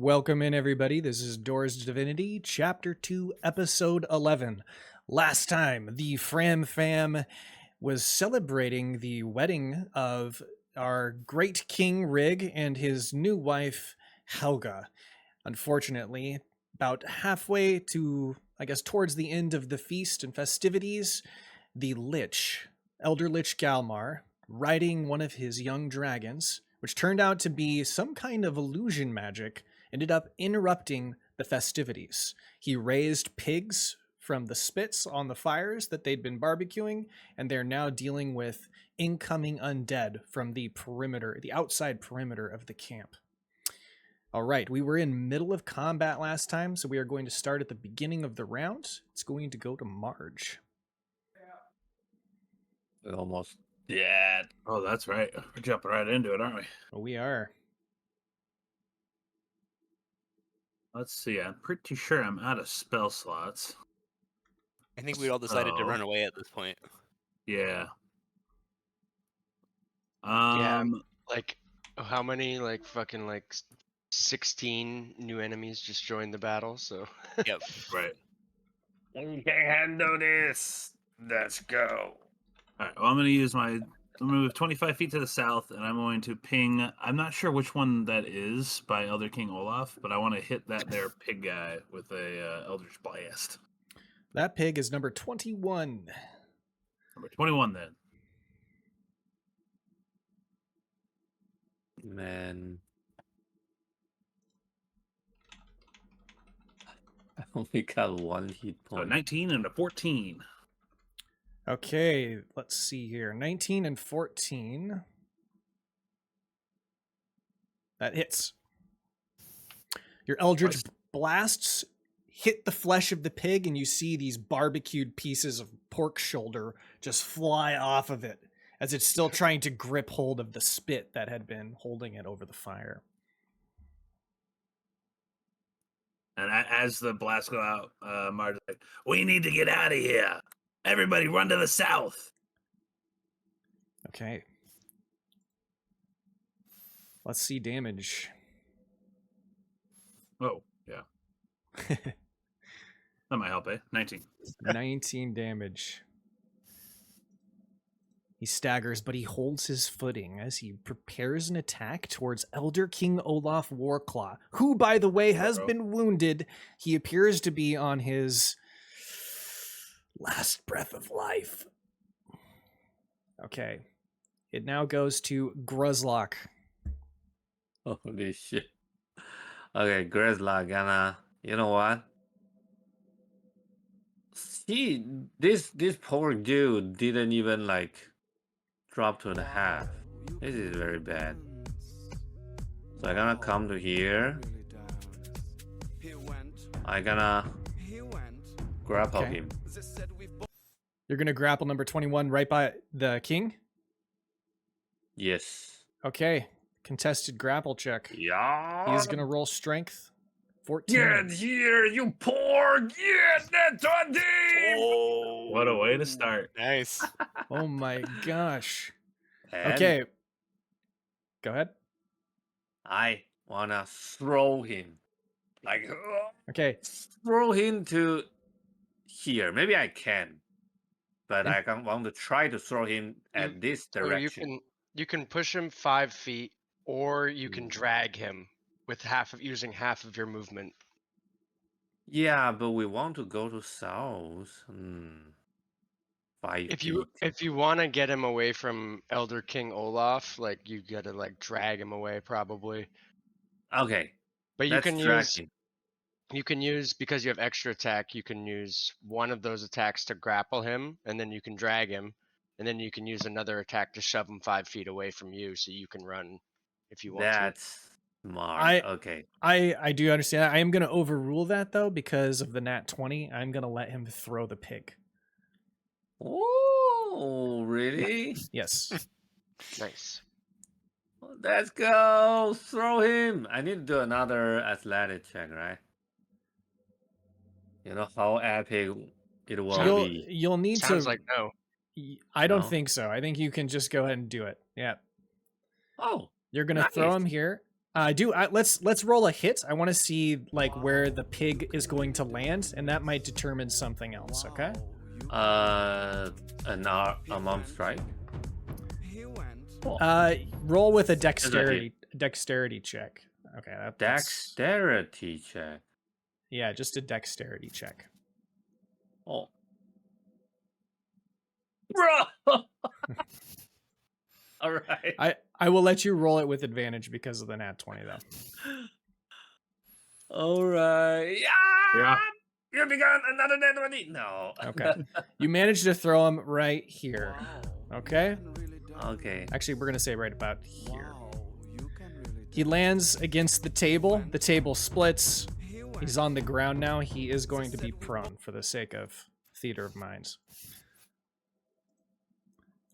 Welcome in, everybody. This is Doors Divinity, Chapter 2, Episode 11. Last time, the Fram Fam was celebrating the wedding of our great King Rygg and his new wife, Helga. Unfortunately, about halfway to, towards the end of the feast and festivities, the Lich, Elder Lich Galmar, riding one of his young dragons, which turned out to be some kind of illusion magic, ended up interrupting the festivities. He raised pigs from the spits on the fires that they'd been barbecuing, and they're now dealing with incoming undead from the perimeter, the outside perimeter of the camp. All right, we were in middle of combat last time, so we are going to start at the beginning of the round. It's going to go to Mardge. We're almost dead. Oh, that's right. We're jumping right into it, aren't we? We are. Let's see. I'm pretty sure I'm out of spell slots. I think we all decided to run away at this point. Yeah. How many, 16 new enemies just joined the battle, so... Yep. Right. We can handle this! Let's go! Alright, well, I'm going to move 25 feet to the south, and I'm going to ping... I'm not sure which one that is by Elder King Olaf, but I want to hit that there pig guy with a Eldritch Blast. That pig is number 21. Number 21, then. Man. I only got one hit point. So 19 and a 14. Okay, let's see here. 19 and 14. That hits. Your Eldritch blasts hit the flesh of the pig, and you see these barbecued pieces of pork shoulder just fly off of it as it's still trying to grip hold of the spit that had been holding it over the fire. And as the blasts go out, Mardge's like, we need to get out of here. Everybody run to the south. Okay. Let's see damage. Oh, yeah. That might help, eh? 19. 19 damage. He staggers, but he holds his footing as he prepares an attack towards Elder King Olaf Warclaw, who, by the way, has been wounded. He appears to be on his last breath of life. Okay. It now goes to Gruzlak. Holy shit. Okay, Gruzlak, you know what? This poor dude didn't even drop to the half. This is very bad. So I'm gonna come to here. I'm gonna grapple him. You're gonna grapple number 21 right by the king? Yes. Okay. Contested grapple check. Yeah. He's gonna roll strength. 14. Get here, you poor! Get that 20! Oh, what a way to start. Nice. Oh my gosh. And Okay. Go ahead. I wanna throw him. Okay. Throw him to here. Maybe I can. But I want to try to throw him at this direction. You can push him 5 feet, or you can drag him with using half of your movement. Yeah, but we want to go to south. 5 If feet. you want to get him away from Elder King Olaf, you gotta drag him away probably. Okay. But you can drag use him. you can use, because you have extra attack, you can use one of those attacks to grapple him, and then you can drag him, and then you can use another attack to shove him 5 feet away from you, so you can run if you want That's smart. Okay. I do understand that. I am going to overrule that, though, because of the nat 20. I'm going to let him throw the pig. Oh, really? Yes. Nice. Let's go. Throw him. I need to do another athletic check, right? You know how epic it will be. You'll need Sounds to... like no. I don't think so. I think you can just go ahead and do it. Yeah. Oh. You're going to throw him here. Let's roll a hit. I want to see like where the pig is going to land, and that might determine something else. Okay. An unarmed strike. Roll with a Just a hit. dexterity check. Okay. That's, Dexterity check. yeah, just a dexterity check. Oh. Bro. All right. I will let you roll it with advantage because of the nat 20 though. All right. Yeah. You begun another nat 20. No. Okay. You managed to throw him right here. Okay. Okay. Actually, we're gonna say right about here. He lands against the table. The table splits. He's on the ground now. He is going to be prone for the sake of theater of minds.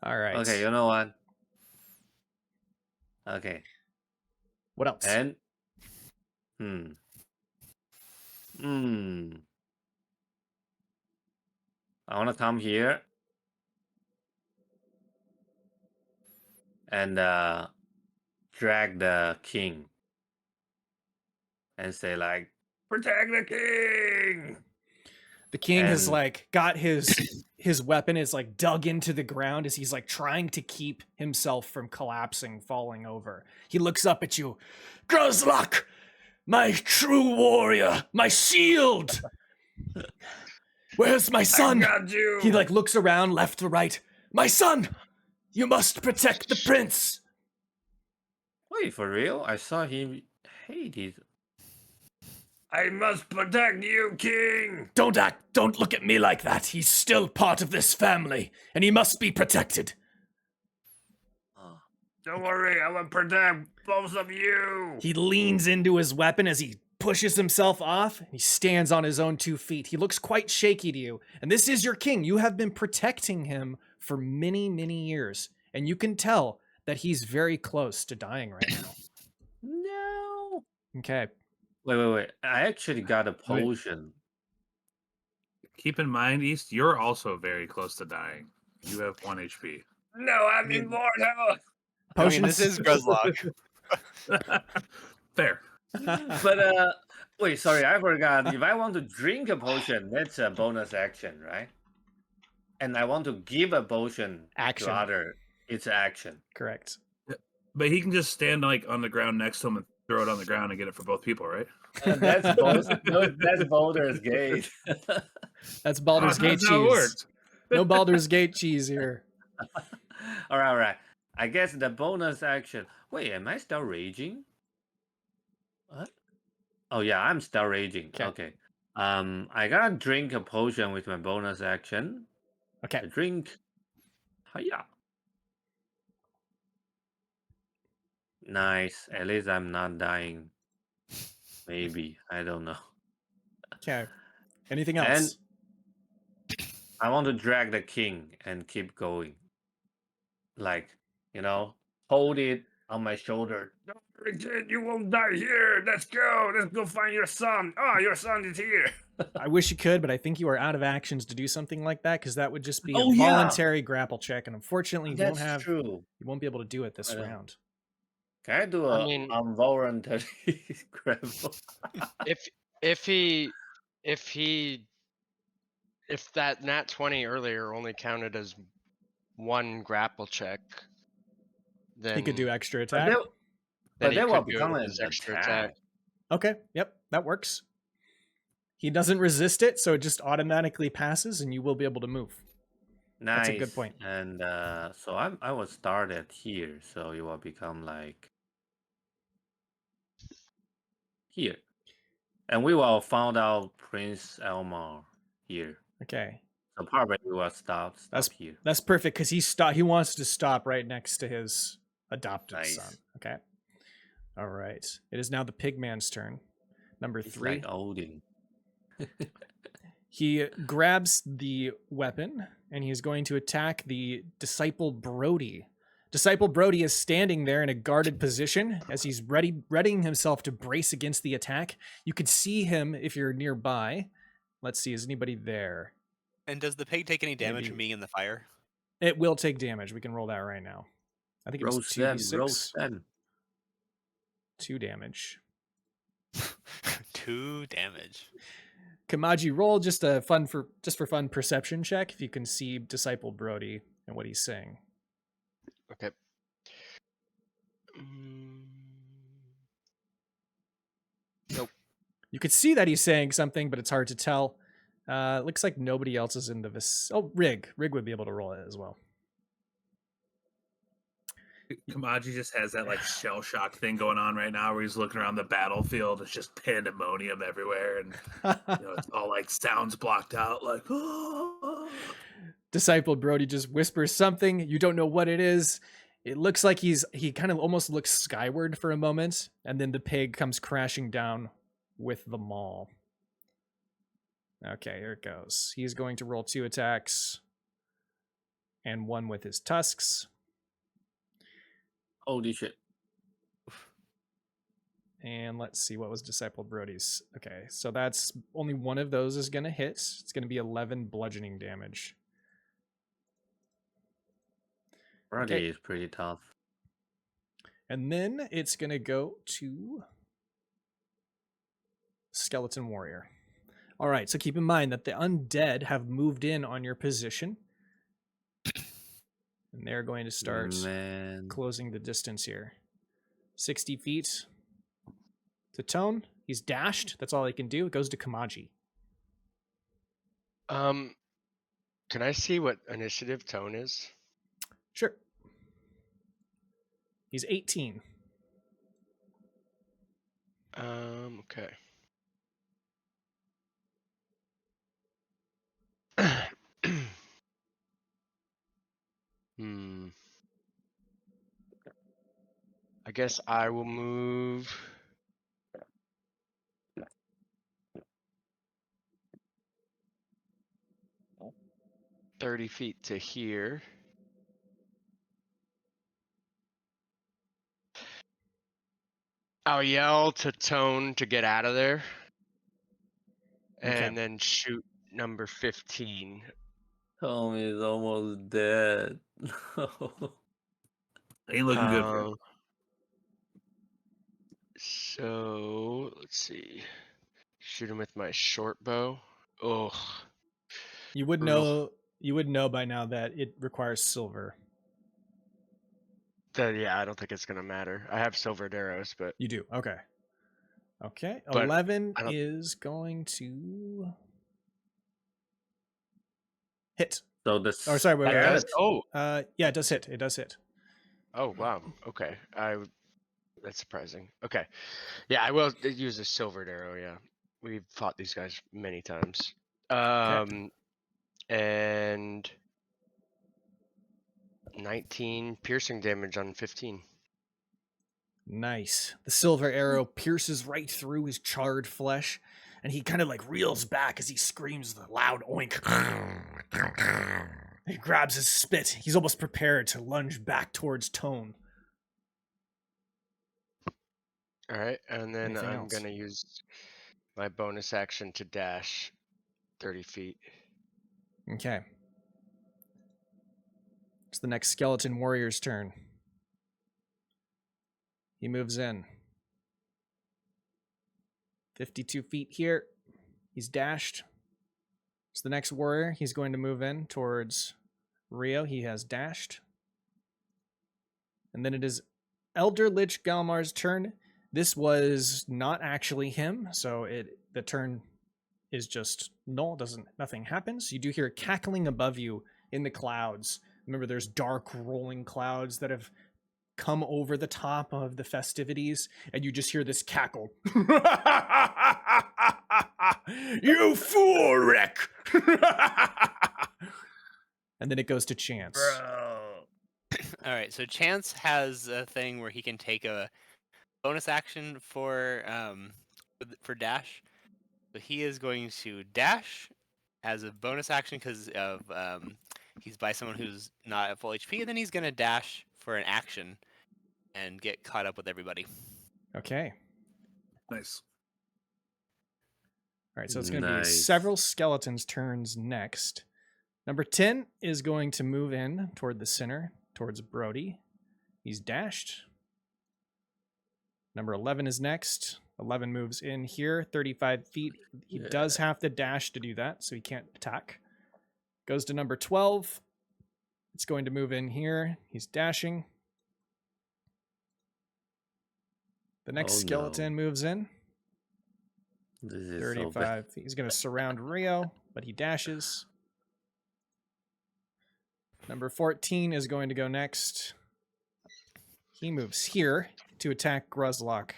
All right. Okay, you know what? Okay. What else? And I want to come here and drag the king and say like, protect the king. The king has And- like got his weapon is like dug into the ground as he's like trying to keep himself from collapsing, falling over. He looks up at you. Gruzlak, my true warrior, my shield. Where's my son? I got you. He like looks around left to right. My son, you must protect the prince. Wait, for real? I saw him hated. I must protect you, king. Don't look at me like that. He's still part of this family, and he must be protected. Don't worry, I will protect both of you. He leans into his weapon as he pushes himself off. He stands on his own 2 feet. He looks quite shaky to you. And this is your king. You have been protecting him for many, many years. And you can tell that he's very close to dying right now. No. Okay. Wait. I actually got a potion. Keep in mind, East, you're also very close to dying. You have 1 HP. No, I'm immortal. I mean, this is Gruzlak. Fair. But wait, sorry, I forgot. If I want to drink a potion, that's a bonus action, right? And I want to give a potion Action. to other, it's action. Correct. But he can just stand like on the ground next to him and throw it on the ground and get it for both people, right? That's Baldur's Gate. That's Baldur's Gate That's how it cheese. works. No Baldur's Gate cheese here. all right. I guess the bonus action. Wait, am I still raging? What? Oh yeah, I'm still raging. Okay. I gotta drink a potion with my bonus action. Okay. A drink. Hiya. Nice. At least I'm not dying. Maybe. I don't know. Okay. Anything else? I want to drag the king and keep going. Like, hold it on my shoulder. Don't worry, kid, you won't die here. Let's go. Let's go find your son. Oh, your son is here. I wish you could, but I think you are out of actions to do something like that because that would just be Oh, a yeah. voluntary grapple check, and unfortunately, you That's don't have. true. You won't be able to do it this round. Can I do I a mean- involuntary grapple? If that nat 20 earlier only counted as 1 grapple check, then He could do extra But attack. then but he that will could do it become with an his extra attack. attack. Okay. Yep. That works. He doesn't resist it, so it just automatically passes, and you will be able to move. Nice. That's a good point. And so I will start at here, so it will become like here. And we will find out Prince Elmar here. Okay. So probably we will stop here. That's perfect because he wants to stop right next to his adopted Nice. son. Okay. All right. It is now the pigman's turn. Number It's 3. like Odin. He grabs the weapon and he is going to attack the disciple Brody. Disciple Brody is standing there in a guarded position as he's readying himself to brace against the attack. You could see him if you're nearby. Let's see, is anybody there? And does the pig take any damage Maybe. from being in the fire? It will take damage. We can roll that right now. I think it was Roast them, 2d6. roast them. 2 damage. 2 damage. Kamaji, roll just for fun perception check if you can see Disciple Brody and what he's saying. Okay. Nope. You could see that he's saying something, but it's hard to tell. Looks like nobody else is in the Oh, Rygg. Rygg would be able to roll it as well. Kamaji just has that like shell shock thing going on right now where he's looking around the battlefield. It's just pandemonium everywhere, and it's all like sounds blocked out, like Disciple Brody just whispers something. You don't know what it is. It looks like he kind of almost looks skyward for a moment, and then the pig comes crashing down with the maul. Okay, here it goes. He's going to roll 2 attacks and 1 with his tusks. Holy shit. And let's see, what was Disciple Brody's? Okay, so that's only one of those is going to hit. It's going to be 11 bludgeoning damage. Brody is pretty tough. And then it's going to go to Skeleton Warrior. All right, so keep in mind that the undead have moved in on your position. And they're going to start closing the distance here. 60 feet to Tone. He's dashed. That's all he can do. It goes to Kamaji. Can I see what initiative Tone is? Sure. He's 18. Okay. I guess I will move 30 feet to here. I'll yell to Tone to get out of there. And then shoot number 15. Tom is almost dead. ain't looking good for him. So let's see. Shoot him with my short bow. Ugh. You would know by now that it requires silver. Yeah, I don't think it's gonna matter. I have silvered arrows, but You do. Okay. Okay. But 11 I don't- is going to hit. So this. Oh, sorry. Wait, that wait, does. Oh, yeah, it does hit. It does hit. oh wow. Okay, that's surprising. Okay, yeah, I will use a silvered arrow. Yeah, we've fought these guys many times. And 19 piercing damage on 15. Nice. The silver arrow pierces right through his charred flesh, and he kind of like reels back as he screams the loud oink. He grabs his spit. He's almost prepared to lunge back towards Tone. All right, and then Anything I'm else? gonna use my bonus action to dash 30 feet. Okay. It's the next skeleton warrior's turn. He moves in. 52 feet here. He's dashed. It's the next warrior. He's going to move in towards Rio. He has dashed. And then it is Elder Lich Galmar's turn. This was not actually him, so the turn is just null. Nothing happens. You do hear cackling above you in the clouds. Remember, there's dark rolling clouds that have come over the top of the festivities, and you just hear this cackle. You fool, Rick! And then it goes to Chance. All right, so Chance has a thing where he can take a bonus action for dash. So he is going to dash as a bonus action because of he's by someone who's not at full HP, and then he's gonna dash for an action and get caught up with everybody. Okay. Nice. All right, so it's going to be Nice. several skeletons' turns next. Number 10 is going to move in toward the center, towards Brody. He's dashed. Number 11 is next. 11 moves in here, 35 feet. He Yeah. does have to dash to do that, so he can't attack. Goes to number 12. It's going to move in here. He's dashing. The next Oh, skeleton moves in. This is so 35 bad. feet. He's going to surround Rio, but he dashes. Number 14 is going to go next. He moves here to attack Gruzlak.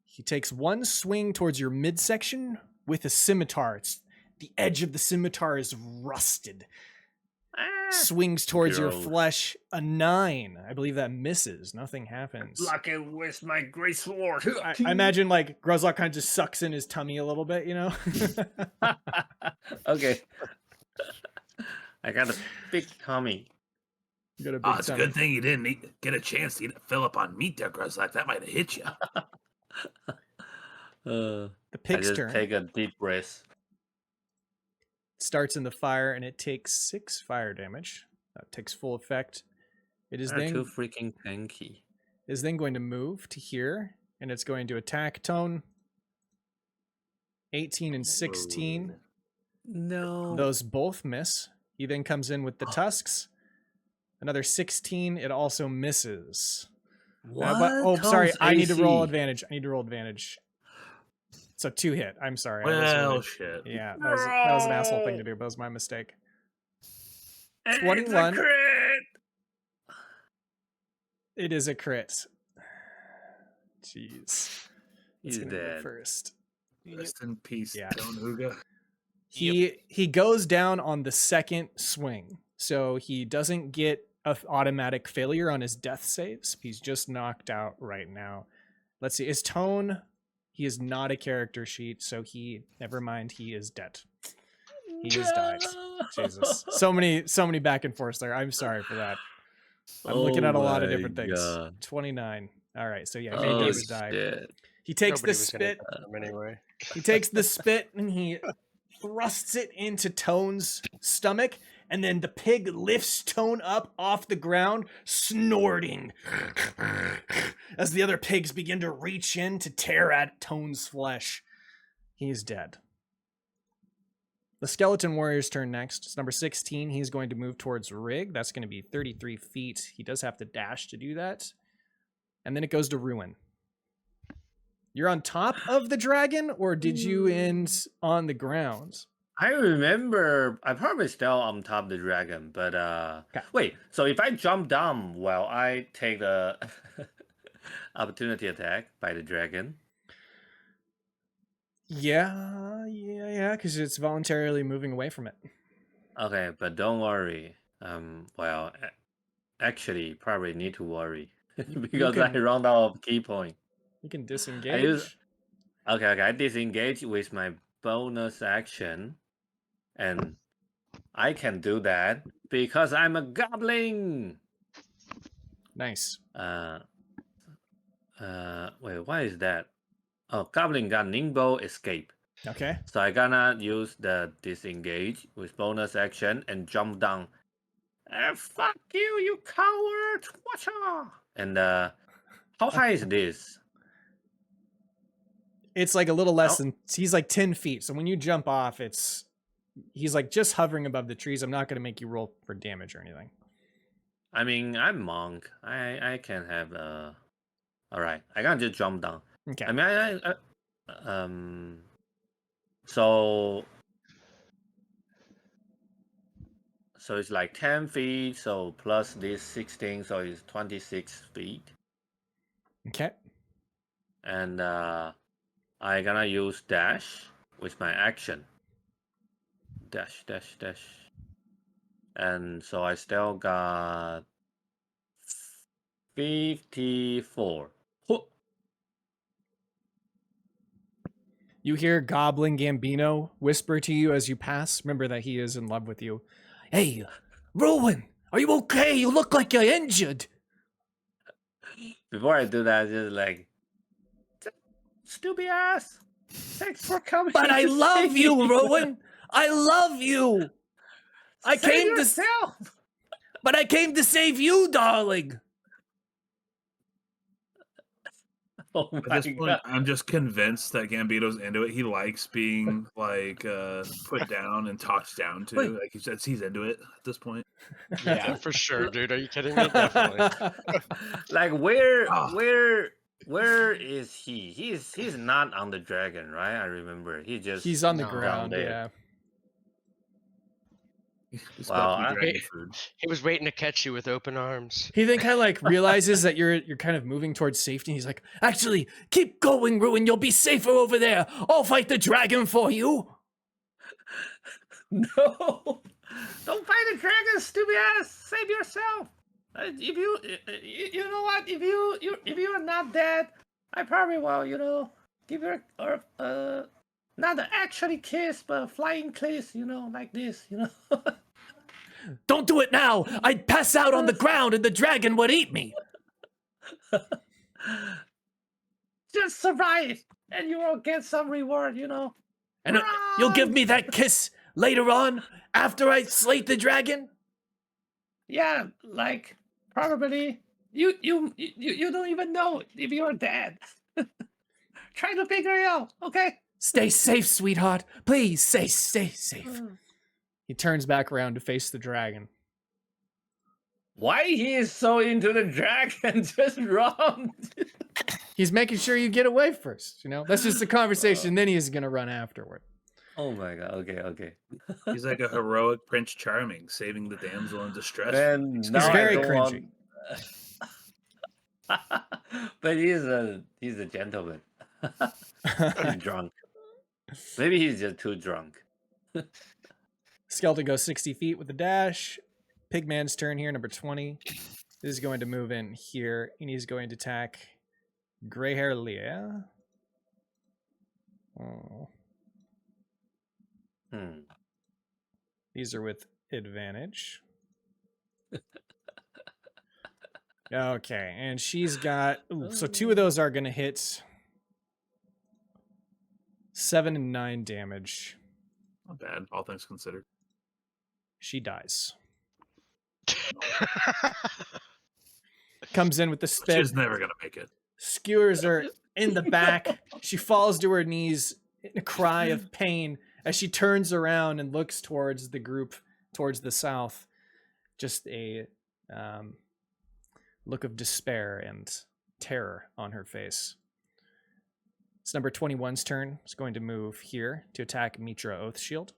He takes one swing towards your midsection with a scimitar. The edge of the scimitar is rusted. Swings towards your Gross. flesh. A 9. I believe that misses. Nothing happens. Block it with my great sword. I imagine like Gruzlak kind of just sucks in his tummy a little bit, you know? Okay. I got a big tummy. You got a big Oh, it's a tummy. good thing you didn't get a chance to fill up on meat there, Gruzlak. That might have hit you. The I pig's just turn take a deep breath. starts in the fire and it takes 6 fire damage. That takes full effect. It is They're then too freaking tanky. is then going to move to here and it's going to attack Tone. 18 and 16. No. Those both miss. He then comes in with the tusks. Another 16. It also misses. Sorry. I need to roll advantage. So 2 hit. I'm sorry. I was Well, really- shit. yeah, that was an asshole thing to do. That was my mistake. And 21. It's a crit! It is a crit. Jeez. He's gonna be the dead. first. Rest in peace, Yeah. Don't Huga. He goes down on the second swing, so he doesn't get an automatic failure on his death saves. He's just knocked out right now. Let's see. His tone, he is not a character sheet, so never mind, he is dead. He just died. Jesus. So many back and forths there. I'm sorry for that. I'm looking at a lot of different things. 29. All right, so yeah, he Oh, does die. shit. He takes Nobody the was gonna spit. touch him anyway. He takes the spit and he thrusts it into Tone's stomach, and then the pig lifts Tone up off the ground, snorting as the other pigs begin to reach in to tear at Tone's flesh. He's dead. The skeleton warrior's turn next. It's number 16. He's going to move towards Rygg. That's going to be 33 feet. He does have to dash to do that. And then it goes to Ruin. You're on top of the dragon, or did you end on the ground? I remember I probably still on top of the dragon, but wait, so if I jump down while I take the opportunity attack by the dragon. Yeah, because it's voluntarily moving away from it. Okay, but don't worry. Actually probably need to worry because I can- run out of key point. You can I disengage. use I disengage with my bonus action, and I can do that because I'm a goblin. Nice. Wait, what is that? Oh, goblin got nimble escape. Okay. So I gonna use the disengage with bonus action and jump down. Fuck you, you coward! Watcha! And how high is this? It's like a little less Oh. than, he's like 10 feet. So when you jump off, he's like just hovering above the trees. I'm not going to make you roll for damage or anything. I mean, I'm monk. I can have all right, I can just jump down. Okay. I mean, so it's like 10 feet. So plus this 16, so it's 26 feet. Okay. And I gonna use dash with my action. Dash. And so I still got 54. You hear Goblin Gambino whisper to you as you pass. Remember that he is in love with you. Hey, Rowan, are you okay? You look like you're injured. Before I do that, just like, stupid ass. Thanks for coming. But I to love save you, me." Rowan. I love you. I Save came to, yourself. but I came to save you, darling. Oh At my this point, god. I'm just convinced that Gambito's into it. He likes being like put down and talked down to. Wait. Like he says, he's into it at this point. Yeah, for sure, dude. Are you kidding me? Definitely. Like where is he? He's not on the dragon, right? I remember. He's on the No. ground, there. yeah. He's Wow, about to be I- dragon food. He was waiting to catch you with open arms. He then kind of like realizes that you're kind of moving towards safety. And he's like, actually, keep going, Ruin. You'll be safer over there. I'll fight the dragon for you. No, don't fight the dragon, stupid ass. Save yourself. If you know what, if you are not dead, I probably will, give you not an actually kiss, but a flying kiss, like this, Don't do it now. I'd pass out on the ground and the dragon would eat me. Just survive, and you will get some reward, And you'll give me that kiss later on after I slay the dragon? Yeah, like probably you don't even know if you're dead. Try to figure it out, okay? Stay safe, sweetheart. Please, stay safe. He turns back around to face the dragon. Why he is so into the dragon? Just run. He's making sure you get away first, That's just the conversation, then he's gonna run afterward. Oh my god. Okay. He's like a heroic Prince Charming, saving the damsel in distress. Man, He's now I very don't want- cringy. But he's a gentleman. He's drunk. Maybe he's just too drunk. Skeleton goes 60 feet with a dash. Pigman's turn here, number 20. This is going to move in here, and he's going to attack Gray Hair Leah. Oh. These are with advantage. Okay, and she's got... Ooh, so 2 of those are going to hit 7 and 9 damage. Not bad, all things considered. She dies. Comes in with the spit. She's never gonna make it. Skewers her in the back. She falls to her knees in a cry of pain as she turns around and looks towards the group towards the south. Just a look of despair and terror on her face. It's number 21's turn. It's going to move here to attack Mitra Oathshield.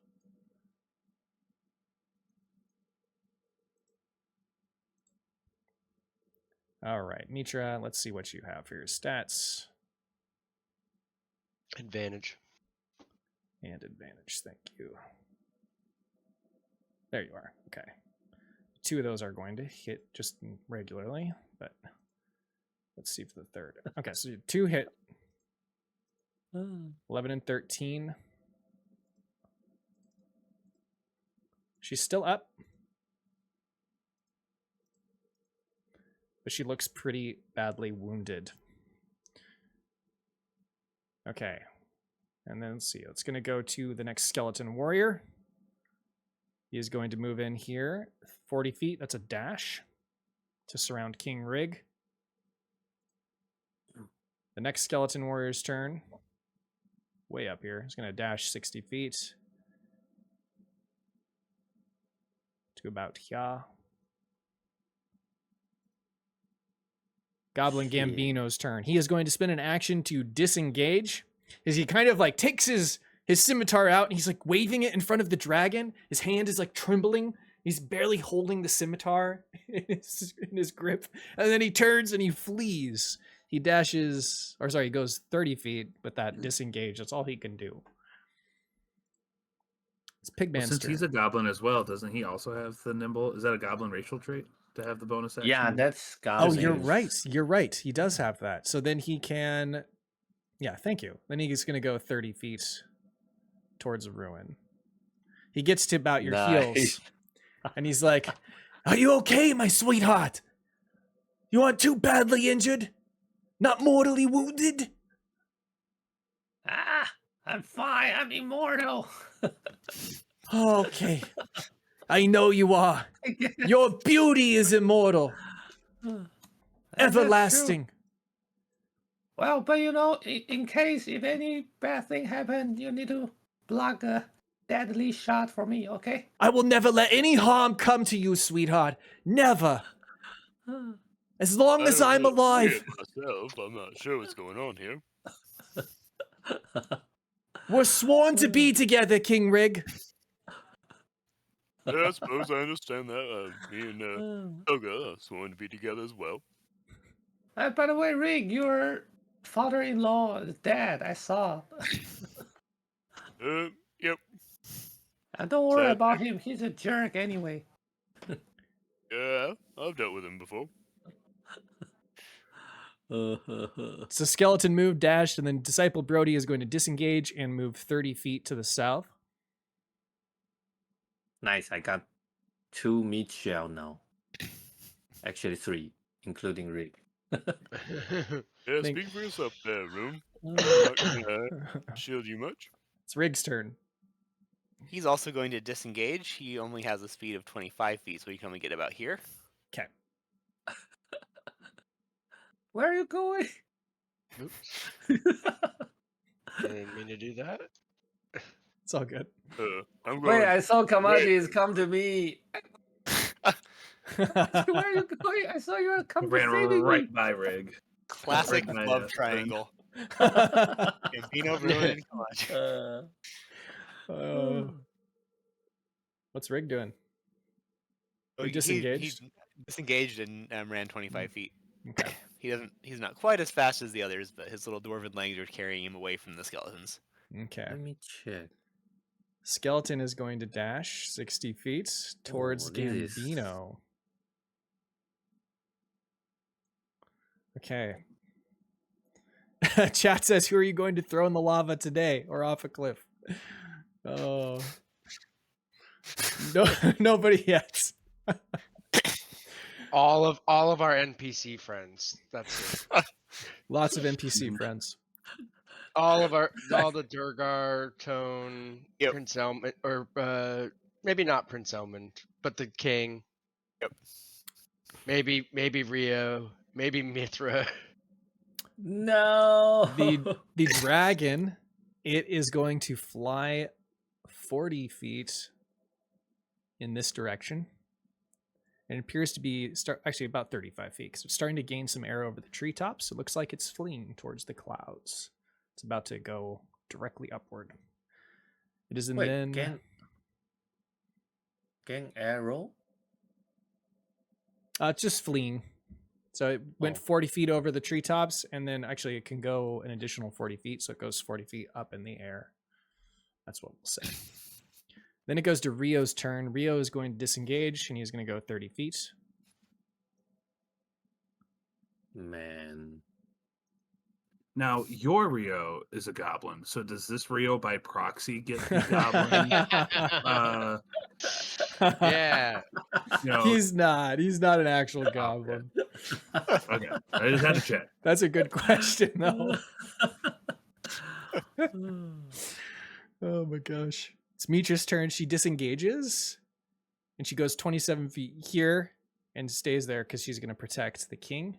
All right, Mitra, let's see what you have for your stats. Advantage. And advantage, thank you. There you are, okay. 2 of those are going to hit just regularly, but let's see for the third. Okay, so 2 hit. 11 and 13. She's still up. But she looks pretty badly wounded. Okay. And then let's see. It's going to go to the next skeleton warrior. He is going to move in here. 40 feet. That's a dash to surround King Rygg. The next skeleton warrior's turn. Way up here. He's going to dash 60 feet. To about here. Goblin Gambino's turn. He is going to spend an action to disengage. As he kind of like takes his scimitar out and he's like waving it in front of the dragon. His hand is like trembling. He's barely holding the scimitar in his grip. And then he turns and he flees. He dashes, or sorry, he goes 30 feet with that disengage. That's all he can do. It's Pigman's Since turn. he's a goblin as well, doesn't he also have the nimble? Is that a goblin racial trait to have the bonus action? Yeah, that's Oh, goblin. you're right. You're right. He does have that. So then he can... Yeah, thank you. Then he's going to go 30 feet towards a ruin. He gets to about your heels. And he's like, are you okay, my sweetheart? You aren't too badly injured? Not mortally wounded? I'm fine. I'm immortal. Okay. I know you are. Your beauty is immortal. Everlasting. Well, but in case if any bad thing happen, you need to block a deadly shot for me, okay? I will never let any harm come to you, sweetheart. Never. As long as I'm alive. Myself, I'm not sure what's going on here. We're sworn to be together, King Rygg. Yeah, I suppose I understand that. Me and Helga are sworn to be together as well. By the way, Rygg, your father-in-law is dead. I saw. Yep. And don't worry Sad. about him. He's a jerk anyway. Yeah, I've dealt with him before. So skeleton move, dashed, and then Disciple Brody is going to disengage and move 30 feet to the south. Nice. I got 2 meat shell now. Actually 3, including Rygg. Yeah, Think- speak for yourself there, Room. Not gonna shield you much. It's Rygg's turn. He's also going to disengage. He only has a speed of 25 feet, so he can only get about here. Okay. Where are you going? Didn't mean to do that. It's all good. I'm going. Wait, I saw commodities come to me. Where are you going? I saw you come to Ran saving right me. by Rygg. Classic Right, my, love triangle. Oh. Gambino, Ruin, come on. What's Rygg doing? Oh, He disengaged? He disengaged and ran 25 feet. Okay. He's not quite as fast as the others, but his little dwarven legs are carrying him away from the skeletons. Okay. Let me check. Skeleton is going to dash 60 feet towards this is- Gambino. Okay. Chat says, who are you going to throw in the lava today or off a cliff? Oh. No, nobody yet. All of our NPC friends. That's it. Lots of NPC friends. All the Durgar, Tone, Yep. Prince Elmund, or maybe not Prince Elmund, but the king. Yep. Maybe Rio, maybe Mitra. No. The dragon, it is going to fly 40 feet in this direction. And it appears to be actually about 35 feet because it's starting to gain some air over the treetops. It looks like it's fleeing towards the clouds. It's about to go directly upward. It is Wait, then gang arrow? it's just fleeing. So it went 40 feet over the treetops, and then actually it can go an additional 40 feet. So it goes 40 feet up in the air. That's what we'll say. Then it goes to Rio's turn. Rio is going to disengage, and he's going to go 30 feet. Man. Now, your Rio is a goblin, so does this Rio by proxy get the goblin? Yeah. You know, He's not an actual goblin. okay. I just had to check. That's a good question, though. Oh my gosh. It's Mitra's turn. She disengages, and she goes 27 feet here and stays there because she's going to protect the king.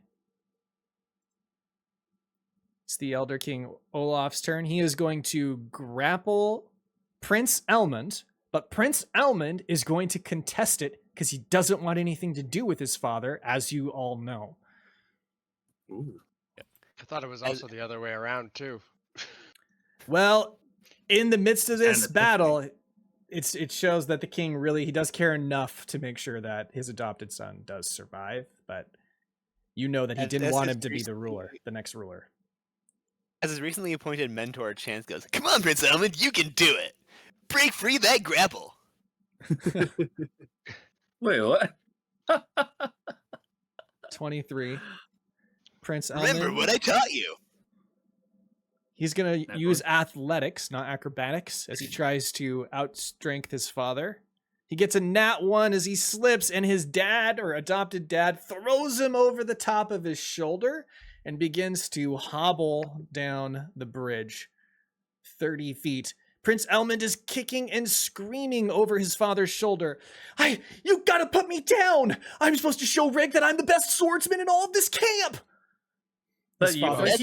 It's the Elder King Olaf's turn. He is going to grapple Prince Elmund, but Prince Elmund is going to contest it because he doesn't want anything to do with his father, as you all know. Ooh. I thought it was also the other way around too. Well, in the midst of this And battle, it shows that the king he does care enough to make sure that his adopted son does survive, but you know that he As- didn't as want his him to be the recently- ruler, the next ruler. As his recently appointed mentor, Chance goes, "Come on, Prince Elmund, you can do it. Break free that grapple." Wait, what? 23. Prince Remember Elmund. what I taught you. He's going to That use works. athletics, not acrobatics, as he tries to outstrength his father. He gets a nat 1 as he slips, and his dad, or adopted dad, throws him over the top of his shoulder and begins to hobble down the bridge 30 feet. Prince Elmund is kicking and screaming over his father's shoulder. You gotta put me down! I'm supposed to show Rygg that I'm the best swordsman in all of this camp! But His you, father's-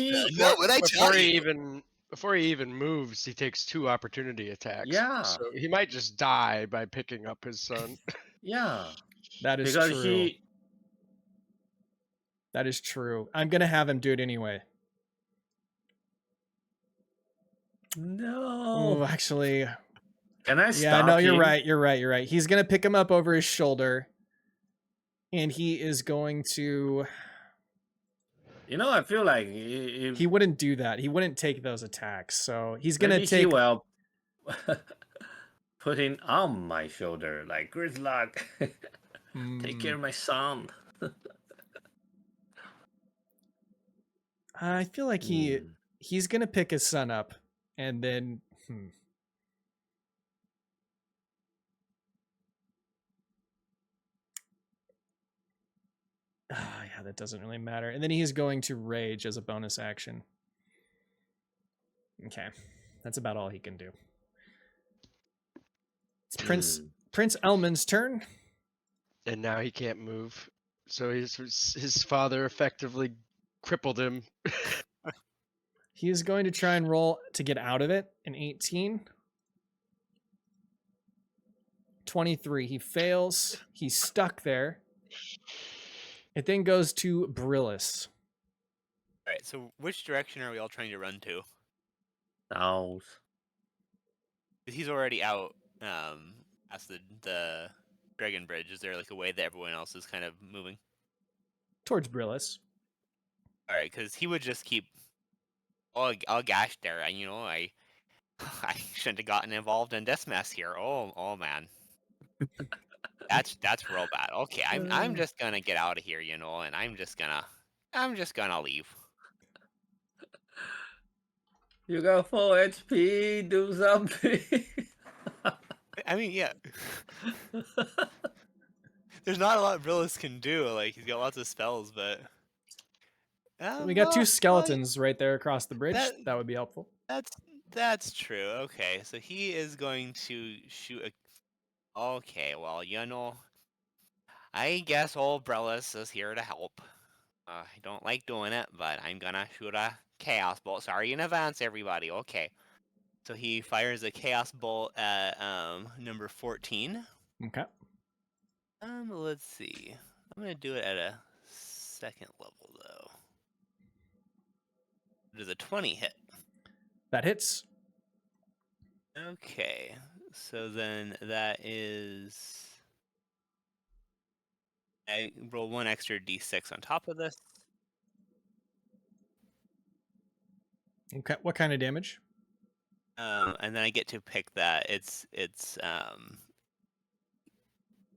Before he even moves, he takes 2 opportunity attacks. Yeah. So he might just die by picking up his son. yeah, That is because true. That is true. I'm gonna have him do it anyway. No. Oh, actually, Can I yeah, stop no, you're him? right. You're right. You're right. He's gonna pick him up over his shoulder, and he is going to. You know, I feel like if He wouldn't do that. He wouldn't take those attacks. So he's gonna maybe he take. will put it on my shoulder, like Gruzlak. Take care of my son. I feel like he's gonna pick his son up, and then. Yeah, that doesn't really matter. And then he's going to rage as a bonus action. Okay, that's about all he can do. It's Prince Elmund's turn. And now he can't move. So his father effectively crippled him. He is going to try and roll to get out of it. An 18. 23. He fails. He's stuck there. It then goes to Brillys. All right. So which direction are we all trying to run to? South. 'Cause he's already out. Past the Dragon Bridge. Is there like a way that everyone else is kind of moving? Towards Brillys. All right, because he would just keep. Oh, gosh, there. I shouldn't have gotten involved in this mess here. Oh man. That's real bad. Okay, I'm just gonna get out of here, and I'm just gonna leave. You got 4 HP. Do something. I mean, yeah. There's not a lot Brillys can do. Like he's got lots of spells, but We got 2 well, skeletons right there across the bridge. That would be helpful. That's true. Okay, so he is going to shoot a. Okay, well, I guess old Brillys is here to help. I don't like doing it, but I'm gonna shoot a chaos bolt. Sorry in advance, everybody. Okay. So he fires a chaos bolt at number 14. Okay. Let's see. I'm gonna do it at a 2nd level though. Does a 20 hit? That hits. Okay. So then that is. I roll 1 extra d6 on top of this. Okay. What kind of damage? And then I get to pick that. It's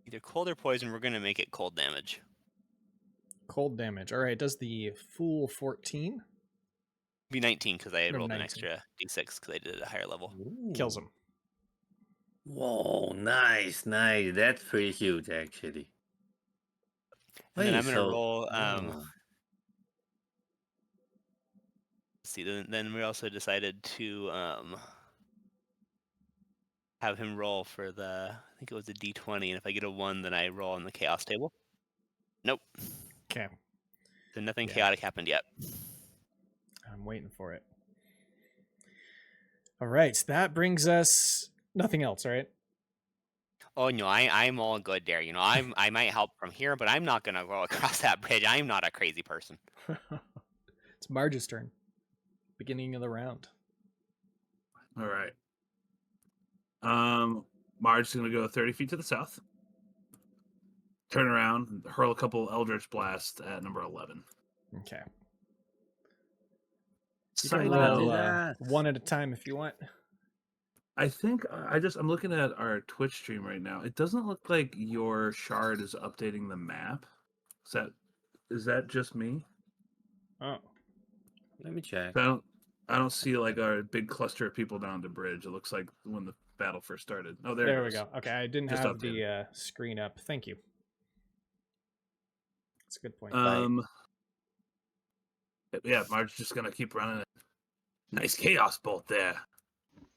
either cold or poison. We're gonna make it cold damage. Cold damage. All right. Does the Fool 14? Be 19 because I rolled 19. an extra d6 because I did it at a higher level. Kills him. Whoa, nice. That's pretty huge, actually. And then I'm gonna so- roll. oh. Let's see. Then we also decided to have him roll for the. I think it was a d20, and if I get a 1, then I roll on the chaos table. Nope. Okay. So nothing Yeah. chaotic happened yet. I'm waiting for it. All right. That brings us nothing else, right? Oh no, I'm all good there. I might help from here, but I'm not gonna go across that bridge. I'm not a crazy person. It's Mardge's turn. Beginning of the round. All right. Mardge's gonna go 30 feet to the south. Turn around, hurl a couple Eldritch Blasts at number 11. Okay. You Side can note, roll one at a time if you want. I think I'm looking at our Twitch stream right now. It doesn't look like your shard is updating the map. Is that just me? Oh. Let me check. I don't see like our big cluster of people down the bridge. It looks like when the battle first started. Oh, There it we is. go. Okay, I didn't Just have updated. the screen up. Thank you. That's a good point. Yeah, Mardge's just gonna keep running it. Nice chaos bolt there.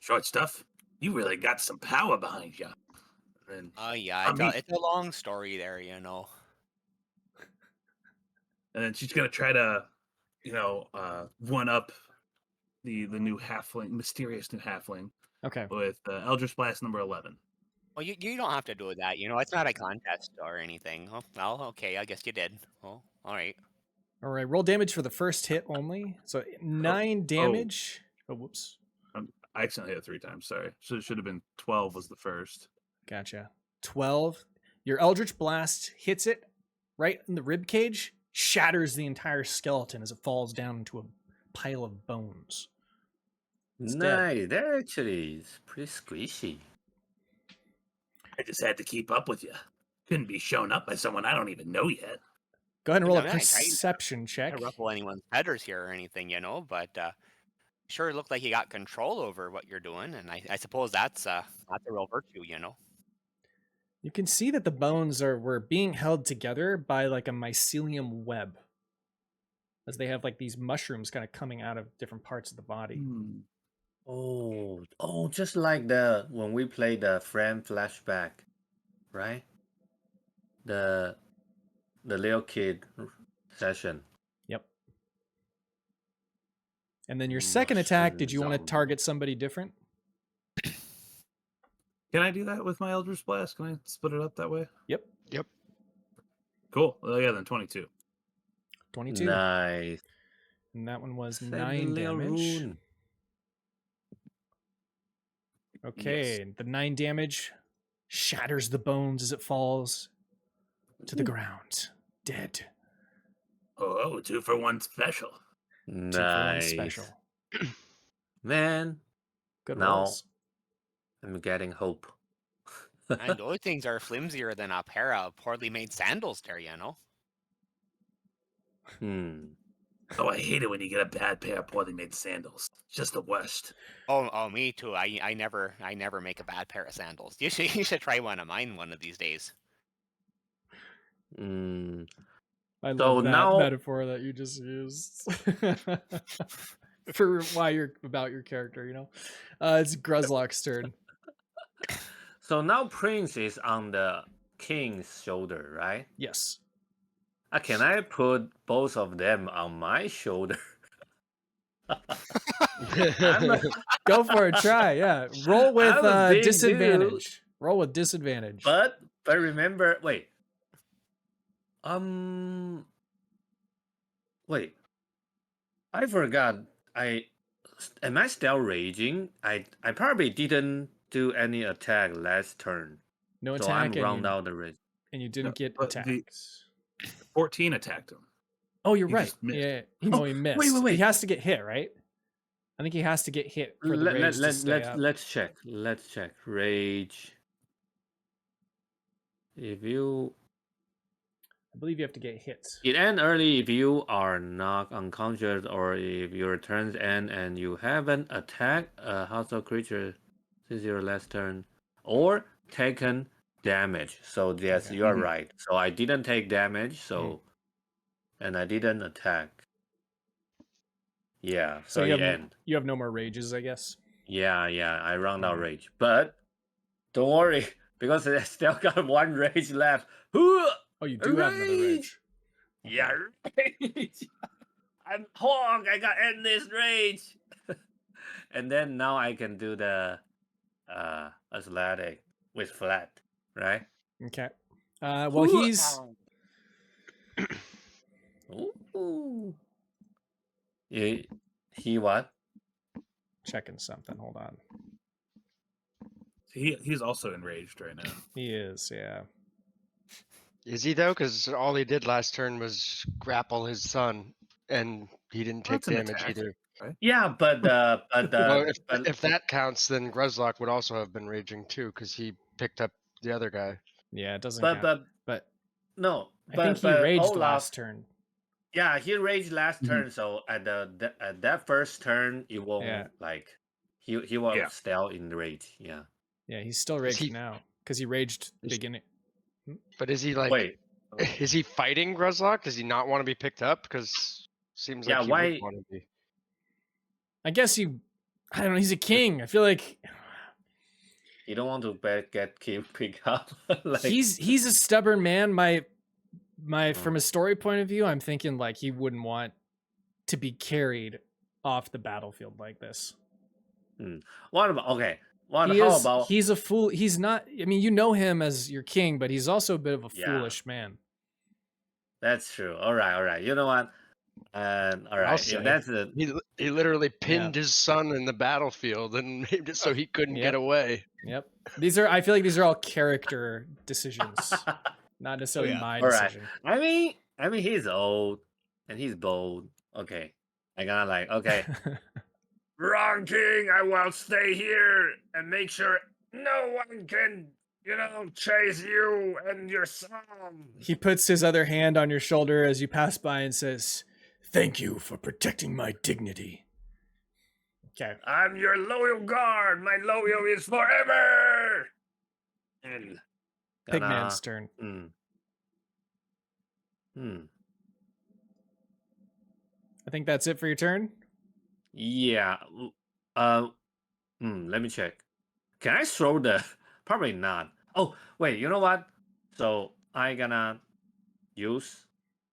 Short stuff. You really got some power behind you. And Oh yeah, it's a long story there. then she's gonna try to one up the new halfling, mysterious new halfling Okay. with Eldritch Blast number 11. Well, you don't have to do that. It's not a contest or anything. Oh, well, okay, I guess you did. Well, all right. All right. Roll damage for the first hit only. So 9 damage. Oh, whoops. I accidentally hit it 3 times. Sorry. So it should have been 12 was the first. Gotcha. 12. Your Eldritch Blast hits it right in the rib cage, shatters the entire skeleton as it falls down into a pile of bones. It's dead. Nice. That actually is pretty squishy. I just had to keep up with you. Couldn't be shown up by someone I don't even know yet. Go ahead and roll a Yeah, I tried perception check. to ruffle anyone's feathers here or anything, but sure it looked like you got control over what you're doing, and I suppose that's a real virtue, You can see that the bones were being held together by like a mycelium web, as they have like these mushrooms kind of coming out of different parts of the body. Oh, just like when we played the Fram flashback, right? The little kid session. Yep. And then your second attack, did you want to Mushroom target somebody different? Can I do that with my Eldritch Blast? Can I split it up that way? Yep. Cool. Oh, yeah, then 22. 22. Nice. And that one was Save the 9 little damage. rune. Okay, the 9 damage shatters the bones as it falls to the ground, dead. Oh, 2 for 1 special. 2 for 1 Nice. special. Man, Good Now- rolls. I'm getting hope. And those things are flimsier than a pair of poorly made sandals there, Oh, I hate it when you get a bad pair of poorly made sandals. It's just the worst. Oh, me too. I never make a bad pair of sandals. You should try one of mine one of these days. Hmm. I So love that now- metaphor that you just used for why you're about your character, It's Gruzlak's turn. So now Prince is on the king's shoulder, right? Yes. Can I put both of them on my shoulder? Go for a try, yeah. Roll with I'm a big disadvantage. dude. Roll with disadvantage. But remember, wait. Wait. I forgot. Am I still raging? I probably didn't do any attack last turn. No So I'm attack, round out the rage. and you didn't get but the- attacks. 14 attacked him. Oh, you're he right. just missed. Yeah, Oh, he missed. wait. He has to get hit, right? I think he has to get hit for the rage to stay up. Let's check. Let's check. Rage. If you I believe you have to get hit. it end early if you are knocked unconscious or if your turns end and you haven't attacked a hostile creature since your last turn or taken damage. So yes, Okay. you are Mhm. right. So I didn't take damage, and I didn't attack. Yeah, So so you it have, end. you have no more rages, I guess. Yeah, I round out rage. But don't worry, because I still got 1 rage left. Oh, you do have another Rage! rage. Yeah, rage. I'm Hog. I got end this rage. And then now I can do the athletic with flat, right? Okay. Well, Ooh, he's Ooh. He what? checking something. Hold on. He's also enraged right now. He is, yeah. Is he though? Because all he did last turn was grapple his son, and he didn't take That's an damage attack. either. Yeah, but Well, but if that counts, then Gruzlak would also have been raging too, because he picked up the other guy. Yeah, it doesn't but count. but But no. I But think he but raged Olaf, last turn. Yeah, he raged last Mhm. turn. So at that first turn, it won't Yeah. like he won't Yeah. still in rage. Yeah. Yeah, he's still Is raged he- now because he raged Is- beginning. But is he like? Wait. Is he fighting Gruzlak? Does he not want to be picked up? Because seems like Yeah, he why- would want to be. I guess I don't know. He's a king. I feel like You don't want to get pick up. like he's a stubborn man. My from a story point of view, I'm thinking like he wouldn't want to be carried off the battlefield like this. What about how about He's a fool. He's not. I mean, you know him as your king, but he's also a bit of a Yeah. foolish man. That's true. All right. You know what? And all I'll right, say. if that's the He literally pinned his son in the battlefield and made it so he couldn't Yep. get away. Yep. I feel like these are all character decisions, not necessarily yeah. my all right. decision. I mean, he's old and he's bold. Okay, I gotta like okay. Wrong king. I will stay here and make sure no one can, chase you and your son. He puts his other hand on your shoulder as you pass by and says, "Thank you for protecting my dignity." Okay. I'm your loyal guard. My loyal is forever. And Pigman's turn. I think that's it for your turn. Yeah. Let me check. Can I throw the? Probably not. Oh, wait. You know what? So I gonna use.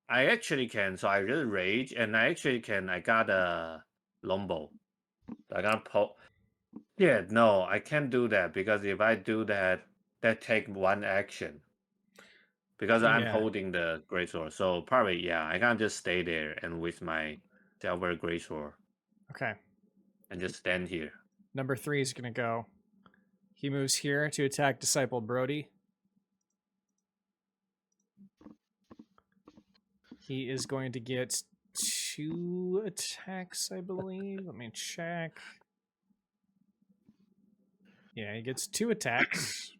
I actually can. So I just rage, and I actually can. I got a longbow. I got pull. Yeah, no, I can't do that because if I do that, that take one action. Because I'm Yeah. holding the greatsword, so probably yeah, I can't just stay there and with my silver greatsword Okay. and just stand here. Number 3 is gonna go. He moves here to attack Disciple Brody. He is going to get 2 attacks, I believe. Let me check. Yeah, he gets 2 attacks.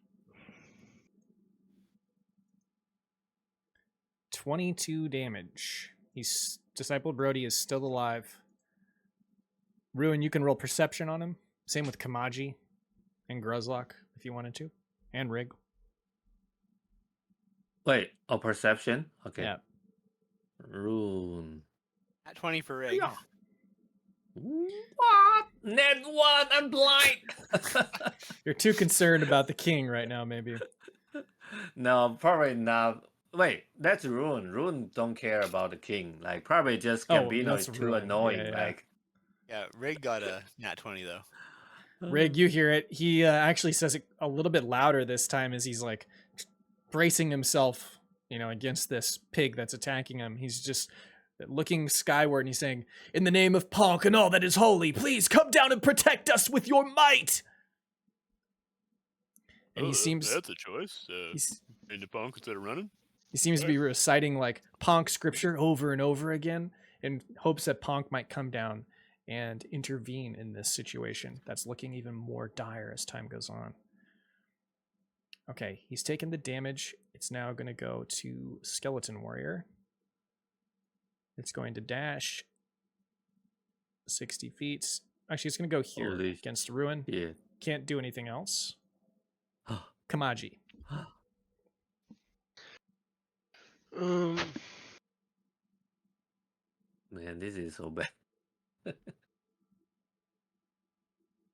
22 damage. Disciple Brody is still alive. Ruin, you can roll perception on him. Same with Kamaji and Gruzlak if you wanted to. And Rygg. Wait, perception? Okay. Yeah. Rune. At 20 for Rygg. Yeah. What? Net 1, I'm blind. You're too concerned about the king right now, maybe. No, probably not. Wait, that's Rune. Rune don't care about the king. Like probably just Gambino that's is too Ruin. annoying. Yeah. Like Yeah, Rygg got a nat 20 though. Rygg, you hear it. He actually says it a little bit louder this time as he's like bracing himself, against this pig that's attacking him. He's just looking skyward and he's saying, "In the name of Ponk and all that is holy, please come down and protect us with your might." And he seems that's a choice. In the punk instead of running. he seems to be reciting like Ponk scripture over and over again in hopes that Ponk might come down and intervene in this situation that's looking even more dire as time goes on. Okay, he's taken the damage. It's now going to go to Skeleton Warrior. It's going to dash 60 feet. Actually, it's going to go here Holy against Ruin. yeah. Can't do anything else. Kamaji. Man, this is so bad.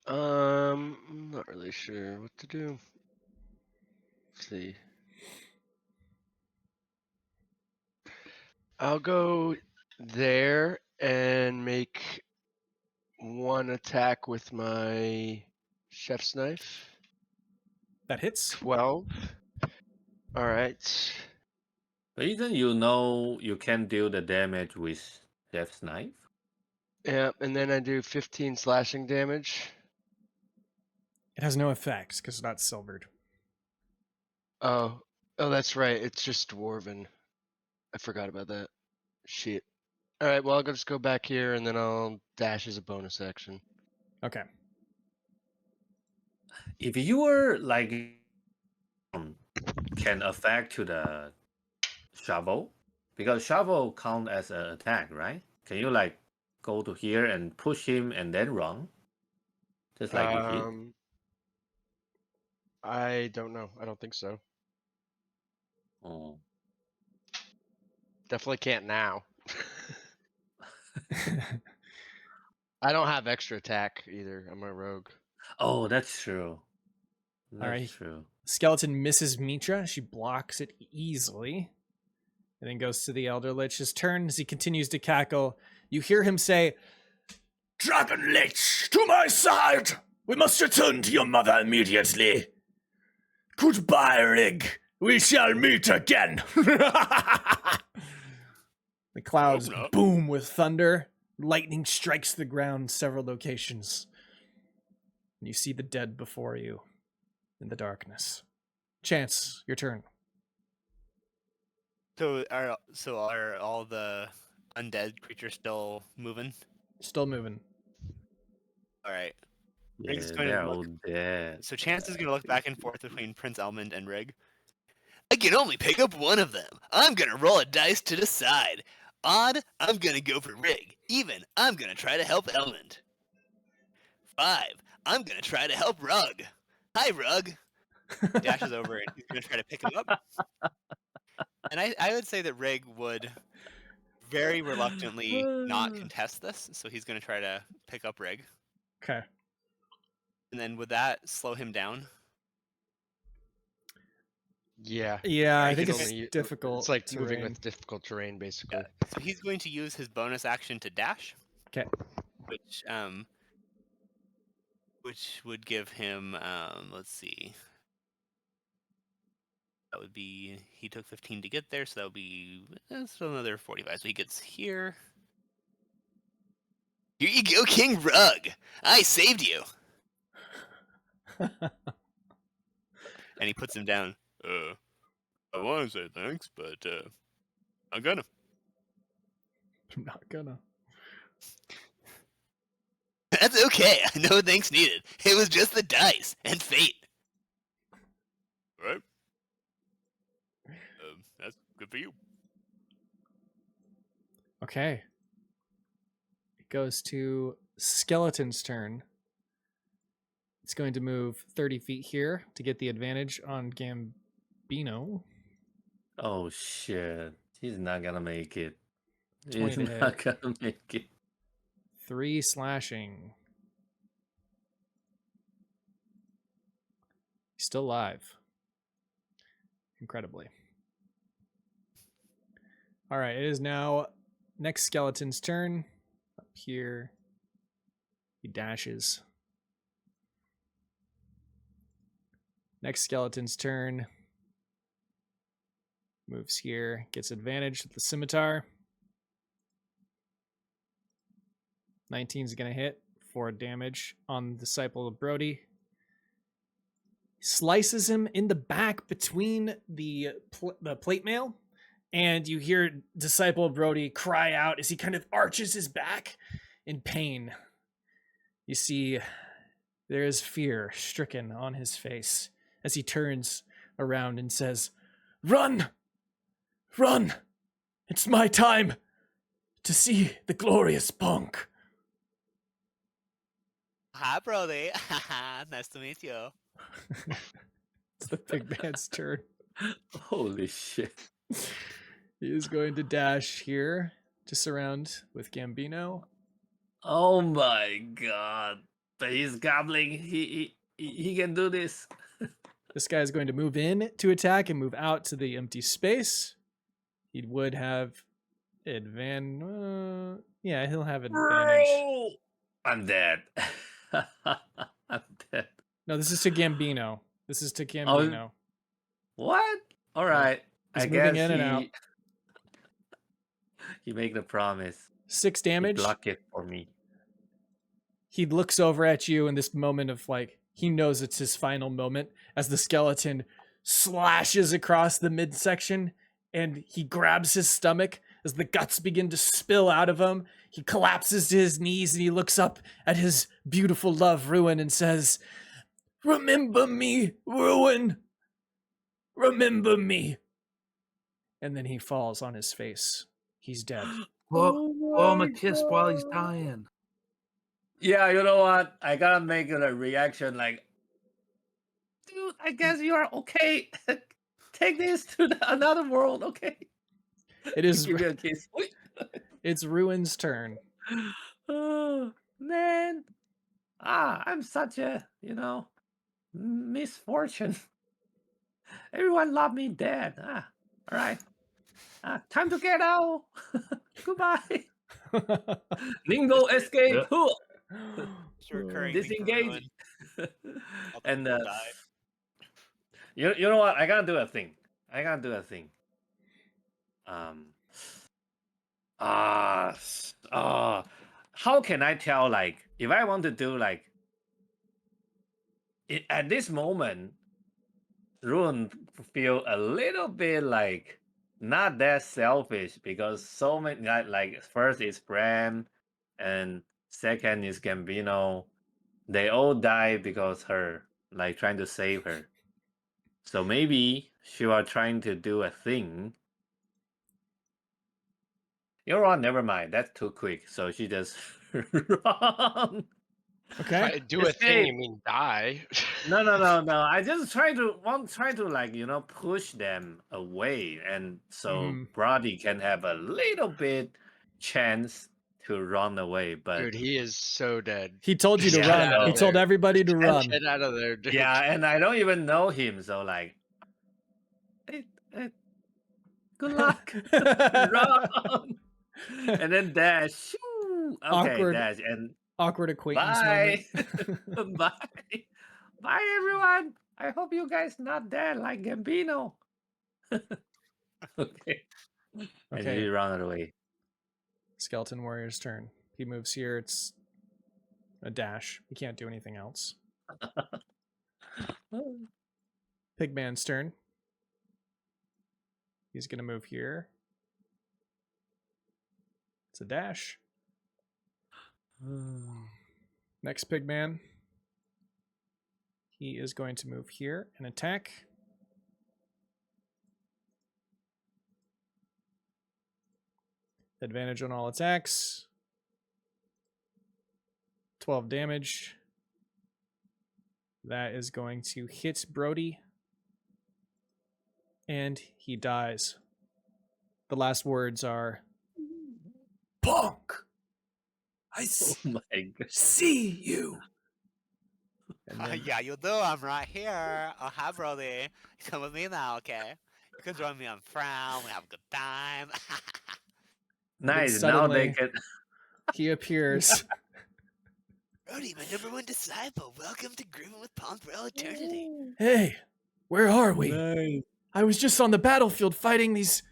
I'm not really sure what to do. Let's see. I'll go there and make 1 attack with my chef's knife. That hits. 12. All right. But even you can deal the damage with Death's Knife. Yeah, and then I do 15 slashing damage. It has no effects because it's not silvered. Oh, that's right. It's just dwarven. I forgot about that. Shit. All right. Well, I'll just go back here and then I'll dash as a bonus action. Okay. If you were like can affect to the shovel, because shovel count as an attack, right? Can you like go to here and push him and then run? Just like you hit? I don't know. I don't think so. Oh. Definitely can't now. I don't have extra attack either. I'm a rogue. Oh, that's true. That's Alright. true. Skeleton misses Mitra. She blocks it easily. And then goes to the Elder Lich's turn. As he continues to cackle, you hear him say, "Dragon Lich, to my side! We must return to your mother immediately. Goodbye, Rygg. We shall meet again." The clouds Hope not. boom with thunder. Lightning strikes the ground several locations. And you see the dead before you in the darkness. Chance, your turn. So are all the undead creatures still moving? Still moving. All right. Yeah, Rygg's going they're to all look. dead. So Chance is going to look back and forth between Prince Elmund and Rygg. I can only pick up one of them. I'm going to roll a dice to decide. Odd, I'm going to go for Rygg. Even, I'm going to try to help Elmund. 5, I'm going to try to help Rugg. Hi, Rugg. He dashes over and he's going to try to pick him up. And I would say that Rygg would very reluctantly not contest this, so he's going to try to pick up Rygg. Okay. And then would that slow him down? Yeah. Yeah, I Right, think he's it's only- difficult. It's like moving terrain. with difficult terrain, basically. So he's going to use his bonus action to dash. 'Kay. Which would give him let's see. That would be, he took 15 to get there, so that would be still another 45. So he gets here. Here you go, King Rugg. I saved you. And he puts him down. I want to say thanks, but I'm gonna. I'm not gonna. That's okay. No thanks needed. It was just the dice and fate. All right. That's good for you. Okay. It goes to Skeleton's turn. It's going to move 30 feet here to get the advantage on Gambino. Oh shit. He's not gonna make it. 20 He's to hit. not gonna make it. 3 slashing. He's still alive. Incredibly. All right, it is now next Skeleton's turn. Up here. He dashes. Next Skeleton's turn. Moves here. Gets advantage with the scimitar. 19 is going to hit for damage on Disciple of Brody. Slices him in the back between the plate mail, and you hear Disciple of Brody cry out as he kind of arches his back in pain. You see there is fear stricken on his face as he turns around and says, "Run! Run! It's my time to see the glorious punk." Hi, Brody. Nice to meet you. It's the big man's turn. Holy shit. He is going to dash here to surround with Gambino. Oh my god. But he's gobbling. He can do this. This guy is going to move in to attack and move out to the empty space. He would have advantage. Yeah, he'll have advantage. Bro! I'm dead. I'm dead. No, this is to Gambino. This is to Gambino. What? All right. He's I moving guess in and out. He make the promise. 6 He damage. block it for me. He looks over at you in this moment of like, he knows it's his final moment as the skeleton slashes across the midsection and he grabs his stomach as the guts begin to spill out of him. He collapses to his knees and he looks up at his beautiful love, Ruin, and says, "Remember me, Ruin. Remember me." And then he falls on his face. He's dead. Blow him a kiss while he's dying. Yeah, you know what? I gotta make a reaction like, dude, I guess you are okay. Take this to another world, okay? It is. Give me a kiss. Wait. It's Ruin's turn. Oh, man. I'm such a, misfortune. Everyone loved me dead. All right. Time to get out. Goodbye. Ningo escape. Yeah. It's a recurring thing for Disengage. Ruin. And People die. you know what? I gotta do a thing. How can I tell? Like, if I want to do like at this moment, Ruin feel a little bit like not that selfish because so many like first is Fram, and second is Gambino. They all die because her, like trying to save her. So maybe she was trying to do a thing. You know what? Never mind. That's too quick. So she just run. Okay. By do a thing, Escape. you mean die? No. I just try to like push them away, and so Brody can have a little bit chance to run away. But Dude, he is so dead. He told you to Yeah, run. I He know. told everybody to run. Get out of there, dude. yeah, and I don't even know him, so like, good luck, run, and then dash. Shoo. Okay, Awkward. dash and Awkward acquaintance bye. moment. Bye. Bye, everyone. I hope you guys not dead like Gambino. Okay. And Okay. he run away. Skeleton Warrior's turn. He moves here. It's a dash. He can't do anything else. Pigman's turn. He's going to move here. It's a dash. Next Pigman. He is going to move here and attack. Advantage on all attacks. 12 damage. That is going to hit Brody. And he dies. The last words are, "Punk! I Oh my god. see you." And then, Yeah, you do. I'm right here. Oh, hi, Brody. Come with me now, okay? You can join me on Fram. We have a good time. Nice. Now they suddenly- can. he appears. Brody, my #1 disciple. Welcome to Grooving with Punk for all eternity. Hey, where are we? Nice. I was just on the battlefield fighting these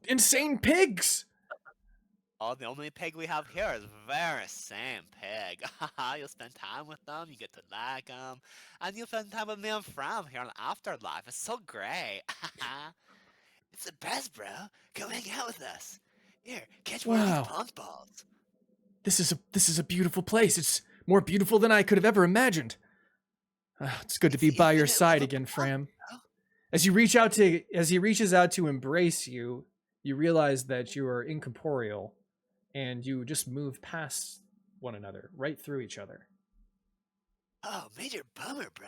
insane pigs. Oh, the only pig we have here is very same pig. You'll spend time with them, you get to like them, and you'll spend time with me and Fram here on Afterlife. It's so great. It's the best, bro. Come hang out with us. Here, catch one of Wow. these punk balls. This is a beautiful place. It's more beautiful than I could have ever imagined. It's good to be It's by your infinite side level again, punk, Fram. bro. As he reaches out to embrace you, you realize that you are incorporeal, and you just move past one another, right through each other. Oh, major bummer, bro.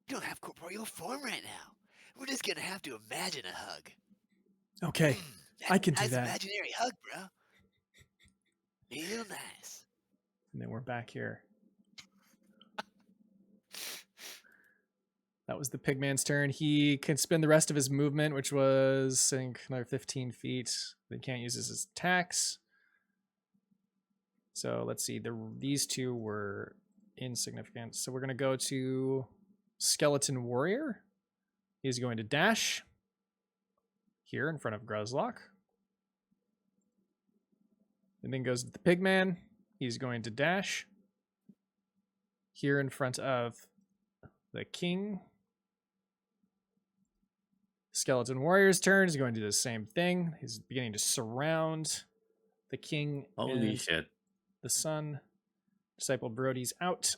We don't have corporeal form right now. We're just gonna have to imagine a hug. Okay, That's I can a do nice that. imaginary hug, bro. Real nice. And then we're back here. That was the Pigman's turn. He can spend the rest of his movement, which was, I think, another 15 feet. He can't use his attacks. So let's see. These two were insignificant. So we're going to go to Skeleton Warrior. He's going to dash here in front of Gruzlak. And then goes to the Pigman. He's going to dash here in front of the King. Skeleton Warrior's turn. He's going to do the same thing. He's beginning to surround the King Holy and shit. the Sun. Disciple Brody's out.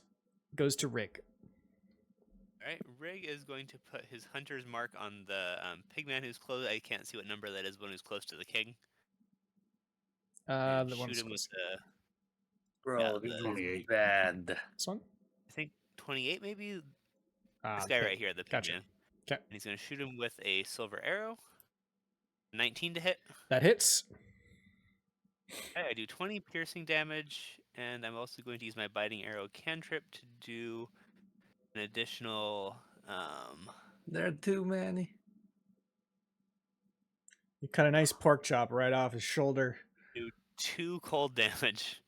Goes to Rygg. Alright, Rygg is going to put his hunter's mark on the pigman who's close. I can't see what number that is, one who's close to the king. And The one's shoot him with close. the, Bro, Yeah, this is 28. bad. This one? I think 28 maybe. This Ah, guy okay. right here, the pigman. Gotcha. Okay. And he's going to shoot him with a silver arrow. 19 to hit. That hits. Okay, I do 20 piercing damage, and I'm also going to use my biting arrow cantrip to do an additional There are too many. You cut a nice pork chop right off his shoulder. Do 2 cold damage.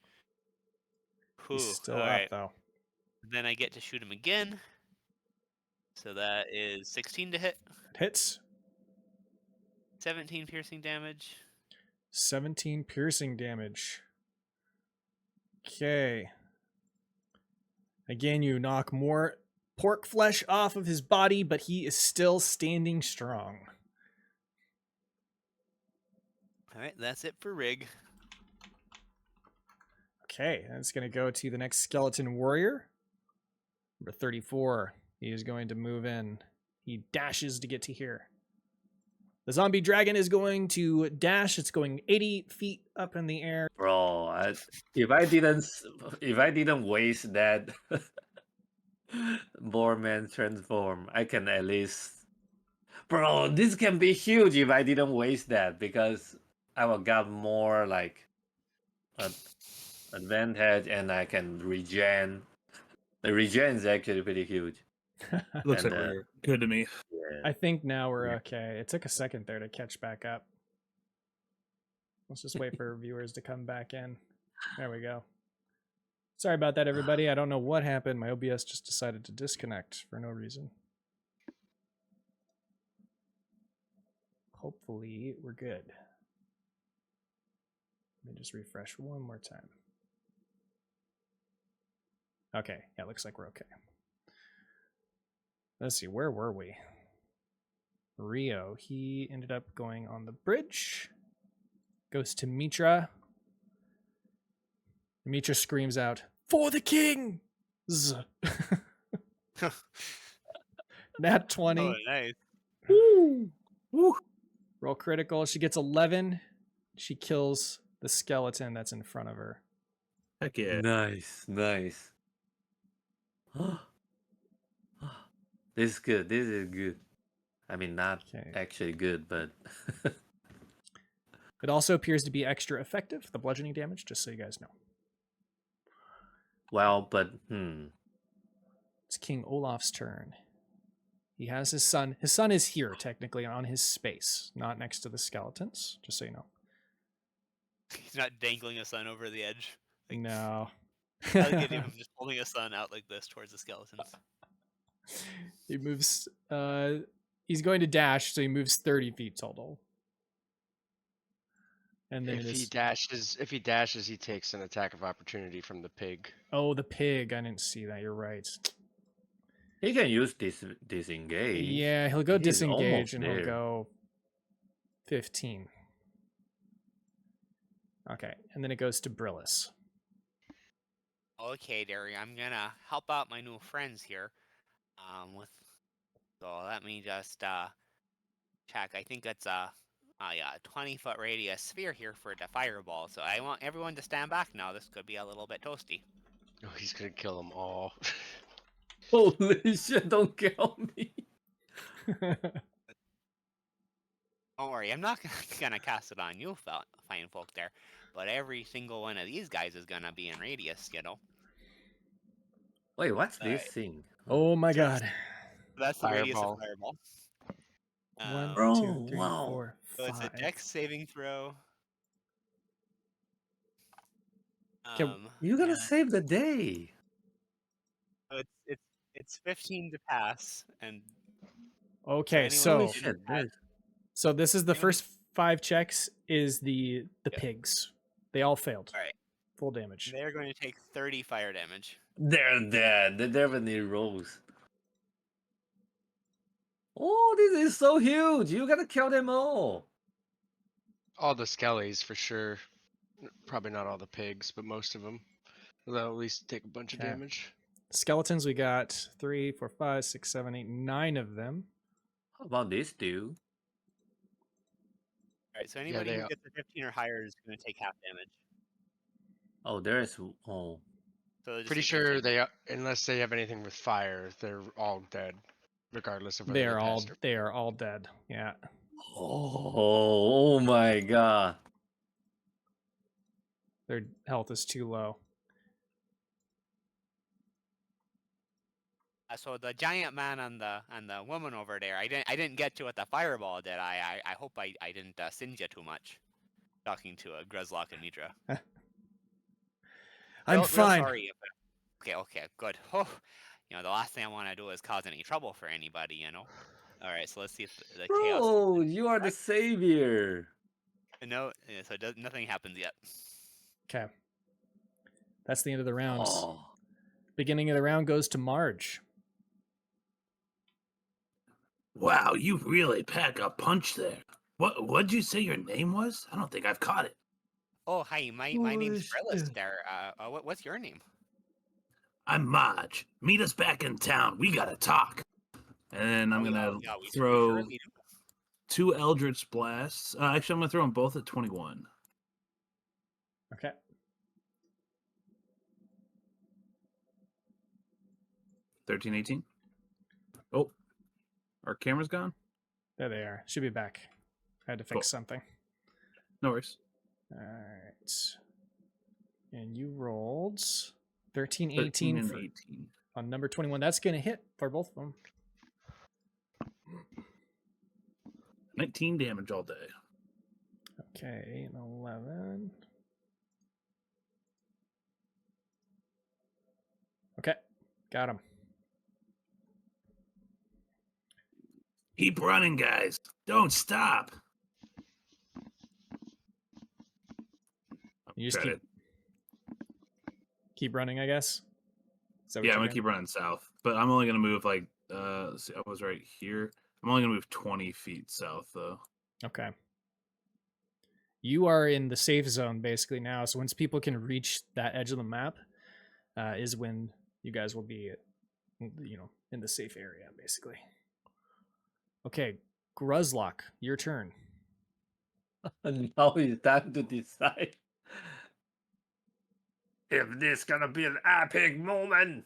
He's Whew, still all up right. though. Then I get to shoot him again. So that is 16 to hit, It hits. 17 piercing damage. 17 piercing damage. Okay. Again, you knock more pork flesh off of his body, but he is still standing strong. All right, that's it for Rygg. Okay, that's going to go to the next skeleton warrior. Number 34. He is going to move in. He dashes to get to here. The zombie dragon is going to dash. It's going 80 feet up in the air. Bro, if I didn't waste that Boreman transform, I can at least. Bro, this can be huge if I didn't waste that because I will got more like advantage and I can regen. The regen is actually pretty huge. Looks And, like we're good to me. Yeah. I think now we're Yeah. okay. It took a second there to catch back up. Let's just wait for viewers to come back in. There we go. Sorry about that, everybody. I don't know what happened. My OBS just decided to disconnect for no reason. Hopefully, we're good. Let me just refresh one more time. Okay, yeah, looks like we're okay. Let's see, where were we? Rio, he ended up going on the bridge. Goes to Mitra. Mitra screams out, "For the king!" Nat 20. Oh, nice. Woo! Woo! Roll critical. She gets 11. She kills the skeleton that's in front of her. Heck yeah. Nice. This is good. This is good. I mean, not Okay. actually good, but It also appears to be extra effective, the bludgeoning damage, just so you guys know. well, but It's King Olaf's turn. He has his son. His son is here, technically, on his space, not next to the skeletons, just so you know. He's not dangling a sun over the edge. Like, No. I like the idea of him just holding a sun out like this towards the skeletons. He moves, he's going to dash, so he moves 30 feet total. And then If it he is, dashes, he takes an attack of opportunity from the pig. oh, the pig. I didn't see that. You're right. he can use disengage. Yeah, he'll go He's almost disengage and he'll there. go 15. Okay, and then it goes to Brillys. Okay, Derry, I'm gonna help out my new friends here. So let me just check. I think it's a 20-foot radius sphere here for the fireball. So I want everyone to stand back now. This could be a little bit toasty. Oh, he's gonna kill them all. Holy shit! Don't kill me. Don't worry, I'm not gonna cast it on you, fine folk there. But every single one of these guys is gonna be in radius, you know. Wait, what's this Alright. thing? Oh my So god. That's the radius of Fireball. fireball. One, Bro, two, three, wow. 4, So it's a 5. dex saving throw. Okay, You gotta and save the day. so it's 15 to pass, and Okay, anyone so Holy who shit! didn't add- so this is the anyone who- first 5 checks is the Yeah. pigs. They all failed. all right, Full damage. they're going to take 30 fire damage. They're dead. They never need rolls. Oh, this is so huge! You gotta kill them all. All the skellies for sure. Probably not all the pigs, but most of them. They'll at least take a bunch of Okay. damage. Skeletons, we got 3, 4, 5, 6, 7, 8, 9 of them. How about this dude? All right, so anybody they who are- gets a 15 or higher is going to take half damage. Oh, there's oh. So just Pretty take sure 15. they are, unless they have anything with fire, they're all dead, regardless of whether They are all passed or- they are all dead. Yeah. Oh my god. Their health is too low. So the giant man and the woman over there. I didn't get to what the fireball did. I hope I didn't singe you too much. Talking to Gruzlak and Mitra. I'm Real fine. sorry. Okay, good. Oh, the last thing I want to do is cause any trouble for anybody. All right, so let's see if the chaos. Bro, you are the savior. No, so nothing happens yet. Okay. That's the end of the rounds. Oh, Beginning of the round goes to Mardge. Wow, you really pack a punch there. What'd you say your name was? I don't think I've caught it. Oh, hi, my name's Brillys there. What's your name? I'm Mardge. Meet us back in town. We gotta talk. And then I'm gonna throw we do. 2 Eldritch Blasts. Actually, I'm gonna throw them both at 21. Okay. $13, 18. Oh, our camera's gone? There they are. Should be back. I had to fix Cool. something. No worries. All right. And you rolled 13, 13 18 and for, 18. on number 21. That's going to hit for both of them. 19 damage all day. Okay, and 11. Okay, got him. Keep running, guys. Don't stop. You just Got keep running, I guess. Is that what Yeah, you're I'm gonna doing? keep running south, but I'm only gonna move like let's see, I was right here. I'm only gonna move 20 feet south though. Okay. You are in the safe zone basically now. So once people can reach that edge of the map, is when you guys will be, in the safe area basically. Okay, Gruzlak, your turn. now it's time to decide if this gonna be an epic moment.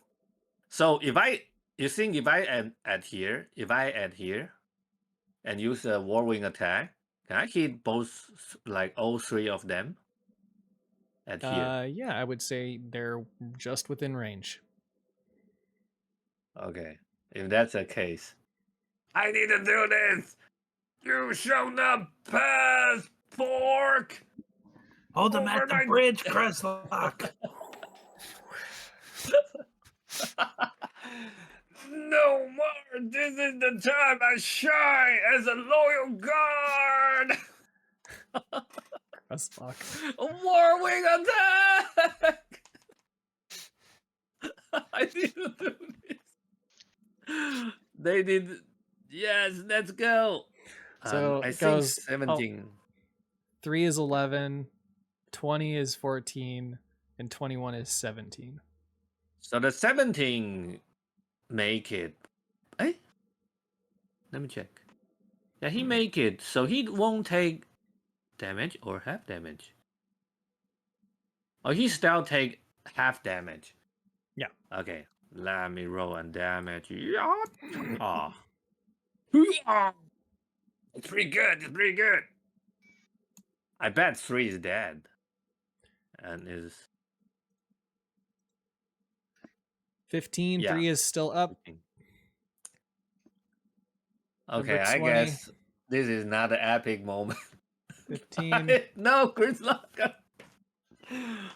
So you think if I add here and use a whirlwind attack, can I hit both, like all 3 of them? At here. Yeah, I would say they're just within range. Okay. If that's the case, I need to do this. You shall not pass, pork. Hold them Over at the my- bridge, Gruzlak. No more. This is the time I shine as a loyal guard. Gruzlak. A whirlwind attack. I need to do this. They did. Yes, let's go. So I it think goes 17. 3 is 11, 20 is 14, and 21 is 17. So the 17 make it. Eh? Let me check. Yeah, he make it. So he won't take damage or half damage. Oh, he still take half damage. Yeah. Okay. Let me roll on damage. Yeah. Oh. It's pretty good. It's pretty good. I bet 3 is dead. And is 15, Yeah. 3 is still up. Okay, Number I 20. guess this is not an epic moment. 15. No, Gruzlak.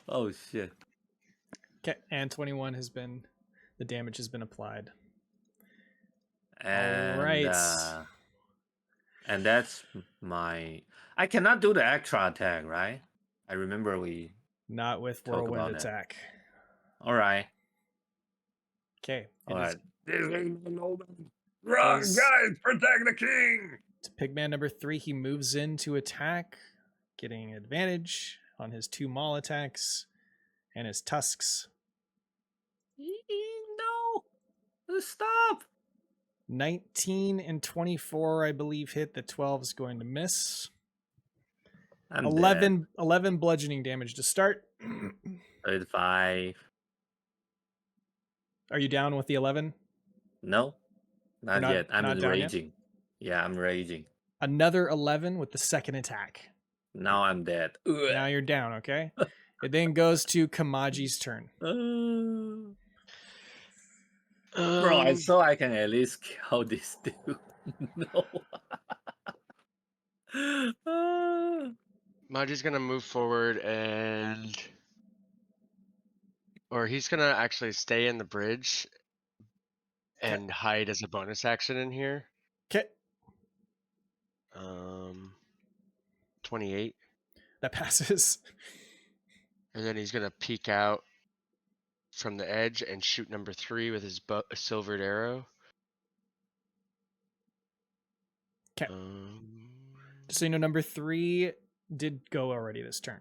Oh shit. Okay, and 21 the damage has been applied. And, All right. And that's I cannot do the extra attack, right? I remember we. Not with Talk whirlwind about it. attack. All right. Okay. All right. This is the moment. Run, Goes- guys! Protect the king! To Pigman number 3, he moves in to attack, getting advantage on his 2 maul attacks and his tusks. No! Stop! 19 and 24, I believe, hit. The 12 is going to miss. I'm 11 bludgeoning damage to start. 35. Are you down with the 11? No, not not- yet. I'm not down yet? raging. Yeah, I'm raging. Another 11 with the second attack. Now I'm dead. Now you're down, okay? It then goes to Kamaji's turn. Bro, I Um, saw I can at least kill this dude. No. Ah. Mardge is gonna move forward or he's gonna actually stay in the bridge and hide as a bonus action in here. Okay, 28. that passes. And then he's gonna peek out from the edge and shoot number 3 with his silvered arrow. 'Kay. Um, Just so you know, number 3 did go already this turn.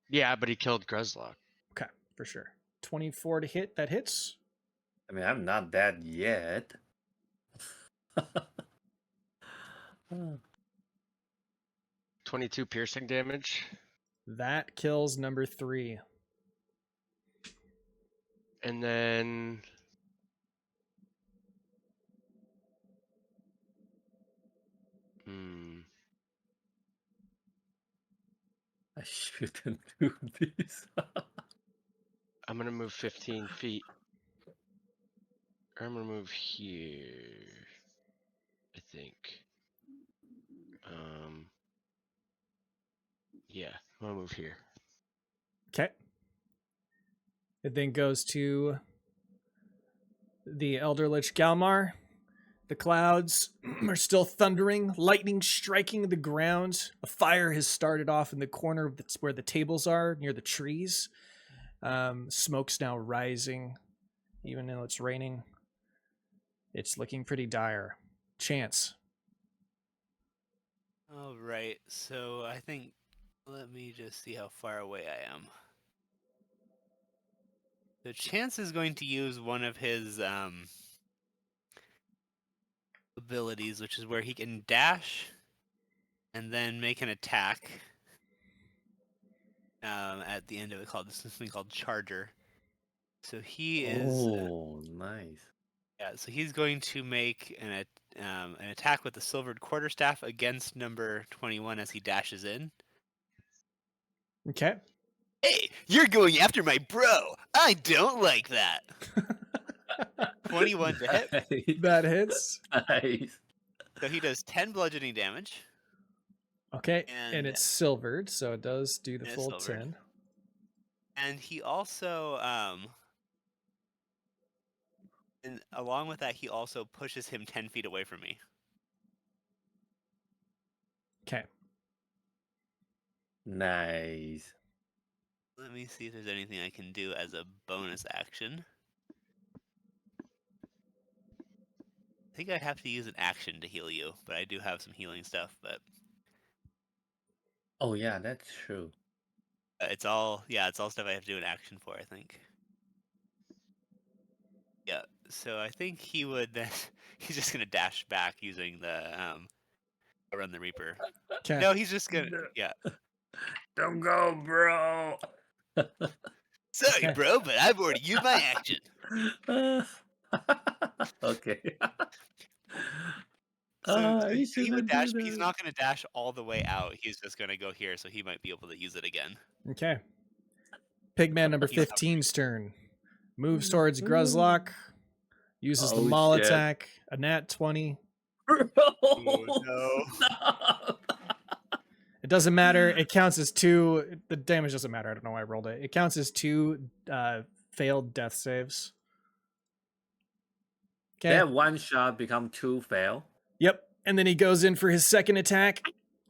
yeah, but he killed Gruzlak. Okay, for sure. 24 to hit. That hits. I mean, I'm not dead yet. 22 piercing damage. That kills number 3. And then I shouldn't do this. I'm gonna move 15 feet. Or I'm gonna move here, I think. Yeah, I'm gonna move here. Okay. It then goes to the Elder Lich Galmar. The clouds are still thundering, lightning striking the ground. A fire has started off in the corner of where the tables are, near the trees. Smoke's now rising, even though it's raining. It's looking pretty dire. Chance. All right, so I think let me just see how far away I am. The Chance is going to use one of his abilities, which is where he can dash and then make an attack. At the end of it, this thing called Charger. So he is. Oh, nice. Yeah, so he's going to make an attack with the silvered quarterstaff against number 21 as he dashes in. Okay. Hey, you're going after my bro. I don't like that. 21 to hit. That hits. Nice. So he does 10 bludgeoning damage. Okay, and it's silvered, so it does do the it's full silvered. 10. And he also, and along with that, he also pushes him 10 feet away from me. Okay. Nice. Let me see if there's anything I can do as a bonus action. I think I have to use an action to heal you, but I do have some healing stuff, but... Oh, yeah, that's true. It's all stuff I have to do an action for, I think. Yeah, so I think he would then... He's just going to dash back using the... Run the Reaper. Okay. No, he's just going to... Yeah. Don't go, bro. Sorry, Okay. bro, but I've already used my action. Okay. So You he would shouldn't dash, do but he's that. not going to dash all the way out. He's just going to go here, so he might be able to use it again. Okay. Pigman number 15's turn. Moves towards Gruzlak. Uses the Oh, maul shit. attack. A nat 20. Oh, no. It doesn't matter. It counts as 2. The damage doesn't matter. I don't know why I rolled it. It counts as 2 failed death saves. Okay. That one shot become 2 fail. Yep. And then he goes in for his second attack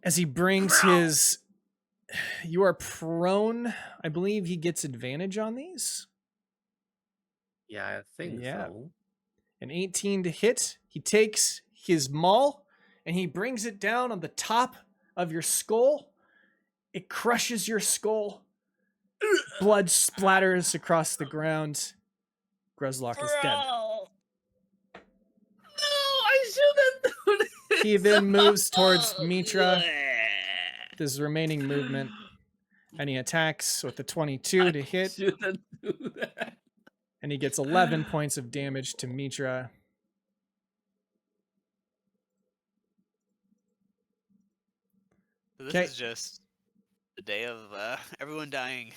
as he brings his... You are prone. I believe he gets advantage on these. Yeah, I think so. An 18 to hit. He takes his maul and he brings it down on the top of your skull. It crushes your skull. Blood splatters across the ground. Gruzlak is dead. No, I shouldn't do this. He then moves towards Mitra with his remaining movement. And he attacks with the 22 to hit. Shouldn't do that. And he gets 11 points of damage to Mitra. So this 'Kay. is just the day of everyone dying.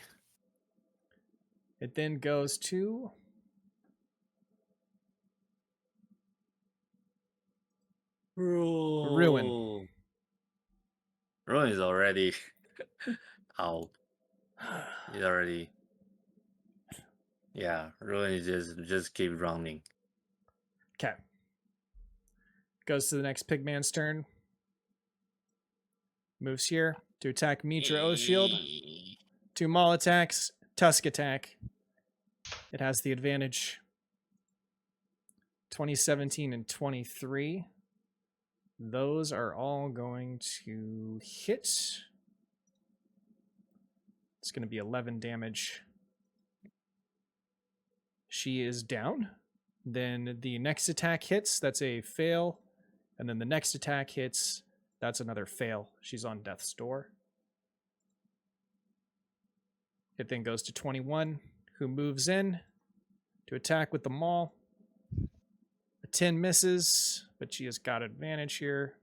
It then goes to Ruin. Ruin is already out. He's already. Yeah, Ruin is just keep running. Okay. Goes to the next pigman's turn. Moves here to attack Mitra Oathshield. 2 maul attacks, tusk attack. It has the advantage. 2017 and 23. Those are all going to hit. It's going to be 11 damage. She is down. Then the next attack hits. That's a fail. And then the next attack hits. That's another fail. She's on death's door. It then goes to 21, who moves in to attack with the maul. A 10 misses, but she has got advantage here.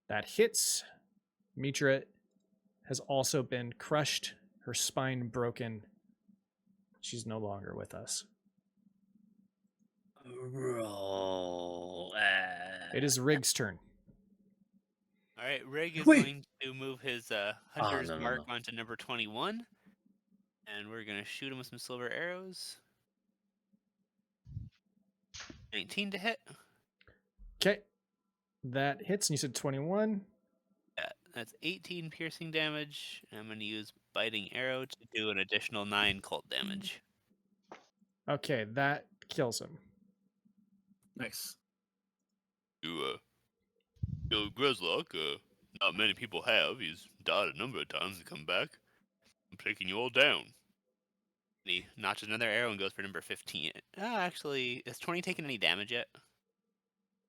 That hits. Mitra has also been crushed, her spine broken. She's no longer with us. It is Rygg's turn. All right, Rygg is Wait. going to move his hunter's no, mark no. onto number 21. And we're going to shoot him with some silver arrows. 19 to hit. Okay. That hits, and you said 21. Yeah, that's 18 piercing damage. And I'm going to use biting arrow to do an additional 9 cold damage. Okay, that kills him. Nice. You, kill Gruzlak. Not many people have. He's died a number of times and come back. I'm taking you all down. And he notches another arrow and goes for number 15. Actually, has 20 taken any damage yet?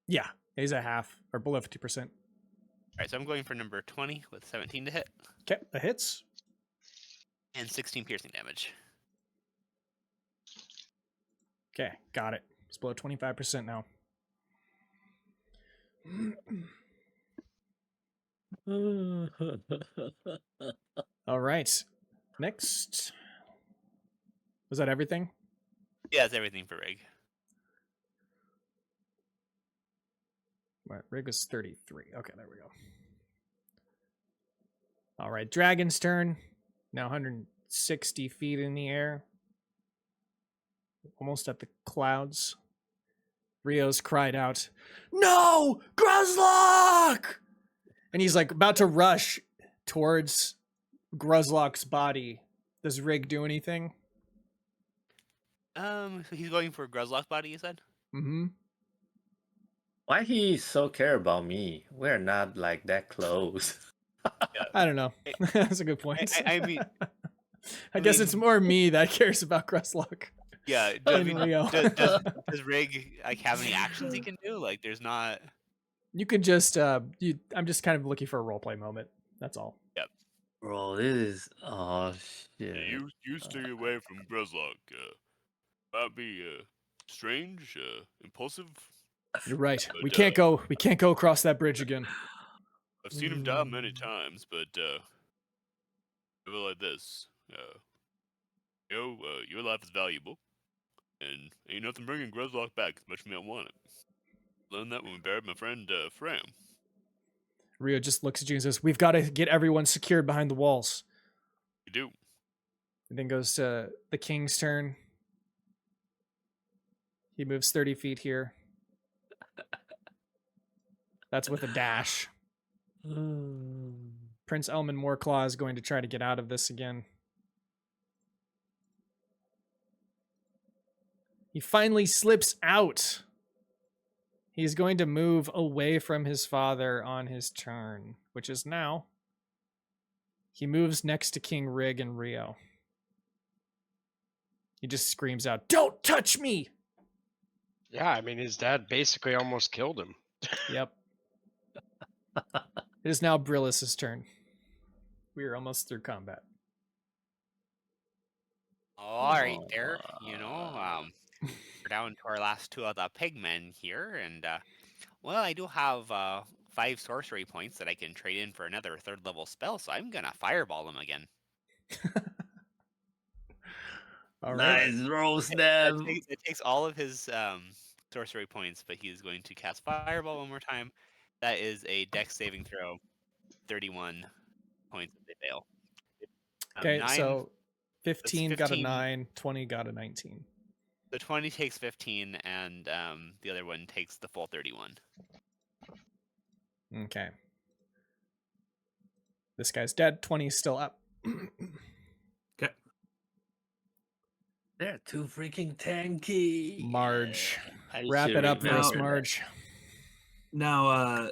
Yeah, he's at half, or below 50%. All right, so I'm going for number 20 with 17 to hit. Okay, that hits. And 16 piercing damage. Okay, got it. It's below 25% now. All right. Next. Was that everything? Yeah, that's everything for Rygg. Right, Rygg was 33. Okay, there we go. All right, Dragon's turn. Now 160 feet in the air. Almost at the clouds. Rio's cried out, "No! Gruzlak!" And he's like about to rush towards Gruzlak's body. Does Rygg do anything? So he's going for Gruzlak body, you said? Mm-hmm. Why he so care about me? We're not like that close. I don't know. That's a good point. I mean, I guess it's more me that cares about Gruzlak. yeah. than Rio. Does Rygg like have any actions he can do? Like, there's not. You could just I'm just kind of looking for a roleplay moment. That's all. Bro, this is shit. You stay away from Gruzlak. Might be strange, impulsive. You're right. But, We can't go across that bridge again. I've seen him die many times, but never like this. Your life is valuable, and ain't nothing bringing Gruzlak back as much as me I want it. Learned that when we buried my friend Fram. Rio just looks at you and says, "We've got to get everyone secured behind the walls." You do. And then goes to the king's turn. He moves 30 feet here. That's with a dash. Prince Elmund Warclaw is going to try to get out of this again. He finally slips out. He's going to move away from his father on his turn, which is now. He moves next to King Rygg and Rio. He just screams out, "Don't touch me!" Yeah, I mean, his dad basically almost killed him. Yep. It is now Brillys' turn. We are almost through combat. All right, there. We're down to our last 2 of the pigmen here, and well, I do have 5 sorcery points that I can trade in for another 3rd level spell, so I'm gonna fireball him again. All right. Nice roast them. It takes all of his sorcery points, but he's going to cast Fireball one more time. That is a Dex saving throw. 31 points if they fail. Okay, 9, so 15 got a 15. 9, 20 got a 19. The 20 takes 15, and the other one takes the full 31. Okay. This guy's dead. 20 is still up. Okay. They're too freaking tanky. Marge. I Wrap should it up for us, remember that. Marge. Now,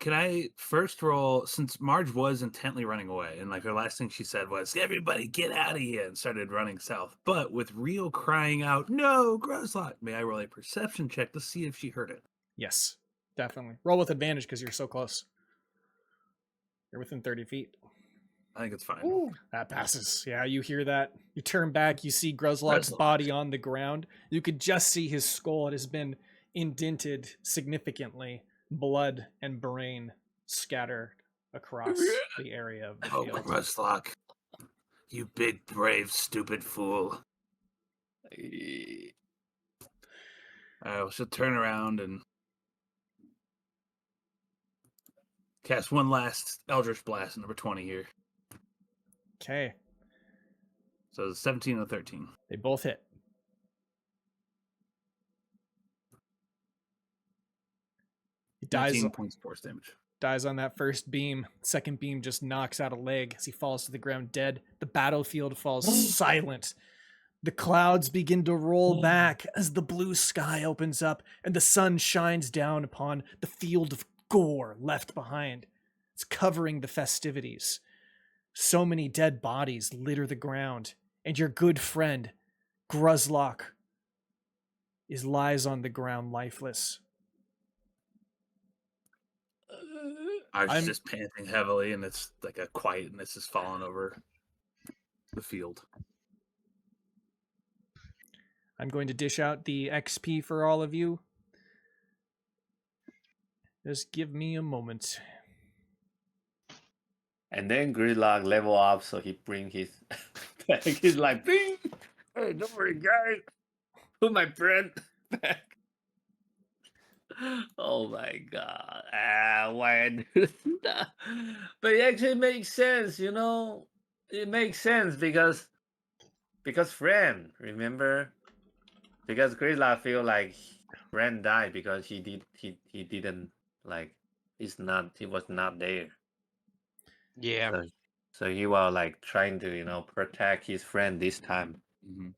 can I first roll, since Marge was intently running away, and like her last thing she said was, "Everybody get out of here," and started running south. But with Rio crying out, "No, Gruzlak," may I roll a perception check to see if she heard it? Yes, definitely. Roll with advantage because you're so close. You're within 30 feet. I think it's fine. That passes. Yeah, you hear that. You turn back. You see Gruzlak's Gruzlak. body on the ground. You could just see his skull. It has been indented significantly. Blood and brain scattered across the area of the Oh, field. Gruzlak, you big, brave, stupid fool. She'll turn around and cast one last Eldritch Blast, number 20 here. Okay, So it's 17 and 13. they both hit. He dies. 19 points of force damage. Dies on that first beam. Second beam just knocks out a leg as he falls to the ground dead. The battlefield falls silent. The clouds begin to roll back as the blue sky opens up and the sun shines down upon the field of gore left behind. It's covering the festivities. So many dead bodies litter the ground, and your good friend, Gruzlak, lies on the ground lifeless. I was I'm- just panting heavily, and it's like a quietness is falling over the field. I'm going to dish out the XP for all of you. Just give me a moment. And then Gridlock level up, so he bring his back. He's like, "Bing! Hey, don't worry, guys. Put my friend back." Oh my god! Why I do that? But it actually makes sense, you know. It makes sense because Fram, remember? Because Gridlock feel like Fram died because he didn't like he was not there. Yeah. So he was like trying to protect his friend this time. Mm-hmm.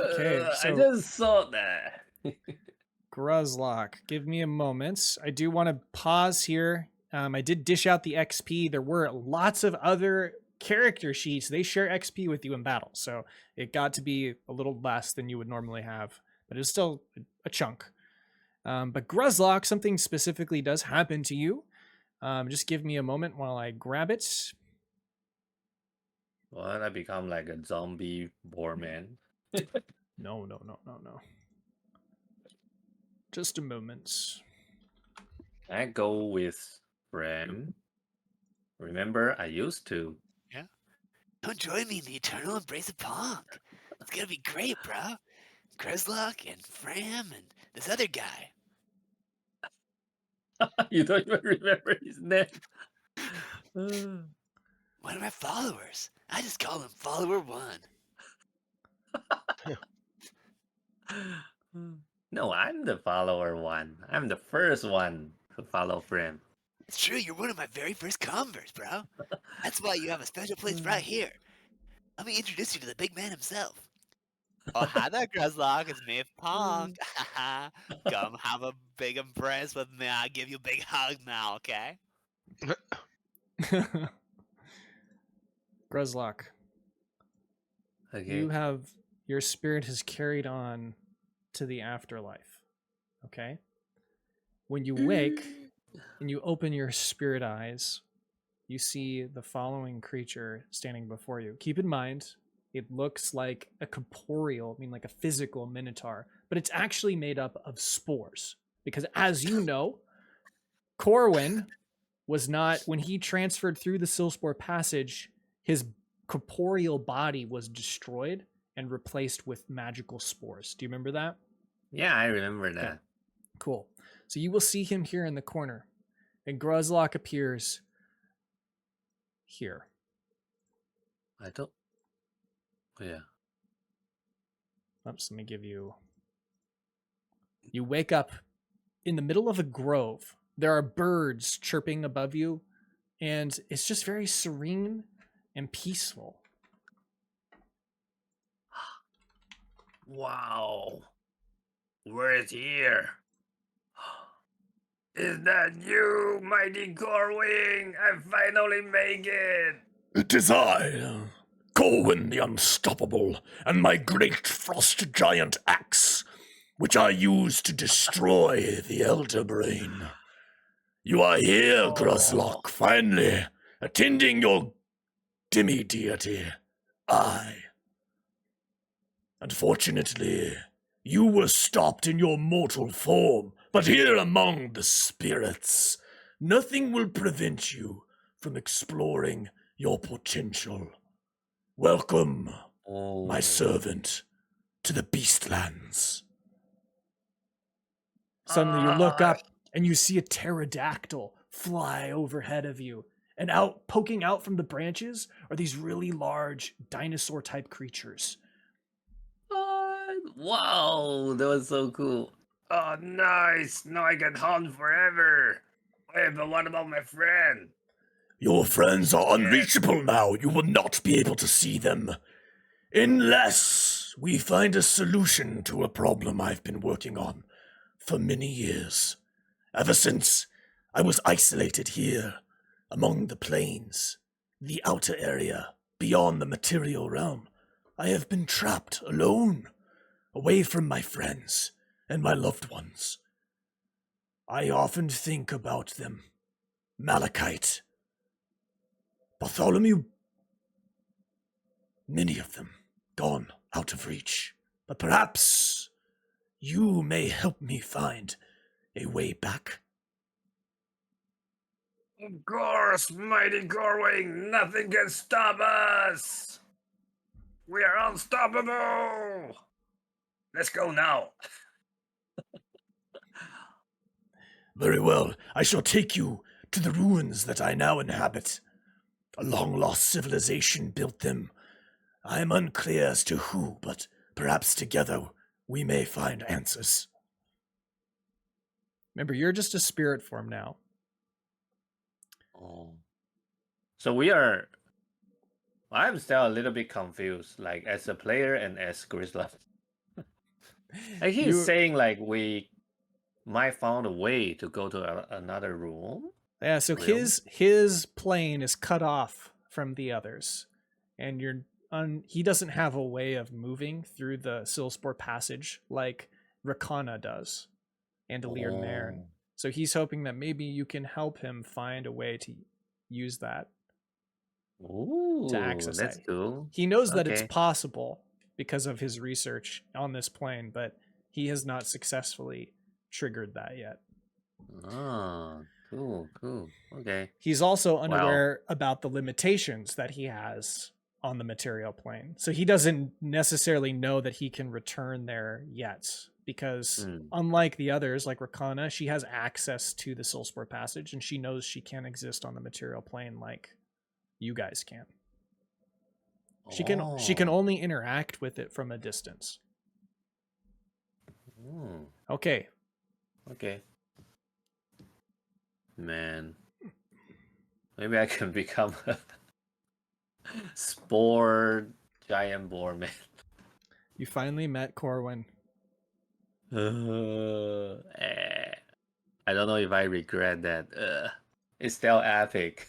Okay, I so- just saw that. Gruzlak, give me a moment. I do want to pause here. I did dish out the XP. There were lots of other character sheets. They share XP with you in battle, so it got to be a little less than you would normally have, but it's still a chunk. But Gruzlak, something specifically does happen to you. Just give me a moment while I grab it. Well, I become like a zombie boar man. No. Just a moment. I go with Fram. Remember, I used to. Come join me in the eternal embrace of Punk. It's gonna be great, bro. Gruzlak and Fram and this other guy. You don't even remember his name. One of my followers. I just call him Follower 1. No, I'm the follower one. I'm the first one to follow Fram. It's true, you're one of my very first converts, bro. That's why you have a special place right here. Let me introduce you to the big man himself. Oh, hi there, Gruzlak. It's me, Punk. Come have a big embrace with me. I'll give you a big hug now, okay? Gruzlak, Okay. your spirit has carried on to the afterlife. Okay? When you wake and you open your spirit eyes, you see the following creature standing before you. Keep in mind, it looks like a corporeal, like a physical minotaur, but it's actually made up of spores. Because as you know, Corwin was not, when he transferred through the Silspore Passage, his corporeal body was destroyed and replaced with magical spores. Do you remember that? Yeah, I remember Okay. that. Cool. So you will see him here in the corner, and Gruzlak appears here. I don't. Oh, yeah. Oops, let me give you. You wake up in the middle of a grove. There are birds chirping above you, and it's just very serene and peaceful. Wow. We're here. Is that you, mighty Gorwing? I finally make it. It is I, Corwin the Unstoppable, and my great frost giant axe, which I use to destroy the Elder Brain. You are here, Gruzlak, finally, attending your demi-deity, I. Unfortunately, you were stopped in your mortal form, but here among the spirits, nothing will prevent you from exploring your potential. Welcome, my servant, to the Beastlands. Suddenly you look up and you see a pterodactyl fly overhead of you. And out, poking out from the branches, are these really large dinosaur-type creatures. Wow, that was so cool. Oh, nice. Now I can hunt forever. Wait, but what about my friend? Your friends are unreachable now. You will not be able to see them. Unless we find a solution to a problem I've been working on for many years. Ever since I was isolated here among the plains, the outer area beyond the material realm, I have been trapped alone, away from my friends and my loved ones. I often think about them. Malachite, Bartholomew, many of them gone out of reach. But perhaps you may help me find a way back. Of course, mighty Gorwing, nothing can stop us. We are unstoppable. Let's go now. Very well, I shall take you to the ruins that I now inhabit. A long-lost civilization built them. I am unclear as to who, but perhaps together we may find answers. Remember, you're just a spirit form now. Oh. So we are. I'm still a little bit confused, like as a player and as Gruzlak. Like he's saying, like we might find a way to go to another room. Yeah, so Realm? his plane is cut off from the others, and he doesn't have a way of moving through the Silspor passage like Rakana does, and Alir Nairn. So he's hoping that maybe you can help him find a way to use that. Ooh, to access that's that. cool. He knows that it's Okay. possible because of his research on this plane, but he has not successfully triggered that yet. Oh, cool. Okay. He's also unaware about the limitations that he has on the material plane. So he doesn't necessarily know that he can return there yet, because unlike the others, like Rakana, she has access to the Soulspore Passage, and she knows she can't exist on the material plane like you guys can. She can only interact with it from a distance. Okay. Man, maybe I can become a spore giant boar man. You finally met Corwin. I don't know if I regret that. It's still epic.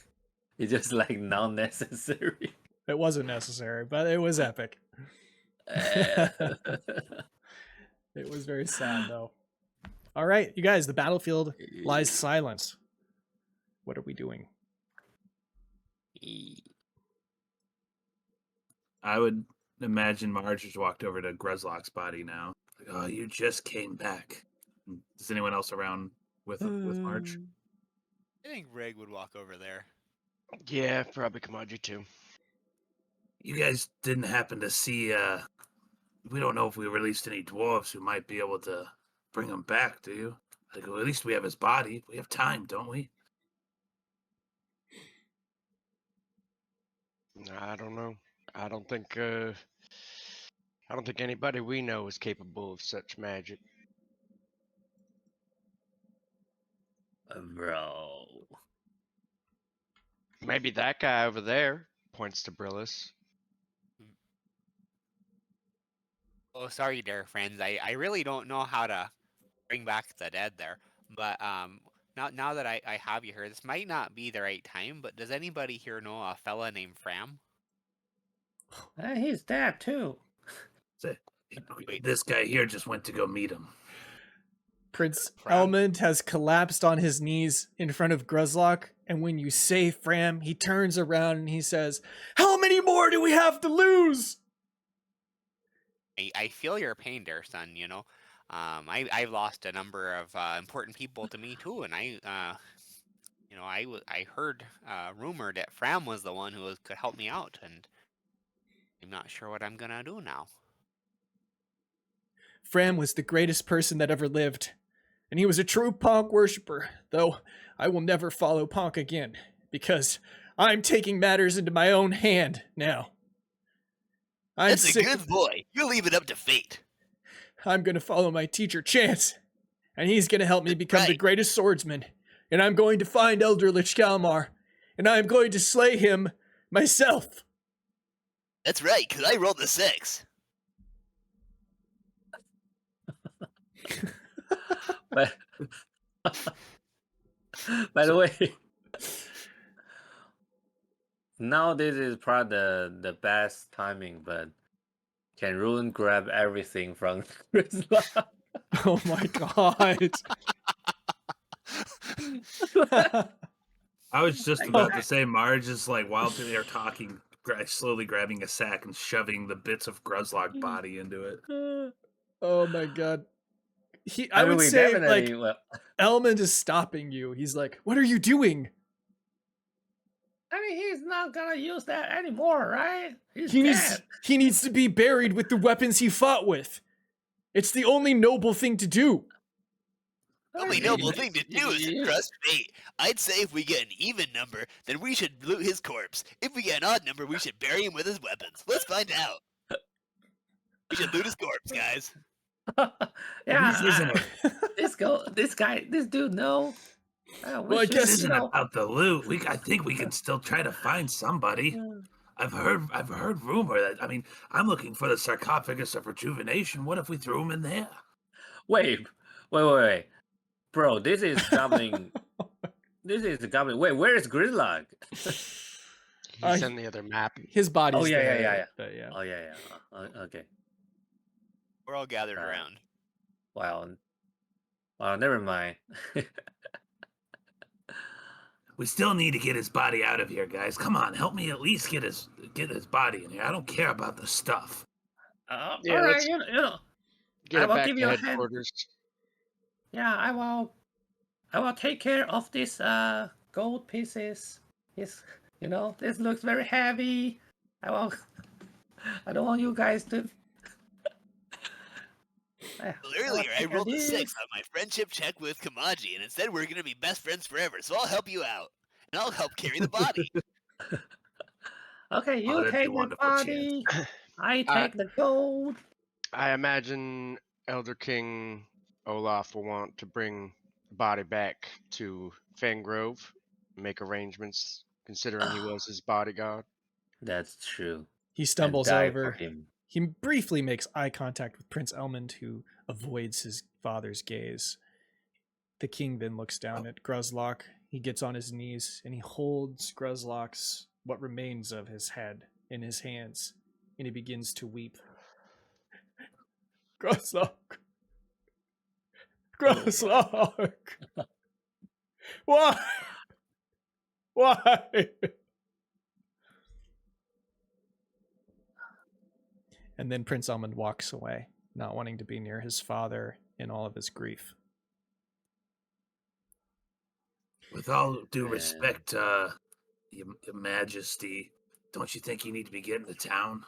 It's just like not necessary. It wasn't necessary, but it was epic. It was very sad, though. All right, you guys, the battlefield lies silent. What are we doing? I would imagine Mardge just walked over to Gruzlak's body now. Like, oh, you just came back. Is anyone else around with Mardge? I think Rygg would walk over there. Yeah, probably Kamaji too. You guys didn't happen to see we don't know if we released any dwarves who might be able to bring him back, do you? Like, well, at least we have his body. We have time, don't we? I don't know. I don't think anybody we know is capable of such magic. Bro. Maybe that guy over there, points to Brillys. Oh, sorry there, friends. I really don't know how to bring back the dead there. But now that I have you here, this might not be the right time, but does anybody here know a fella named Fram? He's dead too. Wait. This guy here just went to go meet him. Prince Fram? Elmund has collapsed on his knees in front of Gruzlak, and when you say Fram, he turns around and he says, "How many more do we have to lose?" I feel your pain there, son, you know. I've lost a number of important people to me too, and I heard rumor that Fram was the one who could help me out, and I'm not sure what I'm gonna do now. Fram was the greatest person that ever lived, and he was a true Ponk worshiper, though I will never follow Ponk again, because I'm taking matters into my own hand now. That's a good boy. You leave it up to fate. I'm going to follow my teacher, Chance, and he's going to help me become the Right. greatest swordsman, and I'm going to find Elder Lich Galmar, and I'm going to slay him myself. That's right, because I rolled a 6. But by the way, now this is probably the best timing, but can Ruin grab everything from Gruzlak? Oh my god. I was just about to say, Mardge is like, while they're talking, slowly grabbing a sack and shoving the bits of Gruzlak body into it. Oh my god. I would say, like, Elmund is stopping you. He's like, "What are you doing?" I mean, he's not gonna use that anymore, right? He needs to be buried with the weapons he fought with. It's the only noble thing to do. The only noble thing to do is to trust fate. I'd say if we get an even number, then we should loot his corpse. If we get an odd number, we should bury him with his weapons. Let's find out. We should loot his corpse, guys. Yeah, this dude, no. Well, I guess This isn't about the loot. I think we can still try to find somebody. I've heard rumor that. I mean, I'm looking for the sarcophagus of rejuvenation. What if we threw him in there? Wait. Bro, this is goblin. This is the goblin. Wait, where is Gruzlak? He's on the other map. His body's Oh, yeah, there. yeah. But yeah. Oh yeah. Okay. We're all gathered around. Wow, never mind. We still need to get his body out of here, guys. Come on, help me at least get his body in here. I don't care about the stuff. Yeah, Yeah, all right, let's you know. Get I it will back give to you a hand. headquarters. Yeah, I will take care of these gold pieces. This looks very heavy. I don't want you guys to. Well, earlier, I rolled a 6 on my friendship check with Kamaji, and it said we're going to be best friends forever, so I'll help you out. And I'll help carry the body. Okay, you that'd be take the wonderful, body. I take the gold. I imagine Elder King Olaf will want to bring the body back to Fangrove, make arrangements, considering he was his bodyguard. That's true. He stumbles die for over. him. He briefly makes eye contact with Prince Elmund, who avoids his father's gaze. The king then looks down at Gruzlak. He gets on his knees and he holds Gruzlak's, what remains of his head, in his hands, and he begins to weep. Gruzlak. Why? Why? And then Prince Elmund walks away, not wanting to be near his father in all of his grief. With all due respect, your Majesty, don't you think you need to be getting to town?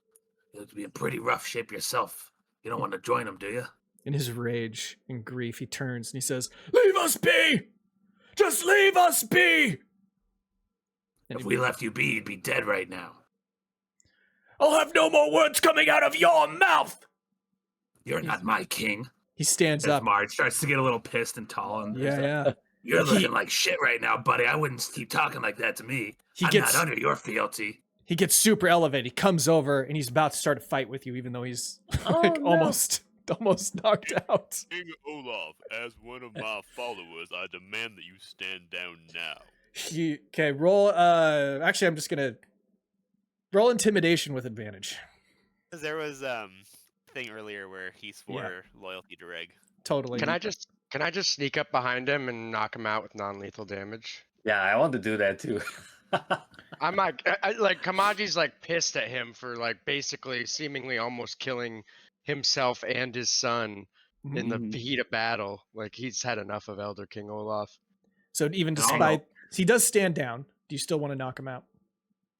You look to be in pretty rough shape yourself. You don't want to join them, do you? In his rage and grief, he turns and he says, "Leave us be! Just leave us be!" And If we left you be, you'd be dead right now. I'll have no more words coming out of your mouth! You're not my king. he stands As up. Mardge starts to get a little pissed and tall. And Yeah. You're looking like shit right now, buddy. I wouldn't keep talking like that to me. He I'm gets- not under your fealty. He gets super elevated. He comes over and he's about to start a fight with you, even though he's like almost knocked out. King Olaf, as one of my followers, I demand that you stand down now. Okay, roll. Actually, I'm just gonna roll intimidation with advantage. Because there was thing earlier where he swore loyalty to Rygg. Totally. Can I just sneak up behind him and knock him out with non-lethal damage? Yeah, I want to do that too. I'm like Kamaji's like pissed at him for like basically seemingly almost killing himself and his son in the heat of battle. Like he's had enough of Elder King Olaf. So even despite he does stand down, do you still want to knock him out?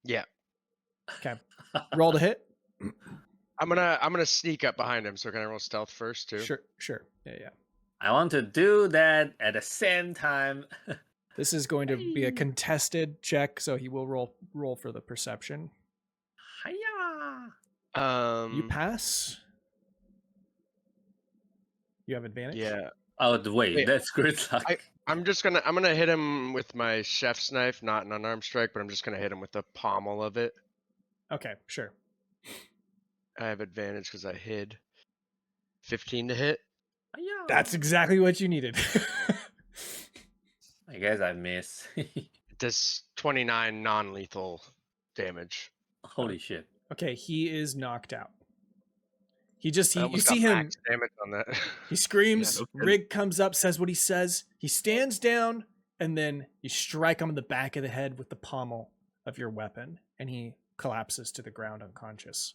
Yeah. Okay. Roll to hit. I'm gonna sneak up behind him. So can I roll stealth first too? Sure. Yeah. I want to do that at the same time. This is going to be a contested check, so he will roll for the perception. Hiya! You pass. You have advantage. Yeah. Oh, wait, Wait, that's Gruzlak. I'm gonna hit him with my chef's knife, not an unarmed strike, but I'm just gonna hit him with the pommel of it. Okay. Sure. I have advantage because I hid. 15 to hit. Hiya! That's exactly what you needed. I guess I miss. It does 29 non-lethal damage. Holy shit. Okay. He is knocked out. You I see almost got him. max damage on that. He screams. Yeah, no Rygg comes up, says what he says. He stands down, and then you strike him in the back of the head with the pommel of your weapon, and he collapses to the ground unconscious.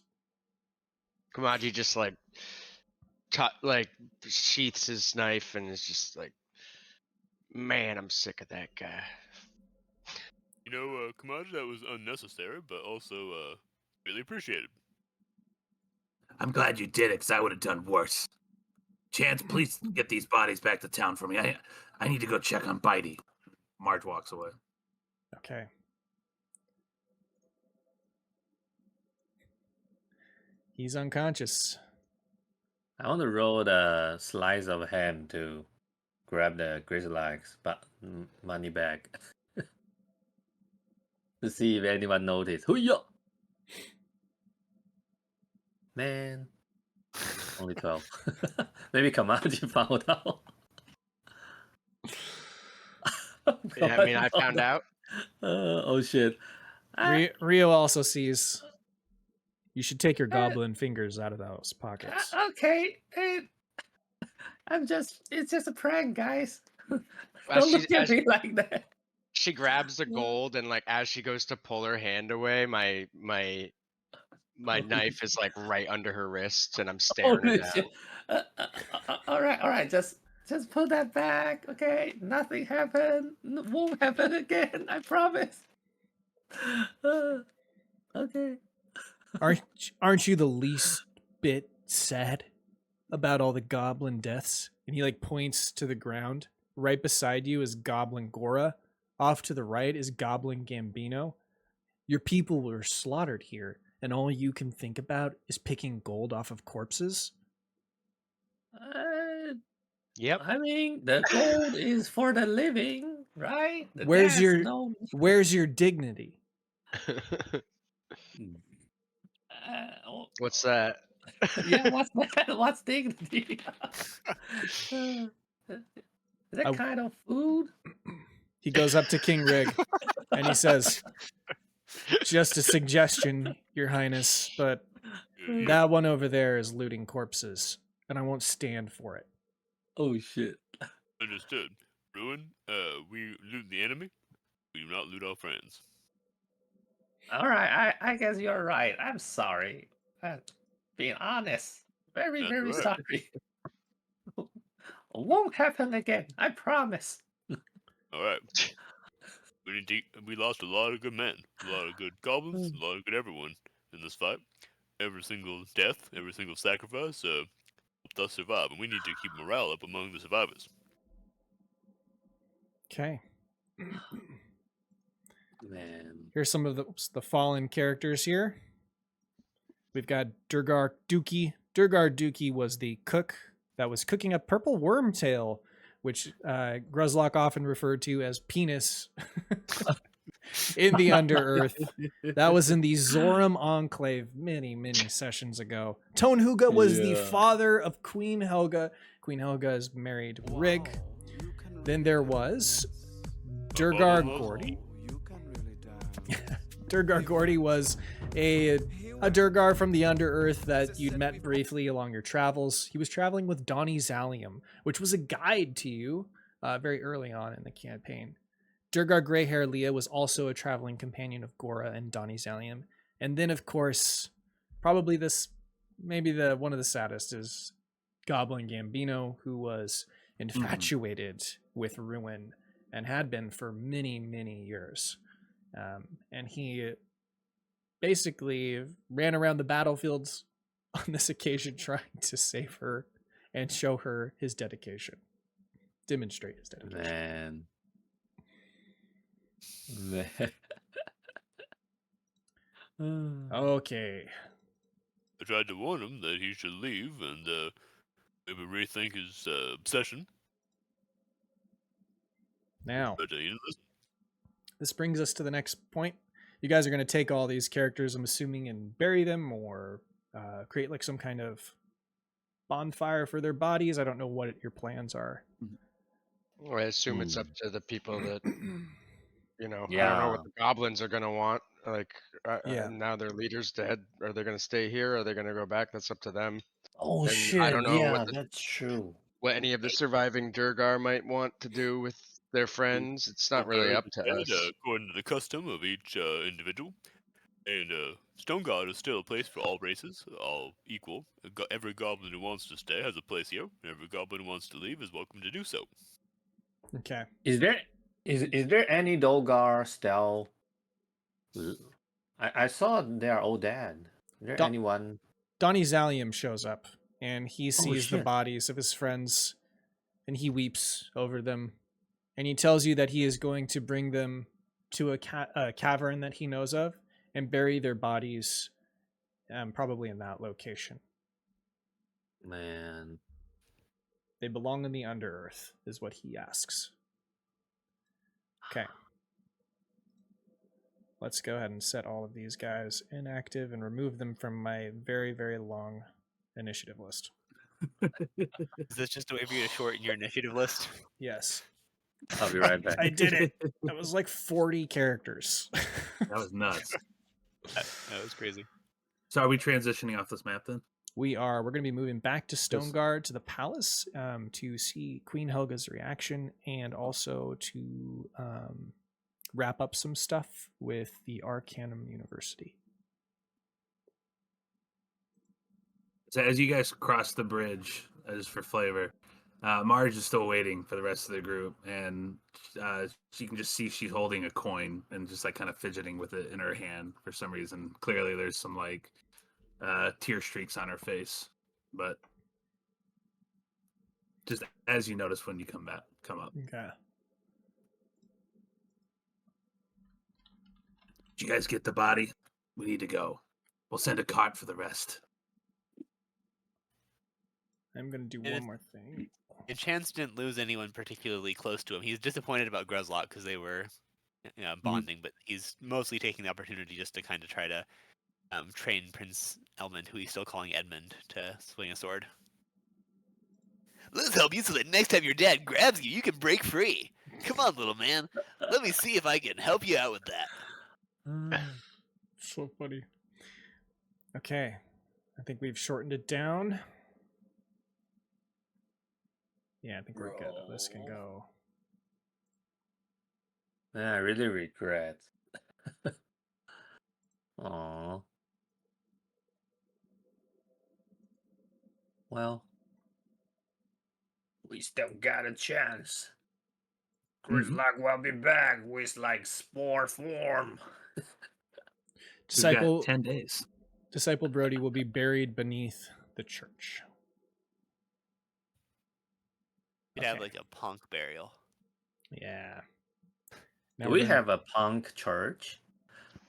Kamaji just like sheaths his knife and is just like, man, I'm sick of that guy. You know, Kamaji, that was unnecessary, but also really appreciated. I'm glad you did it, because I would have done worse. Chance, please get these bodies back to town for me. I need to go check on Bitey. Mardge walks away. Okay. He's unconscious. I want to roll the slice of ham to grab the Gruzlak's money bag. To see if anyone noticed. Hoo-ya! Man. Only 12. Maybe Kamaji found out. Yeah, I mean, I found out. Oh shit. Rio also sees. You should take your goblin fingers out of those pockets. Okay. It's just a prank, guys. As Don't she- look at as- me like that. She grabs the gold and like as she goes to pull her hand away, my knife is like right under her wrist and I'm staring her Holy down. shit. All right. Just put that back, okay? Nothing happened. Won't happen again. I promise. Okay. Aren't you the least bit sad about all the goblin deaths? And he like points to the ground. Right beside you is Goblin Gora. Off to the right is Goblin Gambino. Your people were slaughtered here, and all you can think about is picking gold off of corpses? Yep. I mean, the gold is for the living, right? The Where's death, your- no. Where's your dignity? What's that? Yeah, what's that? What's dignity? Is that I- kind of food? He goes up to King Rygg and he says, "Just a suggestion, Your Highness, but that one over there is looting corpses, and I won't stand for it." Oh shit. Understood. Ruin, we loot the enemy. We do not loot our friends. All right, I guess you're right. I'm sorry. Being honest, very, That's very right. sorry. Won't happen again. I promise. All right. We lost a lot of good men, a lot of good goblins, a lot of good everyone in this fight. Every single death, every single sacrifice, helped us survive, and we need to keep morale up among the survivors. Okay. Man. Here's some of the fallen characters here. We've got Durgar Dookie. Durgar Dookie was the cook that was cooking up purple wormtail, which Gruzlak often referred to as penis in the Underearth. That was in the Zoram Enclave many, many sessions ago. Tone Huga was the father of Queen Helga. Queen Helga is married Rygg. Then there was Durgar Gordy. Durgar Gordy was a Durgar from the Underearth that you'd met briefly along your travels. He was traveling with Donnie Zalium, which was a guide to you very early on in the campaign. Durgar Greyhair Leah was also a traveling companion of Gora and Donnie Zalium. And then, of course, probably one of the saddest is Goblin Gambino, who was infatuated with Ruin and had been for many, many years. And he basically ran around the battlefields on this occasion trying to save her and show her his dedication. Demonstrate his dedication. Man. Okay. I tried to warn him that he should leave and maybe rethink his obsession. Now, But he didn't listen. this brings us to the next point. You guys are going to take all these characters, I'm assuming, and bury them or create like some kind of bonfire for their bodies. I don't know what your plans are. Well, I assume it's up to the people that, I don't know Yeah. what the goblins are going to want. Like, Yeah. now their leader's dead. Are they going to stay here? Are they going to go back? That's up to them. Oh And shit! I don't know yeah, what that's true. What any of the surviving Durgar might want to do with their friends. It's not really up to us. According to the custom of each individual. And Stoneguard is still a place for all races, all equal. Every goblin who wants to stay has a place here. Every goblin who wants to leave is welcome to do so. Okay. Is there any Dolgar still? I saw they are all dead. Is there anyone? Donnie Zalium shows up and he sees the shit. bodies of his friends and he weeps over them. And he tells you that he is going to bring them to a cavern that he knows of and bury their bodies probably in that location. Man. They belong in the Underearth, is what he asks. Okay. Let's go ahead and set all of these guys inactive and remove them from my very, very long initiative list. Is this just a way for you to shorten your initiative list? Yes. I'll be right back. I did it. That was like 40 characters. That was nuts. That was crazy. So are we transitioning off this map then? We're going to be moving back to Stoneguard to the palace to see Queen Helga's reaction and also to wrap up some stuff with the Arcanum University. So as you guys cross the bridge, just for flavor, Mardge is still waiting for the rest of the group, and she can just see she's holding a coin and just like kind of fidgeting with it in her hand for some reason. Clearly there's some like tear streaks on her face, but just as you notice when you come up. Okay. Did you guys get the body? We need to go. We'll send a cart for the rest. I'm going to do And one more thing. And Chance didn't lose anyone particularly close to him. He's disappointed about Gruzlak because they were bonding, but he's mostly taking the opportunity just to kind of try to train Prince Elmund, who he's still calling Edmund, to swing a sword. Let's help you so that next time your dad grabs you, you can break free. Come on, little man. Let me see if I can help you out with that. So funny. Okay. I think we've shortened it down. Yeah, I think we're good. This can go. Man, I really regret. Aww. Well, we still got a chance. Gruzlak will be back with like spore form. Disciple 10 days. Disciple Brody will be buried beneath the church. You'd have Okay. like a punk burial. Yeah. Now Do we're we gonna- have a punk church?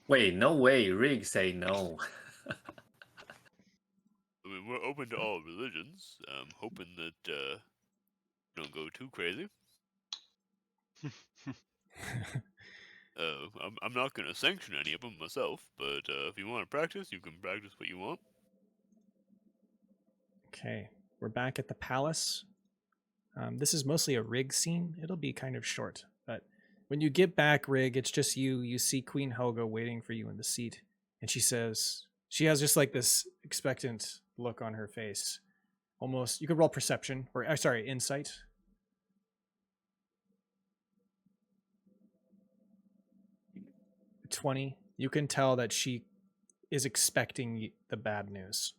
Wait, no way. Rygg say no. I mean, we're open to all religions. I'm hoping that don't go too crazy. I'm not going to sanction any of them myself, but if you want to practice, you can practice what you want. Okay, we're back at the palace. This is mostly a Rygg scene. It'll be kind of short, but when you get back, Rygg, it's just you. You see Queen Helga waiting for you in the seat, and she says, she has just like this expectant look on her face. Almost, you could roll perception, or sorry, insight. 20. You can tell that she is expecting the bad news.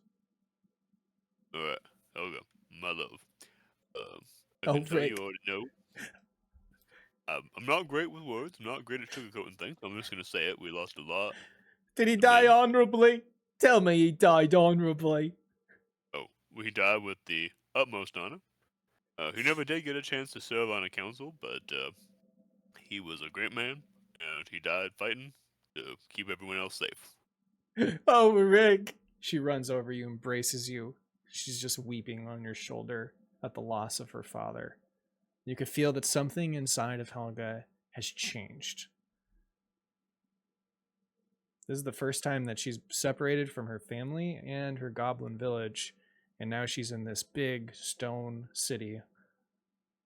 All right, Helga, my love. I Oh, can tell Rygg. you already know. I'm not great with words. I'm not great at sugarcoating things. I'm just gonna say it. We lost a lot. Did he die honorably? Tell me he died honorably. Oh, we died with the utmost honor. He never did get a chance to serve on a council, but he was a great man, and he died fighting to keep everyone else safe. Oh, Rygg. She runs over you, embraces you. She's just weeping on your shoulder at the loss of her father. You could feel that something inside of Helga has changed. This is the first time that she's separated from her family and her goblin village, and now she's in this big stone city,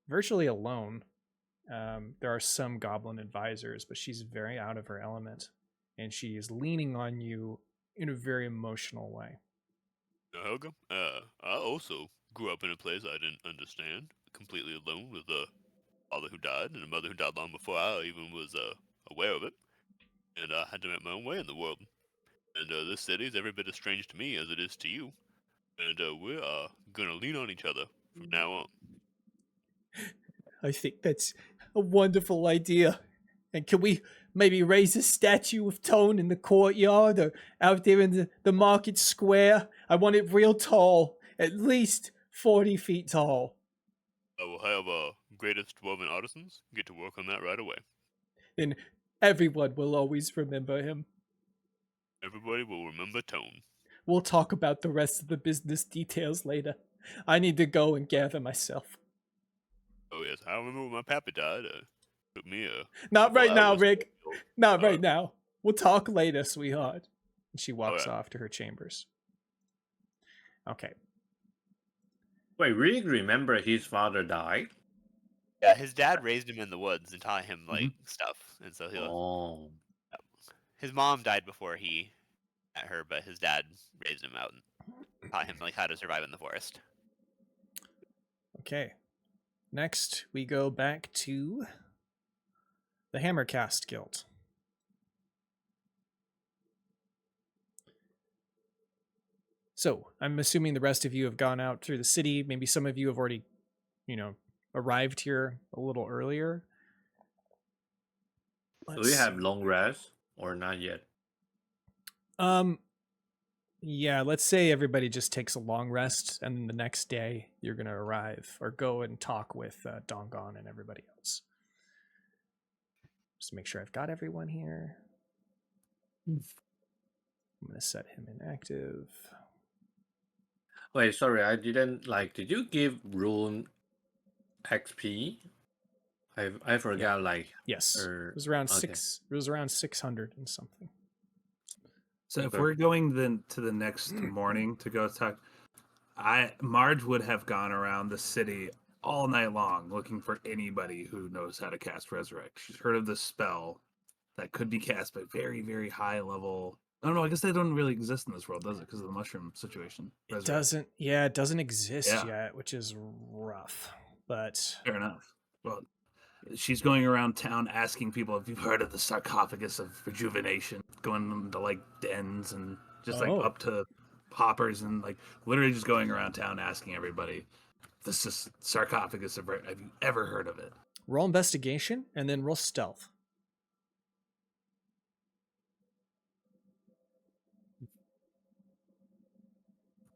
virtually alone. There are some goblin advisors, but she's very out of her element, and she is leaning on you in a very emotional way. Now, Helga, I also grew up in a place I didn't understand, completely alone with a father who died and a mother who died long before I even was aware of it. And I had to make my own way in the world. And this city is every bit as strange to me as it is to you. And we are gonna lean on each other from now on. I think that's a wonderful idea. And can we maybe raise a statue of Tone in the courtyard or out there in the market square? I want it real tall, at least 40 feet tall. I will have our greatest dwarven artisans get to work on that right away. And everyone will always remember him. Everybody will remember Tone. We'll talk about the rest of the business details later. I need to go and gather myself. Oh yes, I remember when my pappy died. Took me Not right now, hours. Rygg. Not right Alright. now. We'll talk later, sweetheart. And she walks Alright. off to her chambers. Okay. Wait, Rygg remember his father died? Yeah, his dad raised him in the woods and taught him like stuff, and so he. Oh. His mom died before he met her, but his dad raised him out and taught him like how to survive in the forest. Okay. Next, we go back to the Hammercast Guild. So, I'm assuming the rest of you have gone out through the city. Maybe some of you have already, arrived here a little earlier. Do we have long rest or not yet? Yeah, let's say everybody just takes a long rest, and then the next day you're going to arrive or go and talk with Dongon and everybody else. Just to make sure I've got everyone here. I'm going to set him inactive. Wait, sorry, I didn't did you give Rune XP? I forgot Yes. or- It was around okay. it was around 600 and something. So if Okay. we're going then to the next morning to go talk, Mardge would have gone around the city all night long looking for anybody who knows how to cast Resurrect. She's heard of this spell that could be cast by very, very high level. I don't know. I guess they don't really exist in this world, does it? Because of the mushroom situation. It doesn't exist Yeah. yet, which is rough. But Fair enough. Well, she's going around town asking people if you've heard of the sarcophagus of rejuvenation, going into like dens and just like Oh. up to hoppers and like literally just going around town asking everybody, this is sarcophagus of have you ever heard of it? roll investigation and then roll stealth.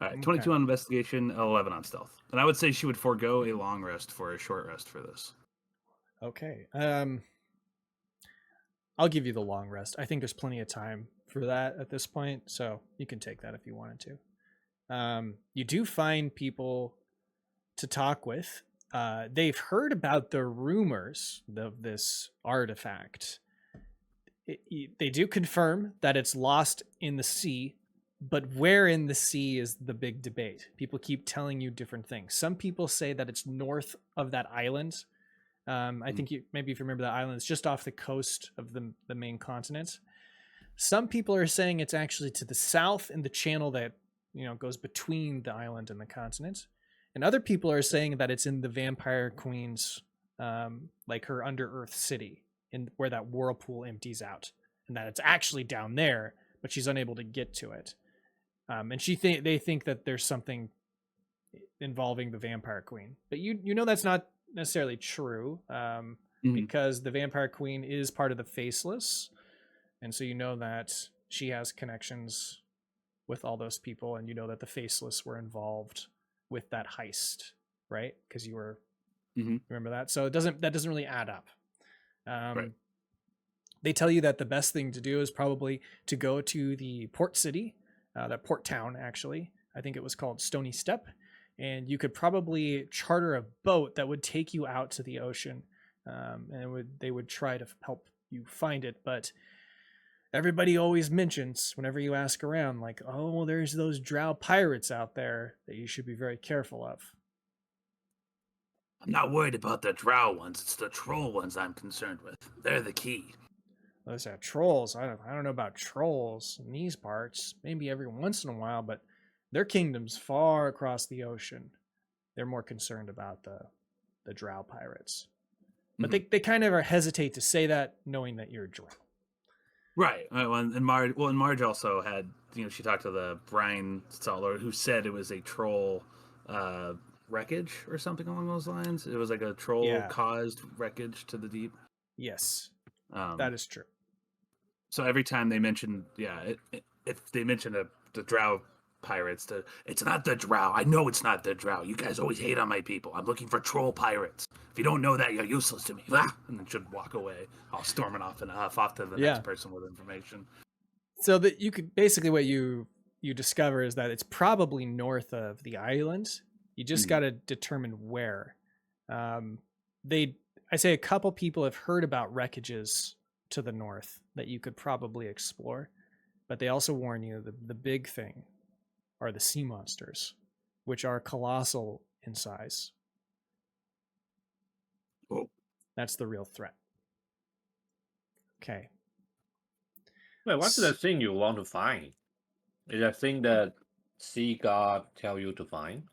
All Right, 22 on investigation, 11 on stealth. And I would say she would forego a long rest for a short rest for this. Okay. I'll give you the long rest. I think there's plenty of time for that at this point, so you can take that if you wanted to. You do find people to talk with. They've heard about the rumors of this artifact. They do confirm that it's lost in the sea, but where in the sea is the big debate. People keep telling you different things. Some people say that it's north of that island. I think maybe if you remember that island, it's just off the coast of the main continent. Some people are saying it's actually to the south in the channel that goes between the island and the continent. And other people are saying that it's in the Vampire Queen's, like her under-earth city, where that whirlpool empties out, and that it's actually down there, but she's unable to get to it. And they think that there's something involving the Vampire Queen, but that's not necessarily true, because the Vampire Queen is part of the Faceless, and so that she has connections with all those people, and that the Faceless were involved with that heist, right? Because you were remember that, so that doesn't really add up. Right. They tell you that the best thing to do is probably to go to the port city, that port town actually. I think it was called Stony Step, and you could probably charter a boat that would take you out to the ocean, and they would try to help you find it. But everybody always mentions, whenever you ask around, like, oh, there's those drow pirates out there that you should be very careful of. I'm not worried about the drow ones. It's the troll ones I'm concerned with. They're the key. Those are trolls. I don't know about trolls in these parts. Maybe every once in a while, but their kingdom's far across the ocean. They're more concerned about the drow pirates. But they kind of hesitate to say that, knowing that you're a drow. Right. And Mardge also had, she talked to the brine staller who said it was a troll wreckage or something along those lines. It was like a troll caused wreckage to the deep. Yes, that is true. So every time they mention, if they mention the drow pirates, it's not the drow. I know it's not the drow. You guys always hate on my people. I'm looking for troll pirates. If you don't know that, you're useless to me. And then should walk away, all storming off and off to the next person with information. So that you could basically, what you discover is that it's probably north of the island. You just got to determine where. I say a couple people have heard about wreckages to the north that you could probably explore, but they also warn you that the big thing are the sea monsters, which are colossal in size. Oh. That's the real threat. Okay. Wait, what's the thing you want to find? Is that thing that sea god tell you to find?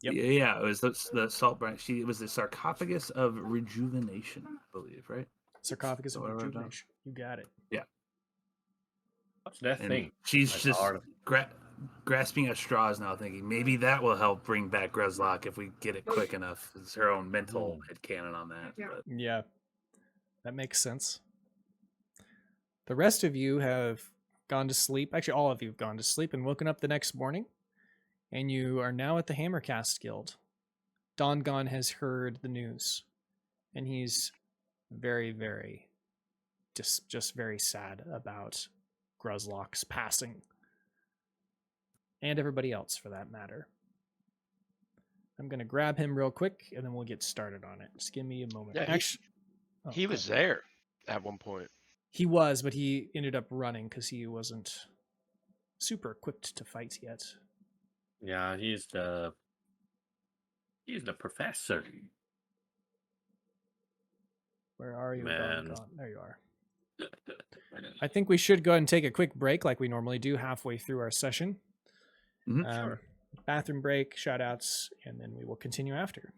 Yep. Yeah, it was the salt branch. It was the sarcophagus of rejuvenation, I believe, right? Sarcophagus of rejuvenation. You got it. Yeah. What's that thing? She's just grasping at straws now, thinking maybe that will help bring back Gruzlak if we get it quick enough. It's her own mental headcanon on that. But. Yeah, that makes sense. The rest of you have gone to sleep. Actually, all of you have gone to sleep and woken up the next morning. And you are now at the Hammercast Guild. Dongon has heard the news. And he's very, very, just very sad about Gruzlak's passing. And everybody else, for that matter. I'm going to grab him real quick, and then we'll get started on it. Just give me a moment. Yeah, he was there at one point. He was, but he ended up running because he wasn't super equipped to fight yet. Yeah, he's the professor. Where are you, man? Dongon? There you are. I think we should go ahead and take a quick break like we normally do halfway through our session. Sure. Bathroom break, shoutouts, and then we will continue after.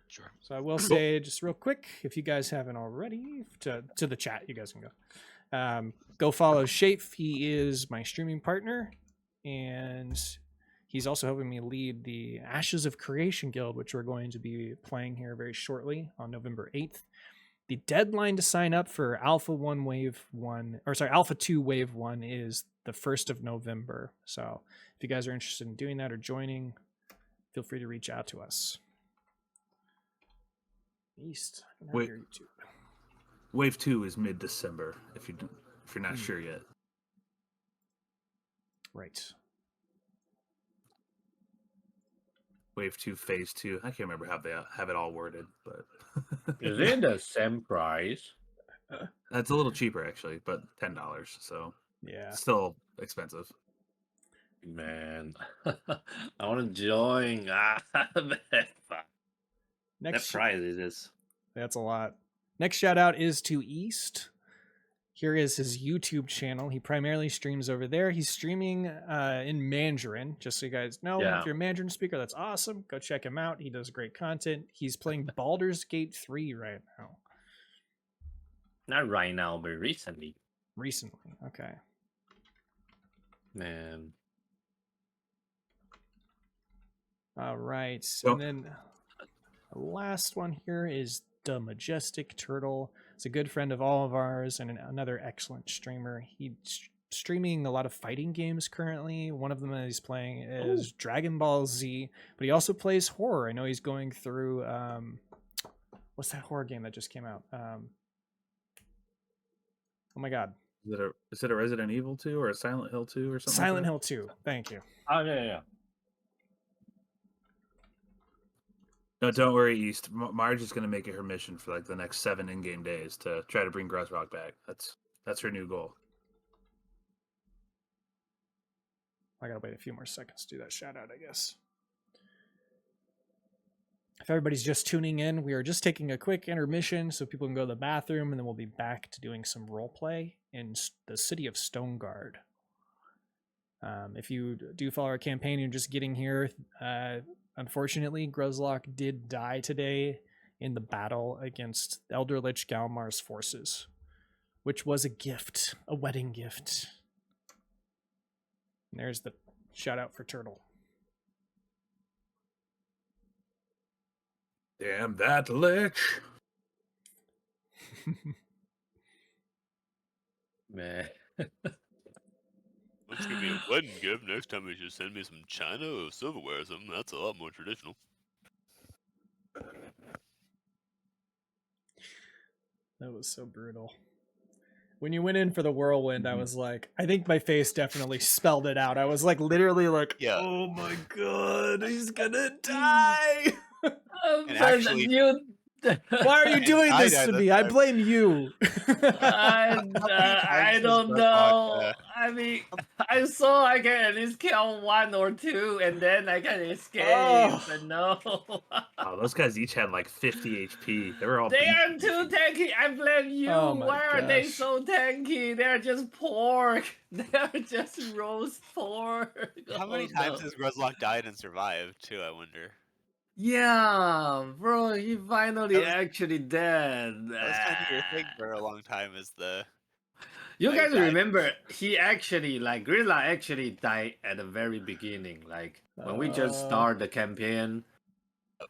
Sure. So I will say just real quick, if you guys haven't already, to the chat, you guys can go. Go follow Shafe. He is my streaming partner, and he's also helping me lead the Ashes of Creation Guild, which we're going to be playing here very shortly on November 8th. The deadline to sign up for Alpha 2 Wave 1 is the 1st of November. So if you guys are interested in doing that or joining, feel free to reach out to us. East. Wait. Wave 2 is mid-December, if you're not sure yet. Right. Wave 2, Phase 2. I can't remember how they have it all worded, but Is it the same price? that's a little cheaper actually, but $10. So Yeah. still expensive. Man, I want to join. Next, That price is this. that's a lot. Next shout out is to East. Here is his YouTube channel. He primarily streams over there. He's streaming in Mandarin, just so you guys know. Yeah. If you're a Mandarin speaker, that's awesome. Go check him out. He does great content. He's playing Baldur's Gate 3 right now. Not right now, but recently. Recently. Okay. Man. All right. So- And then the last one here is the Majestic Turtle. He's a good friend of all of ours and another excellent streamer. He's streaming a lot of fighting games currently. One of them that he's playing is Dragon Ball Z, but he also plays horror. I know he's going through what's that horror game that just came out? Oh my god. Is it a Resident Evil 2 or a Silent Hill 2 or something? Silent like Hill 2. Thank you. Oh, yeah. No, don't worry, East. Mardge is going to make it her mission for like the next 7 in-game days to try to bring Gruzlak back. That's her new goal. I gotta wait a few more seconds to do that shout out, I guess. If everybody's just tuning in, we are just taking a quick intermission so people can go to the bathroom, and then we'll be back to doing some roleplay in the city of Stoneguard. If you do follow our campaign, you're just getting here. Unfortunately, Gruzlak did die today in the battle against Elder Lich Galmar's forces, which was a gift, a wedding gift. And there's the shout out for Turtle. Damn that Lich! Man. Let's give me a wedding gift. Next time you should send me some china or silverware or something. That's a lot more traditional. That was so brutal. When you went in for the whirlwind, I was like, I think my face definitely spelled it out. I was like, literally like, Yeah. oh my god, he's gonna die. And actually- Why are you doing I this died to this me? I time. blame you. I don't know. I mean, I saw I can at least kill 1 or 2, and then I can escape. Oh. But no, Oh, those guys each had like 50 HP. They were all. they are beaten. too tanky. I blame you. Oh my Why are they gosh. so tanky? They're just pork. They're just roast pork. How many Oh, times no. has Gruzlak died and survived, too, I wonder? Yeah, bro, he finally That was- actually dead. That was kind of your thing for a long time, is the... You Like, guys died. remember, he actually, like, Grilla actually died at the very beginning. Like, when we just start the campaign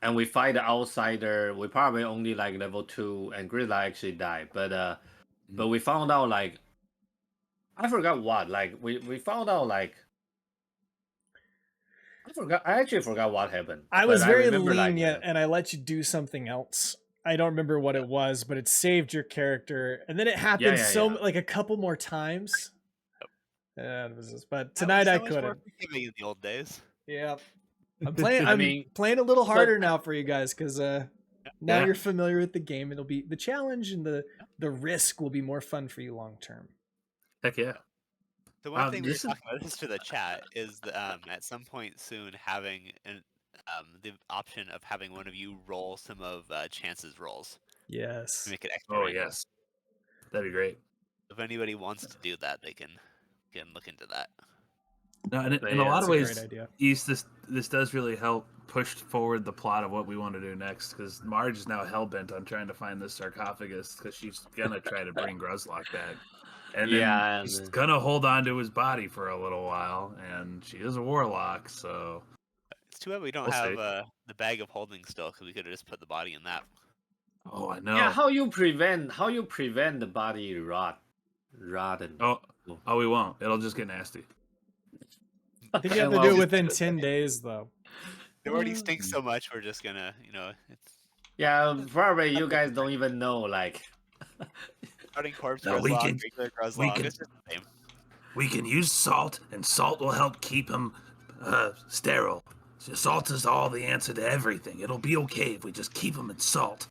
and we fight the outsider, we probably only, like, level 2, and Grilla actually died. But we found out, like, I forgot what. Like, we found out, like, I actually forgot what happened. I was but very remember, like, lenient and I let you do something else. I don't remember what it was, but it saved your character. And then it happened yeah. like a couple more times. And it was just, but That was tonight I so much more couldn't. forgiving in the old days. Yeah. I'm playing I I'm mean, playing a little so- harder now for you guys because now Yeah. you're familiar with the game. It'll be the challenge and the risk will be more fun for you long term. Heck yeah. The one thing we were this is- talking about this to the chat is at some point soon having the option of having one of you roll some of Chance's rolls Yes. to make it extra. Oh random. yes, that'd be great. If anybody wants to do that, they can look into that. No, and in Yeah, a lot That's of a ways, great idea. East, this does really help push forward the plot of what we want to do next. Because Mardge is now hell bent on trying to find this sarcophagus because she's gonna try to bring Gruzlak back, and then Yeah, she's and- gonna hold on to his body for a little while. And she is a warlock, so It's too bad we don't We'll have see. the bag of holding still, because we could have just put the body in that. Oh, I know. Yeah, how you prevent the body rotten? Oh, we won't. It'll just get nasty. I think you have to do it within 10 days, though. It already stinks so much. We're just gonna, it's Yeah, probably you guys don't even know. Like, rotting corpse. No, Gruzlak, regular Gruzlak, it's just the same. We can use salt, and salt will help keep them sterile. So salt is all the answer to everything. It'll be okay if we just keep them in salt.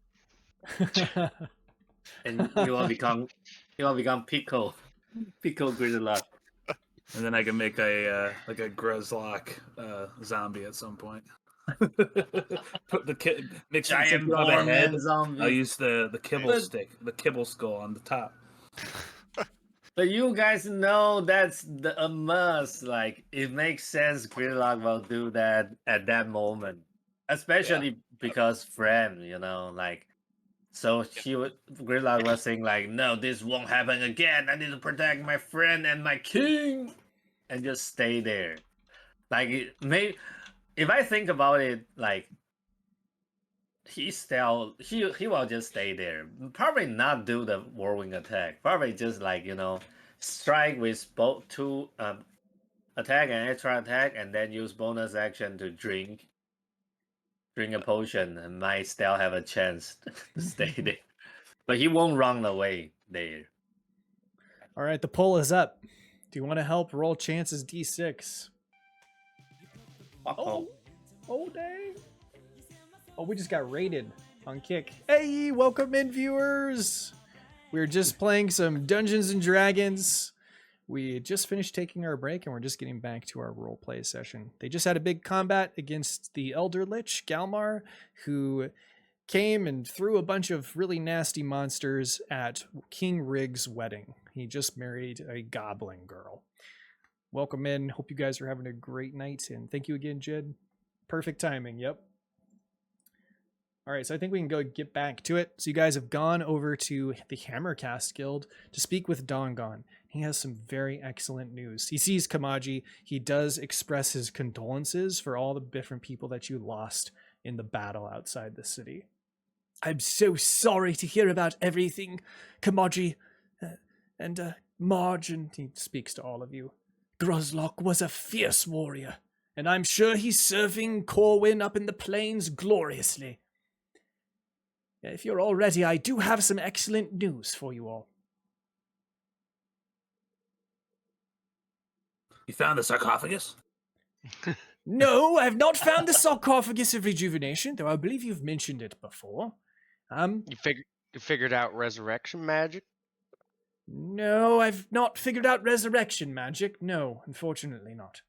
and you will become pickle Gruzlak. And then I can make a Gruzlak zombie at some point. Put the mix Giant it on the head. zombie. I'll use the kibble stick, the kibble skull on the top. But you guys know that's a must. Like, it makes sense Gruzlak will do that at that moment. Especially because Fram, like, so Gruzlak was saying like, no, this won't happen again. I need to protect my friend and my king, and just stay there. Like, if I think about it, like, he will just stay there. Probably not do the whirlwind attack. Probably just like, strike with both two attack and extra attack, and then use bonus action to drink a potion, and might still have a chance to stay there. But he won't run away there. All right, the poll is up. Do you want to help roll chances D6? Oh, dang. Oh, we just got raided on Kick. Hey, welcome in, viewers. We're just playing some Dungeons and Dragons. We just finished taking our break, and we're just getting back to our roleplay session. They just had a big combat against the Elder Lich Galmar, who came and threw a bunch of really nasty monsters at King Rygg's wedding. He just married a goblin girl. Welcome in. Hope you guys are having a great night, and thank you again, Jed. Perfect timing, yep. All right, so I think we can go get back to it. So you guys have gone over to the Hammercast Guild to speak with Dongon. He has some very excellent news. He sees Kamaji. He does express his condolences for all the different people that you lost in the battle outside the city. I'm so sorry to hear about everything, Kamaji and Mardge, and he speaks to all of you. Gruzlak was a fierce warrior, and I'm sure he's serving Corwin up in the plains gloriously. If you're all ready, I do have some excellent news for you all. You found the sarcophagus? No, I have not found the sarcophagus of rejuvenation, though I believe you've mentioned it before. You figured out resurrection magic? No, I've not figured out resurrection magic. No, unfortunately not.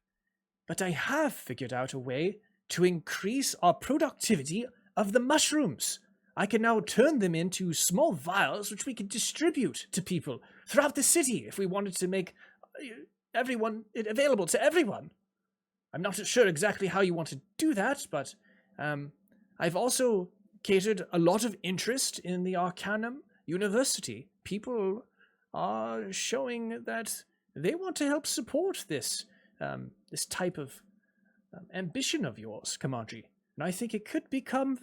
But I have figured out a way to increase our productivity of the mushrooms. I can now turn them into small vials which we can distribute to people throughout the city if we wanted to make it available to everyone. I'm not sure exactly how you want to do that, but I've also catered a lot of interest in the Arcanum University. People are showing that they want to help support this type of ambition of yours, Kamaji. And I think it could become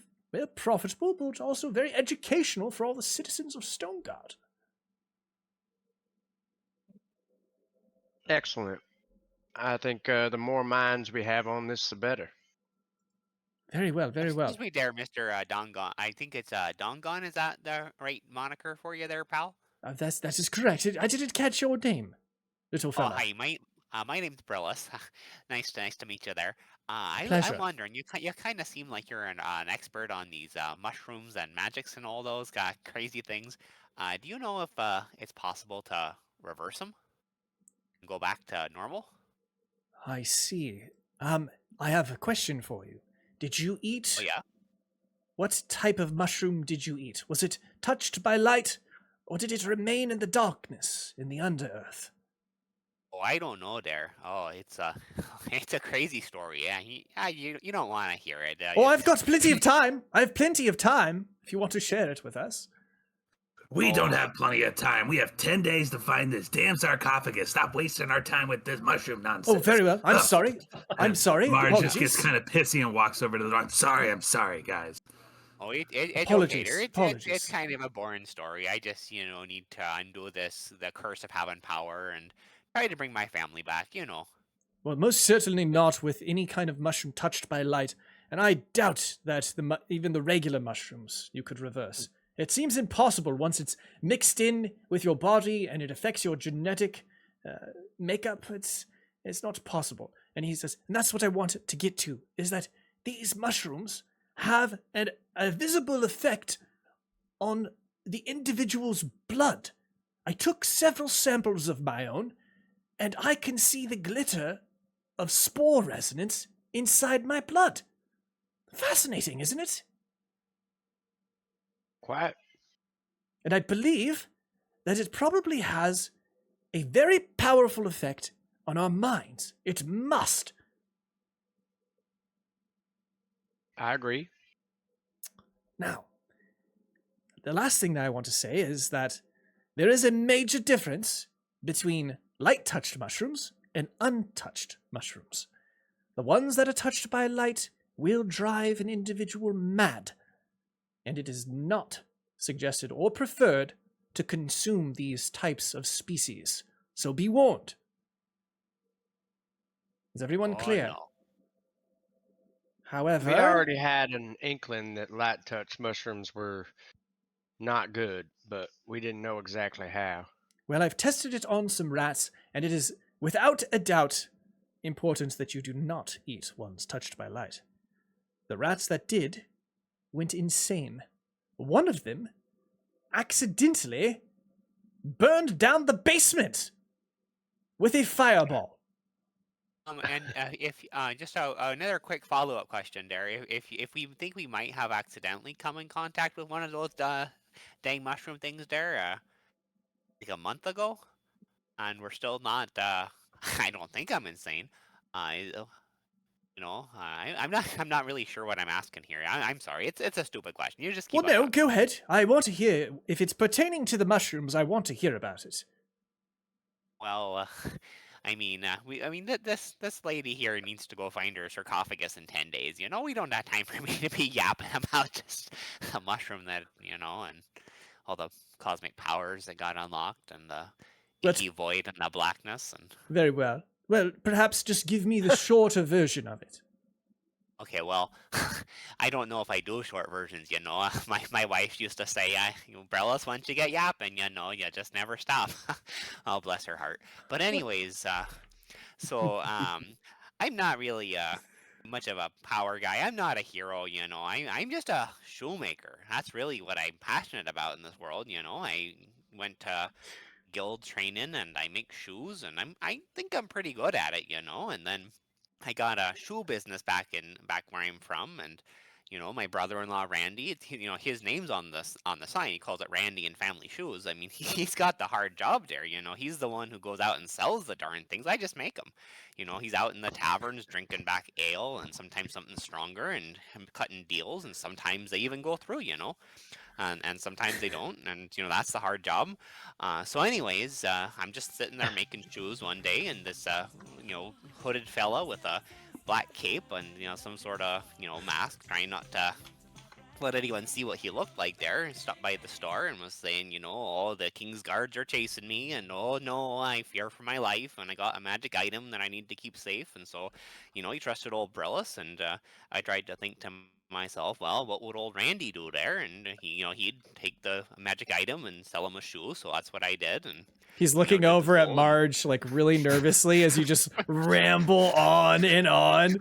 profitable, but also very educational for all the citizens of Stoneguard. Excellent. I think the more minds we have on this, the better. Very well, very well. Excuse me there, Mr. Dongon. I think it's Dongon. Is that the right moniker for you there, pal? That is correct. I didn't catch your name, little fella. Oh, hi. My name's Brillys. nice to meet you there. Pleasure. I'm wondering, you kind of seem like you're an expert on these mushrooms and magics and all those crazy things. Do you know if it's possible to reverse them and go back to normal? I see. I have a question for you. Did you eat? Oh yeah. What type of mushroom did you eat? Was it touched by light, or did it remain in the darkness, in the underearth? Oh, I don't know there. Oh, it's a crazy story. Yeah, you don't want to hear it. I've got plenty of time. I have plenty of time if you want to share it with us. We don't have plenty of time. We have 10 days to find this damn sarcophagus. Stop wasting our time with this mushroom nonsense. Oh, very well. I'm sorry. I'm sorry. Marge just Apologies. gets kind of pissy and walks over to the door. I'm sorry, guys. Oh, it's okay. Apologies, There. It's apologies. kind of a boring story. I just need to undo the curse of having power and try to bring my family back. Well, most certainly not with any kind of mushroom touched by light, and I doubt that even the regular mushrooms you could reverse. It seems impossible once it's mixed in with your body and it affects your genetic makeup. It's not possible. And he says, and that's what I want to get to, is that these mushrooms have a visible effect on the individual's blood. I took several samples of my own, and I can see the glitter of spore resonance inside my blood. Fascinating, isn't it? Quite. And I believe that it probably has a very powerful effect on our minds. It must. I agree. Now, the last thing that I want to say is that there is a major difference between light-touched mushrooms and untouched mushrooms. The ones that are touched by light will drive an individual mad, and it is not suggested or preferred to consume these types of species. So be warned. Is everyone clear? No. However, We already had an inkling that light touch mushrooms were not good, but we didn't know exactly how. well, I've tested it on some rats, and it is without a doubt important that you do not eat ones touched by light. The rats that did went insane. One of them accidentally burned down the basement with a fireball. And if just another quick follow-up question there, if we think we might have accidentally come in contact with one of those dang mushroom things there, like a month ago, and we're still not, I don't think I'm insane. I'm not really sure what I'm asking here. I'm sorry. It's a stupid question. You just keep. Well, on no, talking. go ahead. I want to hear. If it's pertaining to the mushrooms, I want to hear about it. Well, this lady here needs to go find her sarcophagus in 10 days. We don't have time for me to be yapping about just a mushroom that, and all the cosmic powers that got unlocked and the Let's- icky void and the blackness and. Very well. Well, perhaps just give me the shorter version of it. Okay, well, I don't know if I do short versions, My wife used to say, Brillys, once you get yapping, you just never stop. Oh, bless her heart. But anyways, so I'm not really much of a power guy. I'm not a hero, I'm just a shoemaker. That's really what I'm passionate about in this world, I went to guild training and I make shoes and I think I'm pretty good at it, and then I got a shoe business back where I'm from, and my brother-in-law Randy. His name's on the sign. He calls it Randy and Family Shoes. I mean, he's got the hard job there. He's the one who goes out and sells the darn things. I just make them. He's out in the taverns drinking back ale and sometimes something stronger and cutting deals, and sometimes they even go through. And sometimes they don't, and that's the hard job. So anyways, I'm just sitting there making shoes one day, and this hooded fella with a black cape and some sort of mask, trying not to let anyone see what he looked like there, he stopped by the store and was saying, oh, the king's guards are chasing me, and oh no, I fear for my life, and I got a magic item that I need to keep safe. And so he trusted old Brillys, and I tried to think to myself, well, what would old Randy do there? And he'd take the magic item and sell him a shoe. So that's what I did. And He's looking over at Mardge, like really nervously, as you just ramble on and on.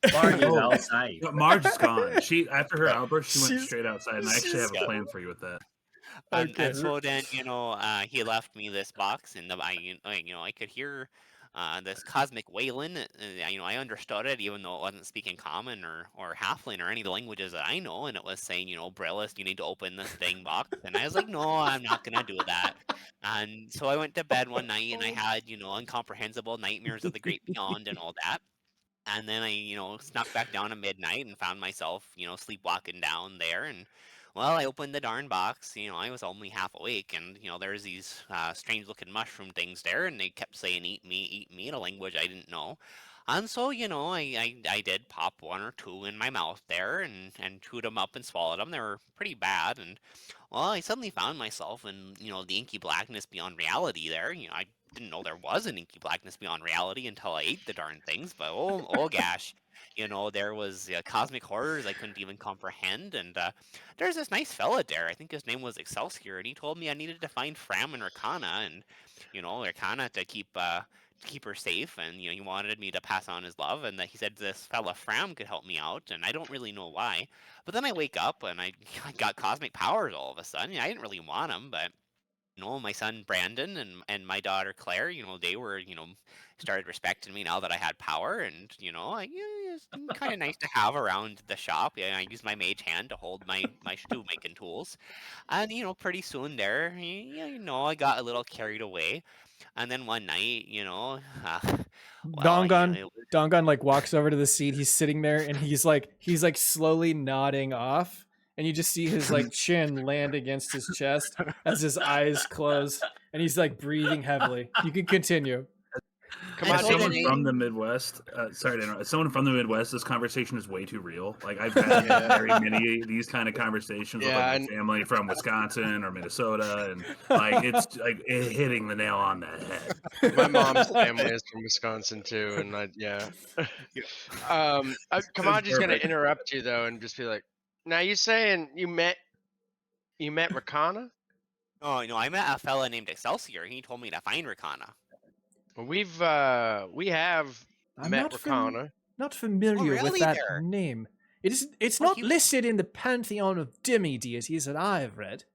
Mardge is outside. No, Mardge is gone. She after her outburst, she went She's- straight outside, and I actually have a plan for you with that. And so then he left me this box, and I could hear this cosmic wailing. I understood it, even though it wasn't speaking common or halfling or any of the languages that I know. And it was saying, Brillys, you need to open this dang box. And I was like, no, I'm not gonna do that. And so I went to bed one night, and I had incomprehensible nightmares of the great beyond and all that. And then I snuck back down at midnight and found myself sleepwalking down there. And well, I opened the darn box. I was only half awake, and there's these strange-looking mushroom things there, and they kept saying "eat me," in a language I didn't know. And so, I did pop one or two in my mouth there and chewed them up and swallowed them. They were pretty bad. And, well, I suddenly found myself in, the inky blackness beyond reality there. I didn't know there was an inky blackness beyond reality until I ate the darn things. But, oh gosh, there was cosmic horrors I couldn't even comprehend. And there's this nice fella there. I think his name was Excelsior. And he told me I needed to find Fram and Rakana. And, Rakana to keep her safe, and he wanted me to pass on his love, and that he said this fella Fram could help me out, and I don't really know why. But then I wake up and I got cosmic powers all of a sudden. I didn't really want them, but my son Brandon and my daughter Claire, they were started respecting me now that I had power, and it's kind of nice to have around the shop. Yeah, I used my mage hand to hold my stew making tools, and pretty soon there, I got a little carried away. And then one night, well, Dongon it was Dongon like walks over to the seat. He's sitting there and he's like slowly nodding off, and you just see his like chin land against his chest as his eyes close, and he's like breathing heavily. You can continue. Come I on, As told someone him- from the Midwest, sorry to interrupt. As someone from the Midwest, this conversation is way too real. Like I've had very many of these kind of conversations with Yeah, like, my and- family from Wisconsin or Minnesota, and like it's like hitting the nail on the head. My mom's family is from Wisconsin too, and Kamaji's gonna perfect. interrupt you though, and just be like, "Now you saying you met Rakana? Oh, I met a fella named Excelsior. He told me to find Rakana. Well, we have I'm met not Rakana. not familiar with really that there? name. It's Well, not he- listed in the pantheon of demi-deities that I've read.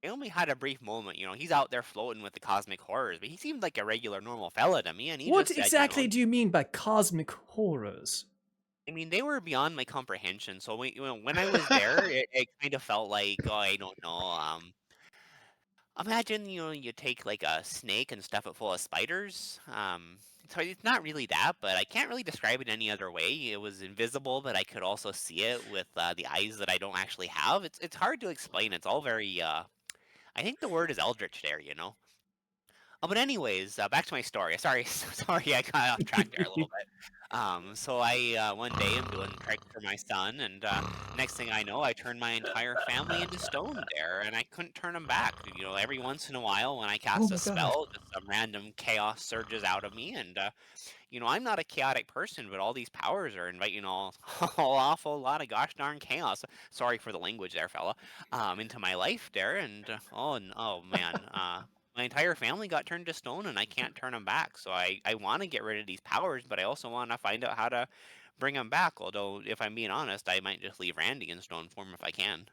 I only had a brief moment. He's out there floating with the cosmic horrors, but he seemed like a regular, normal fella to me. And he What just said, exactly do you mean by cosmic horrors? I mean, they were beyond my comprehension. So when I was there, it kind of felt like, oh, I don't know. Imagine, you take like a snake and stuff it full of spiders. So it's not really that, but I can't really describe it any other way. It was invisible, but I could also see it with the eyes that I don't actually have. It's hard to explain. It's all very. I think the word is eldritch there. But anyways, back to my story. Sorry, sorry, I got off track there a little bit. So I one day I'm doing trek for my son, and next thing I know, I turned my entire family into stone there, and I couldn't turn them back. Every once in a while when I cast my a God. spell, just some random chaos surges out of me, and I'm not a chaotic person, but all these powers are inviting all awful lot of gosh darn chaos. Sorry for the language there, fella. Into my life there, and oh man, my entire family got turned to stone, and I can't turn them back. So I want to get rid of these powers, but I also want to find out how to bring them back. Although, if I'm being honest, I might just leave Randy in stone form if I can.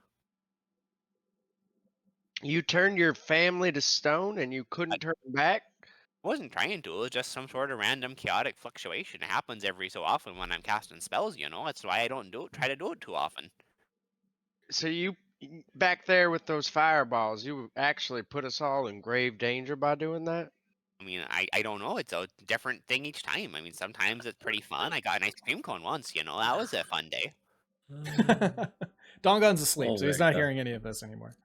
You turned your family to stone, and you couldn't turn them back. I wasn't trying to. It was just some sort of random chaotic fluctuation. It happens every so often when I'm casting spells. That's why I don't try to do it too often. So you back there with those fireballs, you actually put us all in grave danger by doing that. I mean, I don't know. It's a different thing each time. I mean, sometimes it's pretty fun. I got an ice cream cone once. That was a fun day. Dongon's asleep, Oh so he's my not God. hearing any of this anymore.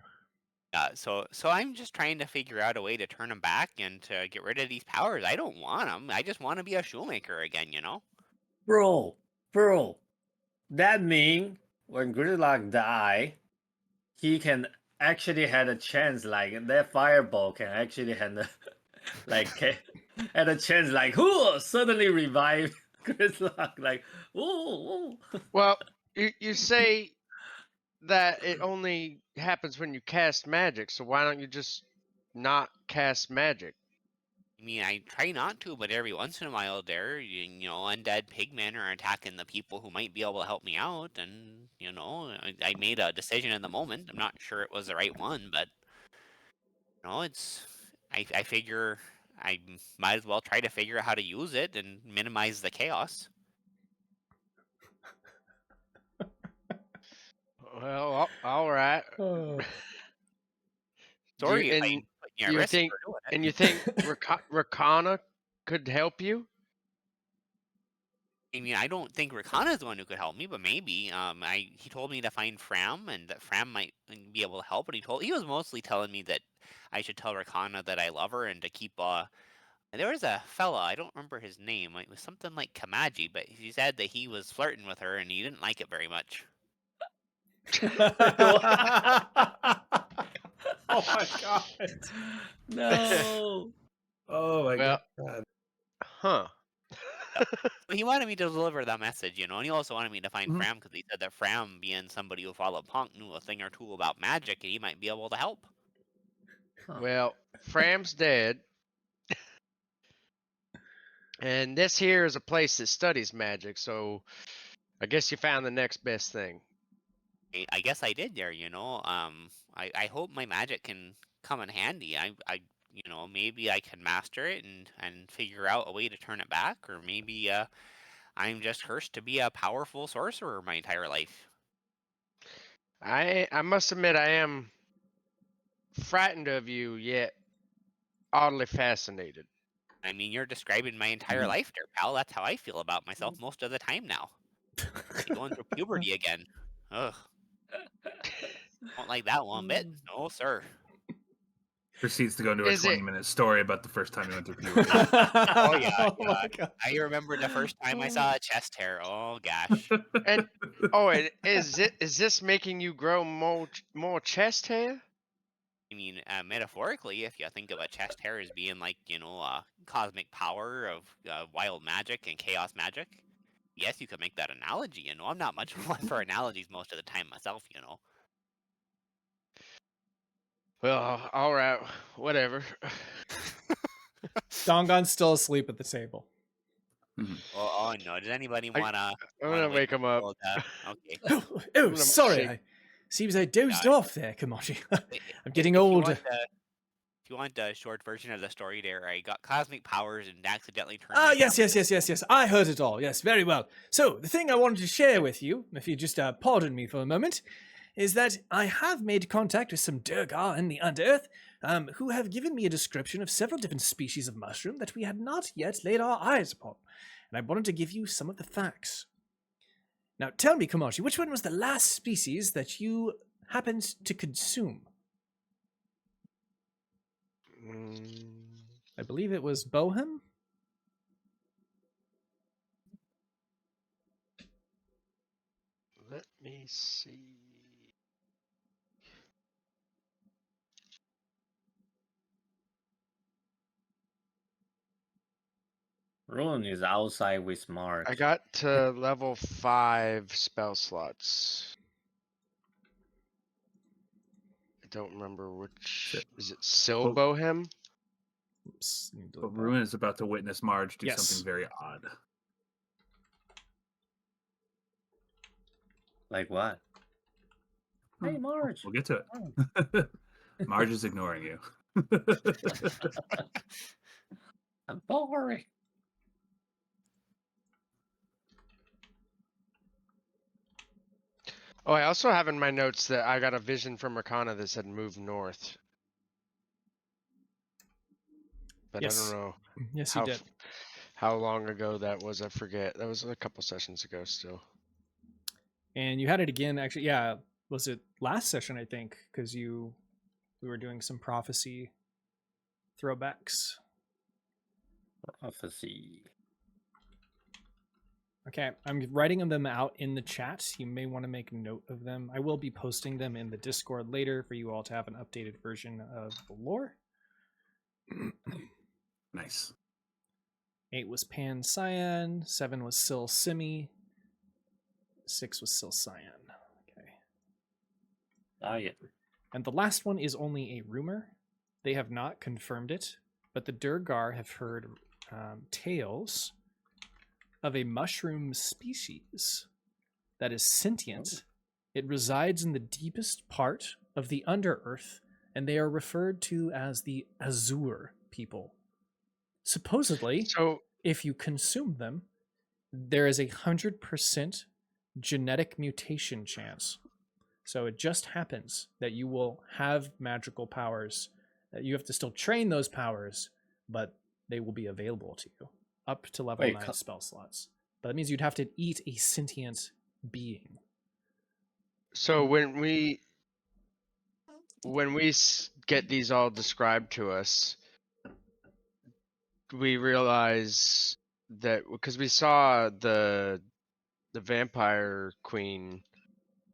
So I'm just trying to figure out a way to turn them back and to get rid of these powers. I don't want them. I just want to be a shoemaker again. Bro, that mean when Gruzlak die, he can actually had a chance, like that fireball can actually had a, had a chance, like who suddenly revive Gruzlak, like ooh. Well, you say that it only happens when you cast magic, so why don't you just not cast magic? I mean, I try not to, but every once in a while, undead pigmen are attacking the people who might be able to help me out, and I made a decision in the moment. I'm not sure it was the right one, but I figure I might as well try to figure out how to use it and minimize the chaos. Well, all right. Oh. Sorry if I and put you at you risk think- for doing it. And you think Rakana could help you? I mean, I don't think Rakana is the one who could help me, but maybe. He told me to find Fram, and that Fram might be able to help. But he was mostly telling me that I should tell Rakana that I love her and to keep And there was a fella, I don't remember his name. It was something like Kamaji, but he said that he was flirting with her and he didn't like it very much. Oh my god. No. Oh my Well- god. Huh. But he wanted me to deliver that message, and he also wanted me to find Mhm. Fram because he said that Fram, being somebody who followed Punk, knew a thing or two about magic, and he might be able to help. Well, Fram's dead. And this here is a place that studies magic, so I guess you found the next best thing. I guess I did there. I hope my magic can come in handy. Maybe I can master it and figure out a way to turn it back, or maybe I'm just cursed to be a powerful sorcerer my entire life. I must admit I am frightened of you, yet oddly fascinated. I mean, you're describing my entire life there, pal. That's how I feel about myself most of the time now. Like going through puberty again. Ugh. Don't like that one bit. No, sir. Proceeds to go into a Is it- 20-minute story about the first time he went through puberty. Oh, yeah, Oh yeah. my god. I remember the first time I saw a chest hair. Oh gosh. And and is this making you grow more chest hair? I mean, metaphorically, if you think of a chest hair as being like, cosmic power of wild magic and chaos magic, yes, you could make that analogy. I'm not much of one for analogies most of the time myself. Well, all right, whatever. Dongon's still asleep at the table. Oh no! Does anybody I- wanna? I'm gonna wake him up. Okay. Oh, gonna sorry. shake- Seems I dozed Yeah. off there, Kamachi. I'm getting If older. If you want the short version of the story there, I got cosmic powers and accidentally turned Ah, myself yes. into- I heard it all. Yes, very well. So, the thing I wanted to share with you, if you just pardon me for a moment, is that I have made contact with some Durgar in the Underearth, who have given me a description of several different species of mushroom that we had not yet laid our eyes upon. And I wanted to give you some of the facts. Now, tell me, Kamachi, which one was the last species that you happened to consume? I believe it was Bohem? Let me see. Ruin is outside with Mardge. I got to level 5 spell slots. I don't remember which. Is it Silbohem? Oops. let me delete But that. Ruin is about to witness Mardge do Yes. something very odd. Like what? Hey, Mardge. We'll get to Oh. it. Mardge is ignoring you. I'm boring. Oh, I also have in my notes that I got a vision from Arcana that said move north. But Yes. I don't know Yes, you did. how long ago that was. I forget. That was a couple sessions ago still. And you had it again, actually. Yeah, was it last session? I think because we were doing some prophecy throwbacks. Prophecy. Okay, I'm writing them out in the chat. You may want to make note of them. I will be posting them in the Discord later for you all to have an updated version of the lore. Nice. 8 was Pan Cyan. 7 was Sil Simi. 6 was Sil Cyan. Okay. Ah, yeah. And the last one is only a rumor. They have not confirmed it, but the Durgar have heard tales of a mushroom species that is sentient. It resides in the deepest part of the Underearth, and they are referred to as the Azure people. Supposedly, So if you consume them, there is 100% genetic mutation chance. So it just happens that you will have magical powers. You have to still train those powers, but they will be available to you up to level Wait, 9 spell slots. But that means you'd have to eat a sentient being. So when we get these all described to us, we realize that because we saw the vampire queen,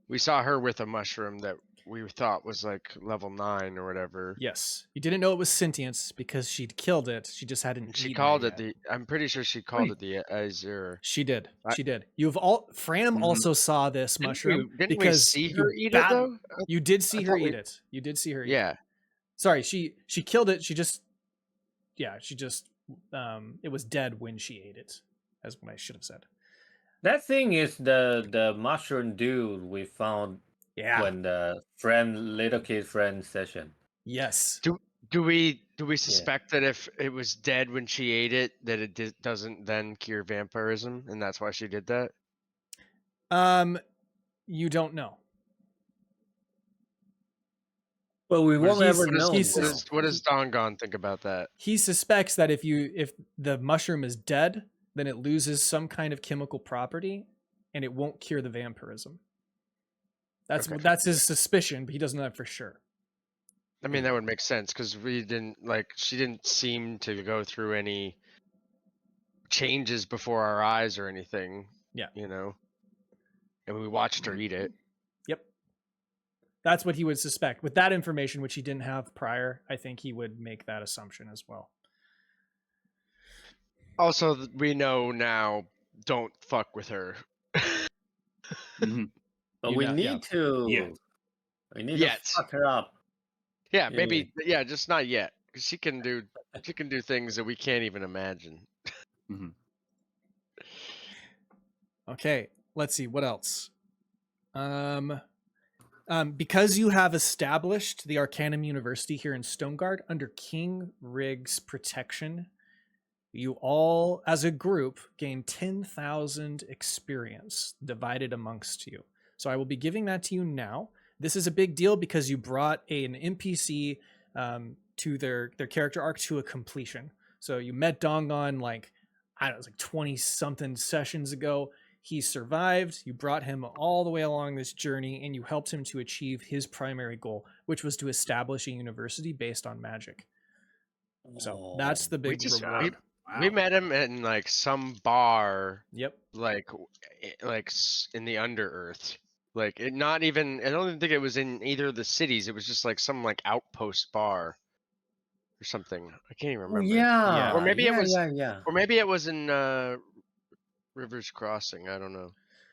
we saw her with a mushroom that we thought was like level 9 or whatever. Yes, you didn't know it was sentience because she'd killed it. She just hadn't. And she eaten called it it yet. the. I'm pretty sure she called it the Azure. She did. I- She did. You've all. Fram Mhm. also saw this mushroom Didn't we because see you her eat it though? You did see I her thought eat we- it. You did see her eat it. Yeah. Sorry, she killed it. She just it was dead when she ate it. That's what I should have said. That thing is the mushroom dude we found Yeah. when the little kid friend session. Yes. Do we suspect that if it was dead when she ate it, that it doesn't then cure vampirism, and that's why she did that? You don't know. But we won't he's- ever know. he's- now. What does Dongon think about that? He suspects that if the mushroom is dead, then it loses some kind of chemical property, and it won't cure the vampirism. Okay. That's his suspicion, but he doesn't know that for sure. I mean, that would make sense because she didn't seem to go through any changes before our eyes or anything. Yeah. You know, and we watched her eat it. Yep. That's what he would suspect. With that information, which he didn't have prior, I think he would make that assumption as well. Also, we know now, don't fuck with her. Mhm. But You we know- need yeah. to. Yeah. We need Yet. to fuck her up. Yeah, Yeah. maybe. Yeah, just not yet. 'Cause she can do things that we can't even imagine. Mhm. Okay, let's see what else. Because you have established the Arcanum University here in Stoneguard under King Rygg's protection, you all, as a group, gain 10,000 experience divided amongst you. So I will be giving that to you now. This is a big deal because you brought an NPC to their character arc to a completion. So you met Dongon like, I don't know, it was like 20 something sessions ago. He survived. You brought him all the way along this journey and you helped him to achieve his primary goal, which was to establish a university based on magic. So that's the big just- reward. We met him in like some bar, Yep. like in the Underearth. Like it not even. I don't even think it was in either of the cities. It was just like some like outpost bar or something. I can't even Oh, remember. yeah. Or maybe it was- Yeah. Or maybe it was in Rivers Crossing. I don't know.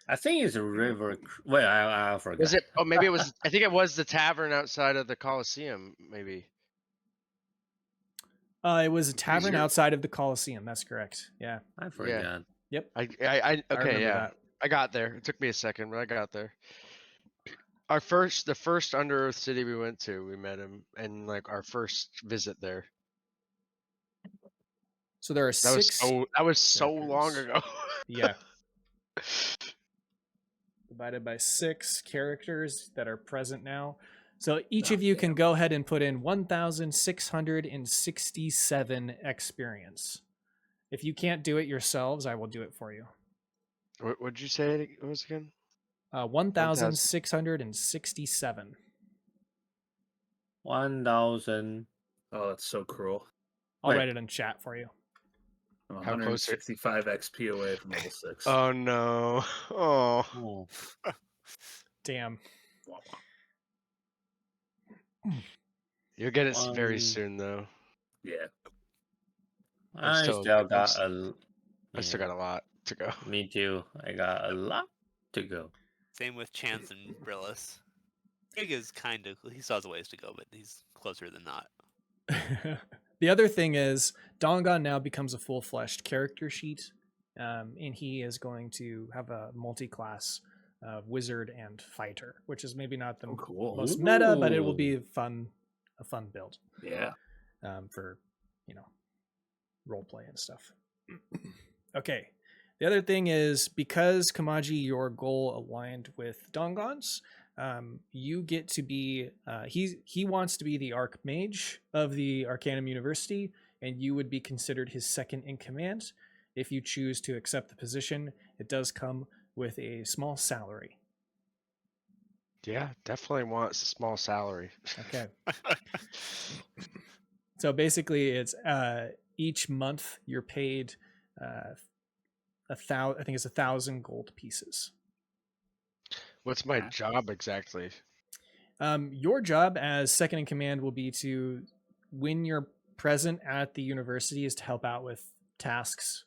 I think it's a river. Wait, I forgot. Was it? Oh, maybe it was. I think it was the tavern outside of the Coliseum. Maybe. It was a tavern sure. outside of the Coliseum. That's correct. Yeah. I forgot. Yep. I I okay, remember yeah. that. I got there. It took me a second, but I got there. The first Underearth city we went to, we met him, and like our first visit there. So there are That was six. so long characters. ago. Yeah. Divided by 6 characters that are present now. So each of you can go ahead and put in 1,667 experience. If you can't do it yourselves, I will do it for you. What'd you say it was again? 1,667. 1,000. Oh, that's so cruel. I'll Wait. write it in chat for you. I'm How close are- 165 XP away from level 6. Oh no! Oh, Oh. Damn. you'll get it very Um, soon though. Yeah. I still- still I'm got s- a. I still got a lot to go. Me too. I got a lot to go. Same with Chance and Brillys. Rygg is kind of, he still has a ways to go, but he's closer than not. The other thing is, Dongon now becomes a full-fleshed character sheet, and he is going to have a multi-class wizard and fighter, which is maybe not the Oh, cool. most meta, but it will Ooh. be a fun build Yeah. for role play and stuff. Okay. The other thing is, because Kamaji, your goal aligned with Dongon's, you get to be he wants to be the Archmage of the Arcanum University, and you would be considered his second in command. If you choose to accept the position, it does come with a small salary. Yeah, definitely wants a small salary. Okay. So basically, it's each month you're paid I think it's 1,000 gold pieces. What's my job exactly? Your job as second in command will be to, when you're present at the university, is to help out with tasks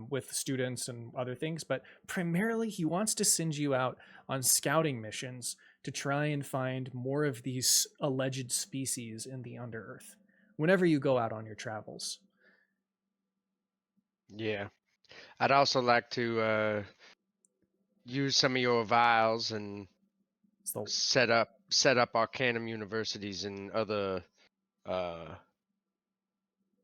with students and other things. But primarily, he wants to send you out on scouting missions to try and find more of these alleged species in the Underearth whenever you go out on your travels. Yeah. I'd also like to use some of your vials and So set up Arcanum Universities in other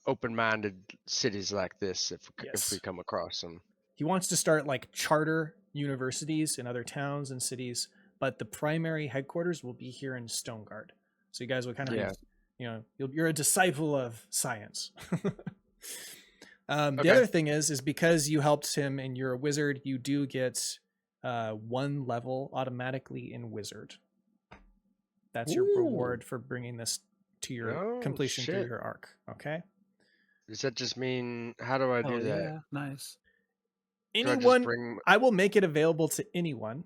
open-minded cities like this if Yes. we come across them. he wants to start like charter universities in other towns and cities, but the primary headquarters will be here in Stoneguard. So you guys will kind of, Yeah. You're a disciple of science. The Okay. other thing is because you helped him and you're a wizard, you do get 1 level automatically in wizard. That's your reward for bringing this to your Oh, completion through shit. your arc. Okay. Does that just mean, how do I do Oh, that? yeah, nice. Do I just Anyone, bring? I will make it available to anyone,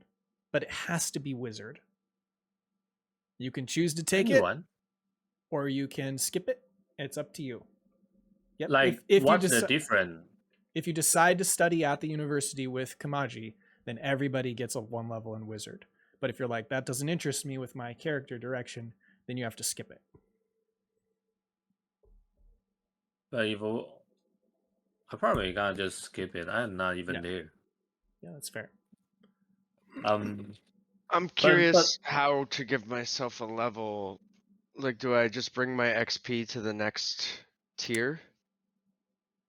but it has to be wizard. You can choose to take it, Anyone? or you can skip it. It's up to you. Yep. Like, if what's you the difference? if you decide to study at the university with Kamaji, then everybody gets a 1 level in wizard. But if you're like, that doesn't interest me with my character direction, then you have to skip it. But if I probably gotta just skip it. I'm not even Yeah. there. Yeah, that's fair. I'm curious how to give myself a level. Like, do I just bring my XP to the next tier?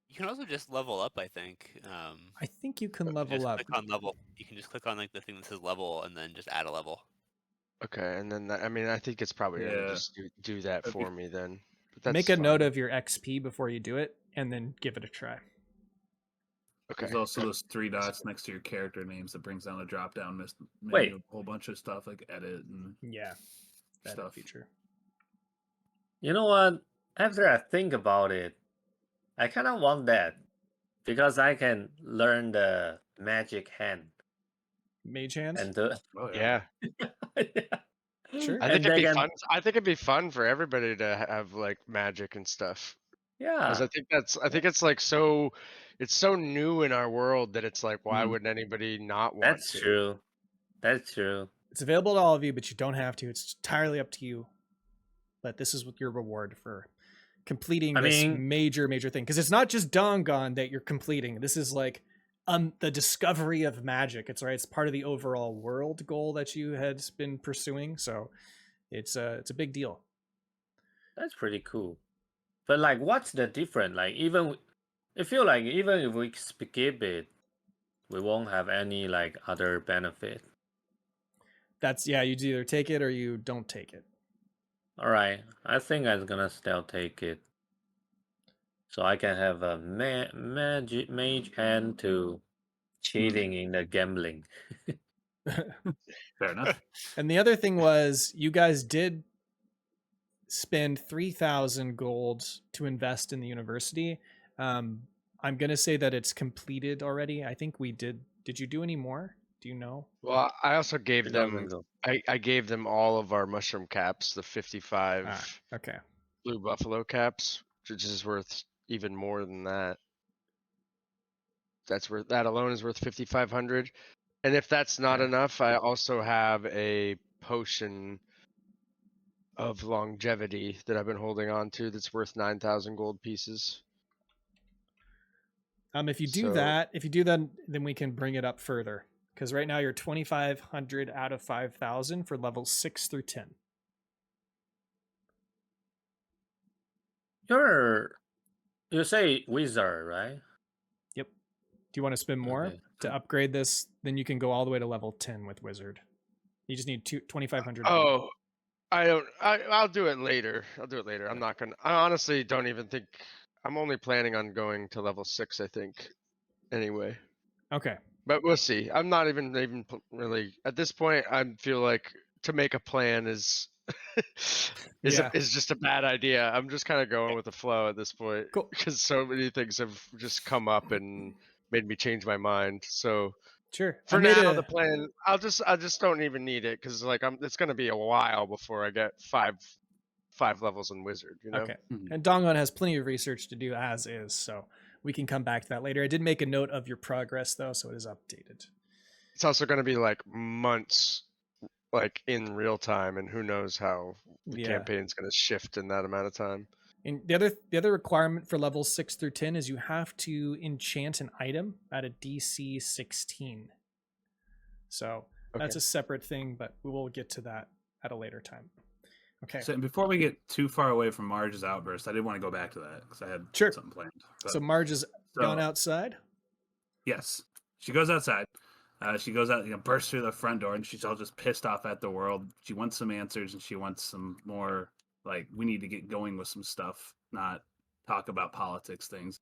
You can also just level up, I think. I think you can Just level up. click on level. You can just click on like the thing that says level, and then just add a level. Okay, and then I think it's probably gonna Yeah. just do that That'd be- for me then. But that's Make a note fine. of your XP before you do it, and then give it a try. Okay. There's also those 3 dots next to your character names that brings down a drop down menu. Wait. A whole bunch of stuff like edit and Yeah, that stuff. feature. You know what? After I think about it, I kind of want that because I can learn the magic hand Mage hand. and the Oh Yeah. Sure. I and think it'd they be can- fun. I think it'd be fun for everybody to have like magic and stuff. Because Yeah, I think it's like it's so new in our world that it's like, why Mhm. would anybody not want that's to? true. That's true. It's available to all of you, but you don't have to. It's entirely up to you. But this is what your reward for completing I this mean- major thing. Because it's not just Dongon that you're completing. This is like the discovery of magic. It's part of the overall world goal that you had been pursuing. So it's a big deal. That's pretty cool. But like, what's the difference? Like, I feel like even if we skip it, we won't have any like other benefit. You either take it or you don't take it. All right, I think I'm gonna still take it, so I can have a mage hand to cheating in the gambling. Fair enough. And the other thing was, you guys did spend 3,000 gold to invest in the university. I'm gonna say that it's completed already. I think we did. Did you do any more? Do you know? Well, I also I gave don't them. think so. I gave them all of our mushroom caps, the 55 Okay. blue buffalo caps, which is worth even more than that. That alone is worth 5,500. And if that's not Okay. enough, I also have a potion of longevity that I've been holding on to that's worth 9,000 gold pieces. If you do So- that, then we can bring it up further. Because right now you're 2,500 out of 5,000 for levels 6 through 10. You say wizard, right? Yep. Do you want to spend more Okay. to upgrade this? Then you can go all the way to level 10 with wizard. You just need 2,500. Oh, I'll do it later. I'm not gonna. I honestly don't even think. I'm only planning on going to level 6, I think. Anyway, Okay. but we'll see. I'm not even really at this point. I feel like to make a plan is is just a bad idea. I'm just kind of going with the flow at this point Cool. because so many things have just come up and made me change my mind. So Sure. for now, the plan, I just don't even need it because like it's gonna be a while before I get five levels in wizard. You know. Okay. And Dongon has plenty of research to do as is, so we can come back to that later. I did make a note of your progress though, so it is updated. It's also gonna be like months, like in real time, and who knows how the campaign's gonna shift in that amount of time. And the other requirement for levels 6 through 10 is you have to enchant an item at a DC 16. So that's a separate thing, but we will get to that at a later time. Okay. So before we get too far away from Mardge's outburst, I did want to go back to that because I had something planned. So Mardge has gone outside? Yes. She goes outside. She goes out, bursts through the front door, and she's all just pissed off at the world. She wants some answers, and she wants some more, like, we need to get going with some stuff, not talk about politics things.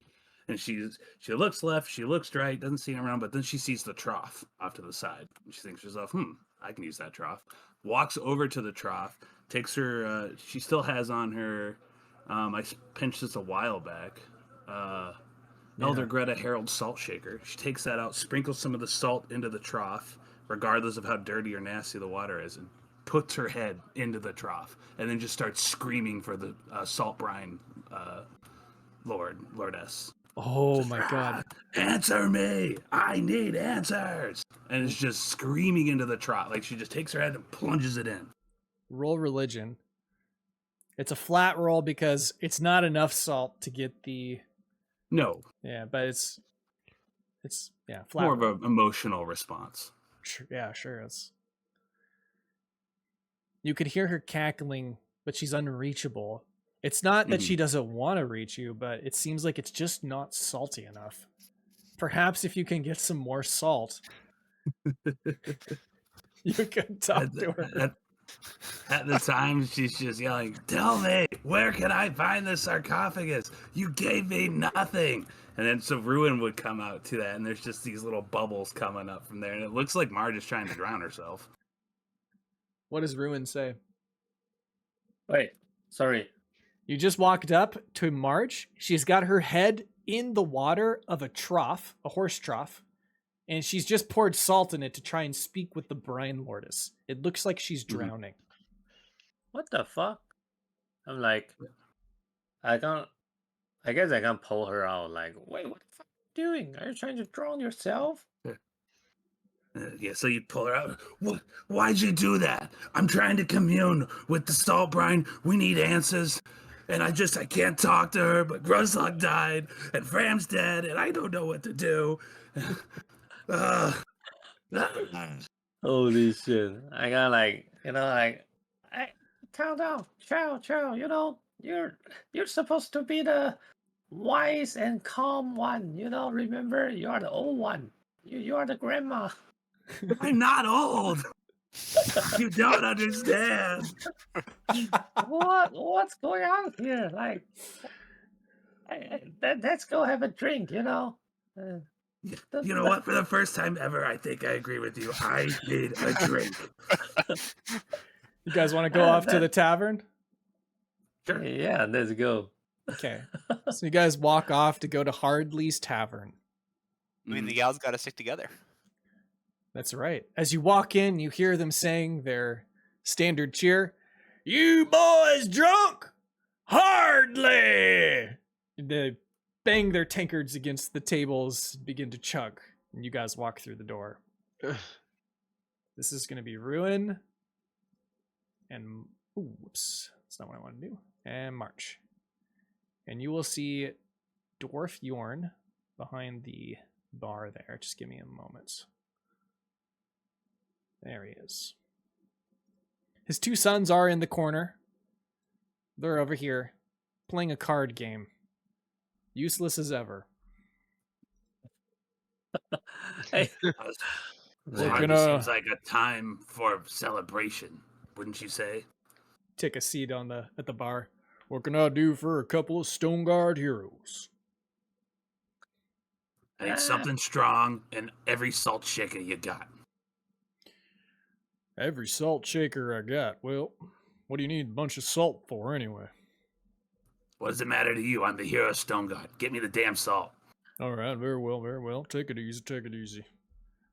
And she looks left, she looks right, doesn't see him around, but then she sees the trough off to the side. And she thinks to herself, I can use that trough. Walks over to the trough, takes her, she still has on her, I pinched this a while back, Elder Greta Herald salt shaker. She takes that out, sprinkles some of the salt into the trough, regardless of how dirty or nasty the water is, and puts her head into the trough, and then just starts screaming for the salt brine lordess. Oh my god. Answer me! I need answers! And it's just screaming into the trough. Like she just takes her head and plunges it in. Roll religion. It's a flat roll because it's not enough salt to get the... No. Yeah, but it's flat. More of an emotional response. Yeah, sure. It's... You could hear her cackling, but she's unreachable. It's not that she doesn't want to reach you, but it seems like it's just not salty enough. Perhaps if you can get some more salt, you could talk to her. At the time, she's just yelling, "Tell me, where can I find the sarcophagus? You gave me nothing." And then so Ruin would come out to that, and there's just these little bubbles coming up from there, and it looks like Mardge is trying to drown herself. What does Ruin say? Wait, sorry. You just walked up to Mardge. She's got her head in the water of a trough, a horse trough, and she's just poured salt in it to try and speak with the brine lordess. It looks like she's drowning. What the fuck? I'm like, I guess I can pull her out. Like, wait, what the fuck are you doing? Are you trying to drown yourself? Yeah, so you pull her out. What? Why'd you do that? I'm trying to commune with the salt brine. We need answers. And I can't talk to her, but Gruzlak died, and Fram's dead, and I don't know what to do. Holy shit. I got calm down, chill, you're supposed to be the wise and calm one, remember, you are the old one. You are the grandma. I'm not old. You don't understand. What's going on here? Like, let's go have a drink, You know what? For the first time ever, I think I agree with you. I need a drink. You guys want to go off to the tavern? Sure. Yeah, let's go. Okay. So you guys walk off to go to Hardley's Tavern. I mean, the gals got to stick together. That's right. As you walk in, you hear them saying their standard cheer. You boys drunk? Hardly! They bang their tankards against the tables, begin to chug, and you guys walk through the door. This is going to be Ruin and... Ooh, whoops. That's not what I want to do. And March. And you will see Dwarf Yorn behind the bar there. Just give me a moment. There he is. His two sons are in the corner. They're over here playing a card game. Useless as ever. Hey. Seems like a time for celebration, wouldn't you say? Take a seat at the bar. What can I do for a couple of Stoneguard heroes? I need something strong and every salt shaker you got. Every salt shaker I got. Well, What do you need a bunch of salt for, anyway? What does it matter to you? I'm the hero of Stoneguard. Get me the damn salt. All right, very well, very well. Take it easy, take it easy.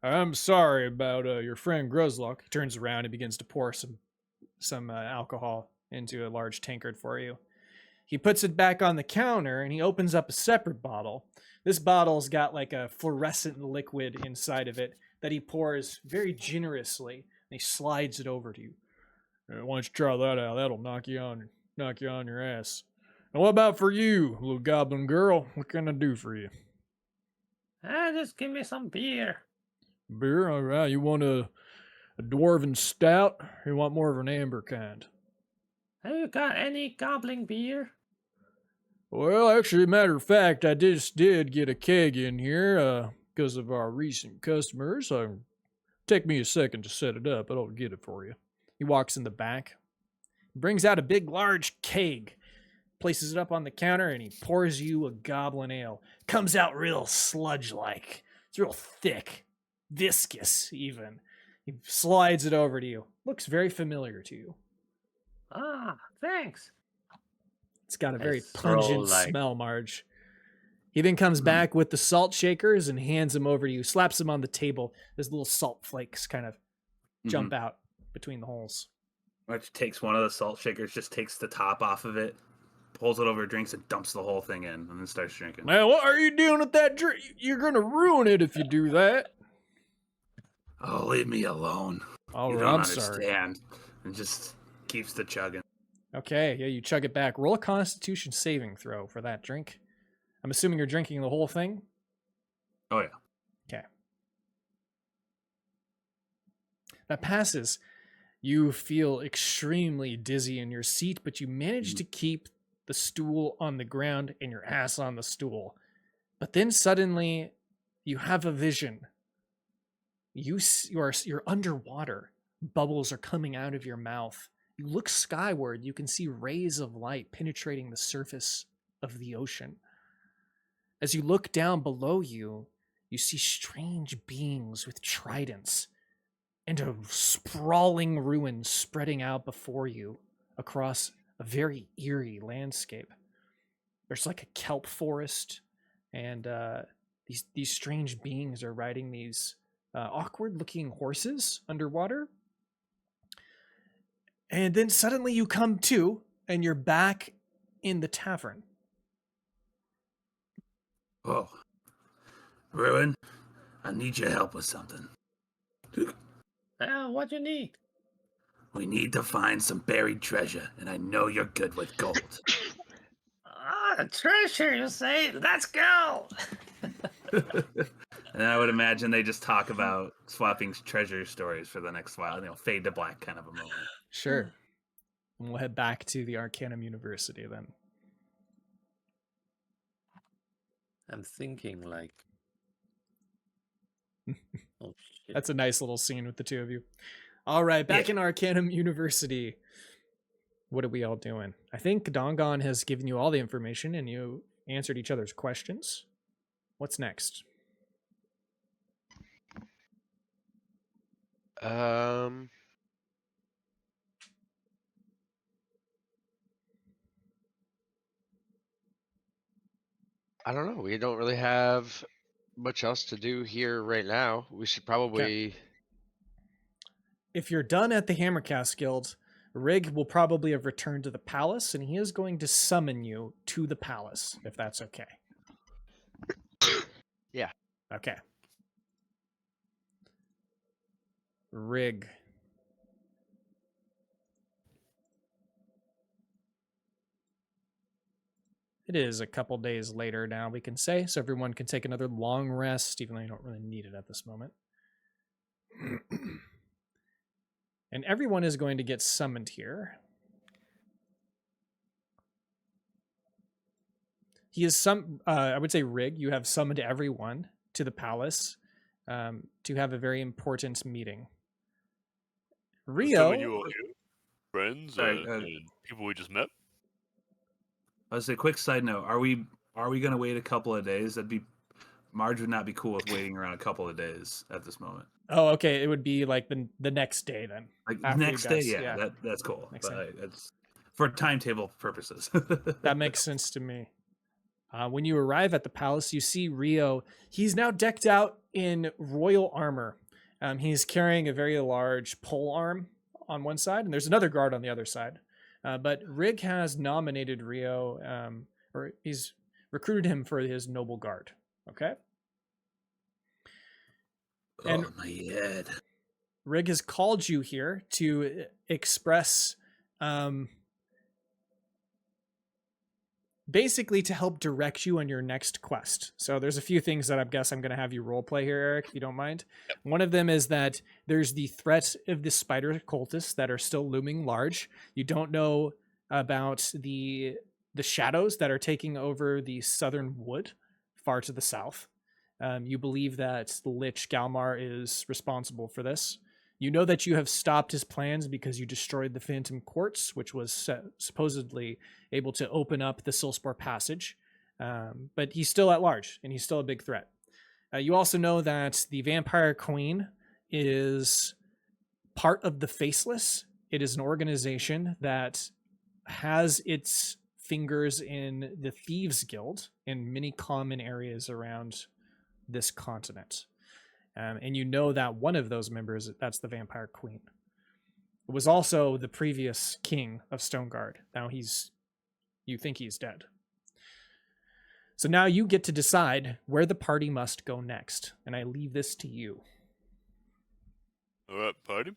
I'm sorry about your friend Gruzlak. He turns around and begins to pour some alcohol into a large tankard for you. He puts it back on the counter and he opens up a separate bottle. This bottle's got like a fluorescent liquid inside of it that he pours very generously. And he slides it over to you. Why don't you try that out? That'll knock you on your ass. And what about for you, little goblin girl? What can I do for you? Just give me some beer. Beer? All right. You want a dwarven stout? Or you want more of an amber kind? Have you got any goblin beer? Well, actually, matter of fact, I just did get a keg in here because of our recent customers. Take me a second to set it up, but I'll get it for you. He walks in the back, brings out a big, large keg, places it up on the counter, and he pours you a goblin ale. Comes out real sludge-like. It's real thick, viscous even. He slides it over to you. Looks very familiar to you. Ah, thanks. It's got a I very throw, pungent like- smell, Mardge. He then comes back with the salt shakers and hands them over to you, slaps them on the table. There's little salt flakes kind of jump out between the holes. Mardge takes one of the salt shakers, just takes the top off of it, pulls it over, drinks it, dumps the whole thing in, and then starts drinking. Man, what are you doing with that drink? You're going to ruin it if you do that. Oh, leave me alone. All You right, don't I'm sorry. understand. And just keeps the chugging. Okay, yeah, you chug it back. Roll a Constitution saving throw for that drink. I'm assuming you're drinking the whole thing? Oh, yeah. Okay. That passes. You feel extremely dizzy in your seat, but you manage to keep the stool on the ground and your ass on the stool. But then suddenly, you have a vision. You're underwater. Bubbles are coming out of your mouth. You look skyward. You can see rays of light penetrating the surface of the ocean. As you look down below you, you see strange beings with tridents and a sprawling ruin spreading out before you across a very eerie landscape. There's like a kelp forest, and these strange beings are riding these awkward-looking horses underwater. And then suddenly you come to, and you're back in the tavern. Whoa. Ruin, I need your help with something. What you need? We need to find some buried treasure, and I know you're good with gold. Treasure, you say? Let's go! And I would imagine they just talk about swapping treasure stories for the next while. Fade to black kind of a moment. Sure. And we'll head back to the Arcanum University then. I'm thinking like... Oh, shit. That's a nice little scene with the two of you. All right, back in Arcanum University. What are we all doing? I think Dongon has given you all the information and you answered each other's questions. What's next? I don't know. We don't really have much else to do here right now. We should probably... If you're done at the Hammercast Guild, Rygg will probably have returned to the palace, and he is going to summon you to the palace, if that's okay. Yeah. Okay. Rygg. It is a couple days later now, we can say, so everyone can take another long rest, even though you don't really need it at this moment. And everyone is going to get summoned here. He is I would say, Rygg, you have summoned everyone to the palace to have a very important meeting. Rio. Summon you all here, friends and people we just met. As a quick side note, are we going to wait a couple of days? That'd be Mardge would not be cool with waiting around a couple of days at this moment. Oh, okay. It would be like the next day then. Like After you next day, guys- yeah. That's cool. Next But it's for timetable purposes. That makes sense to me. When you arrive at the palace, you see Rio. He's now decked out in royal armor. He's carrying a very large pole arm on one side, and there's another guard on the other side. But Rygg has nominated Rio, or he's recruited him for his noble guard. Okay. And oh my head. Rygg has called you here to express, basically to help direct you on your next quest. So there's a few things that I guess I'm going to have you role play here, Eric, if you don't mind. One of them is that there's the threat of the spider cultists that are still looming large. You don't know about the shadows that are taking over the southern wood far to the south. You believe that the Lich Galmar is responsible for this. You know that you have stopped his plans because you destroyed the Phantom Quartz, which was supposedly able to open up the Silspore Passage. But he's still at large, and he's still a big threat. You also know that the Vampire Queen is part of the Faceless. It is an organization that has its fingers in the Thieves Guild in many common areas around this continent. And you know that one of those members, that's the Vampire Queen. It was also the previous king of Stoneguard. Now you think he's dead. So now you get to decide where the party must go next. And I leave this to you. All right, party.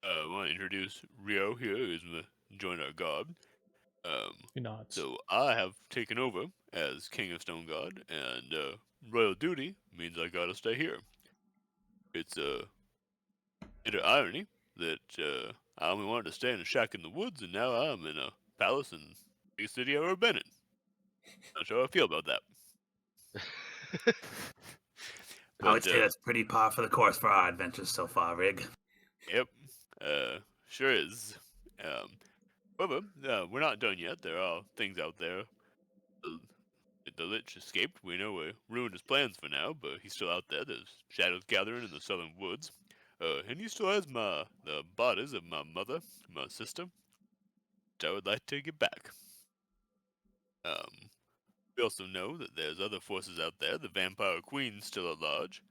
I want to introduce Rio here, who's going to join our guard. He nods. So I have taken over as King of Stoneguard, and royal duty means I gotta stay here. It's a bit of irony that I only wanted to stay in a shack in the woods, and now I'm in a palace in the biggest city I've ever been in. Not sure how I feel about that. I would say that's pretty par for the course for our adventures so far, Rygg. Yep, sure is. However, we're not done yet. There are things out there. The Lich escaped. We know we ruined his plans for now, but he's still out there. There's shadows gathering in the southern woods. And he still has the bodies of my mother, my sister, which I would like to get back. We also know that there's other forces out there. The Vampire Queen's still at large.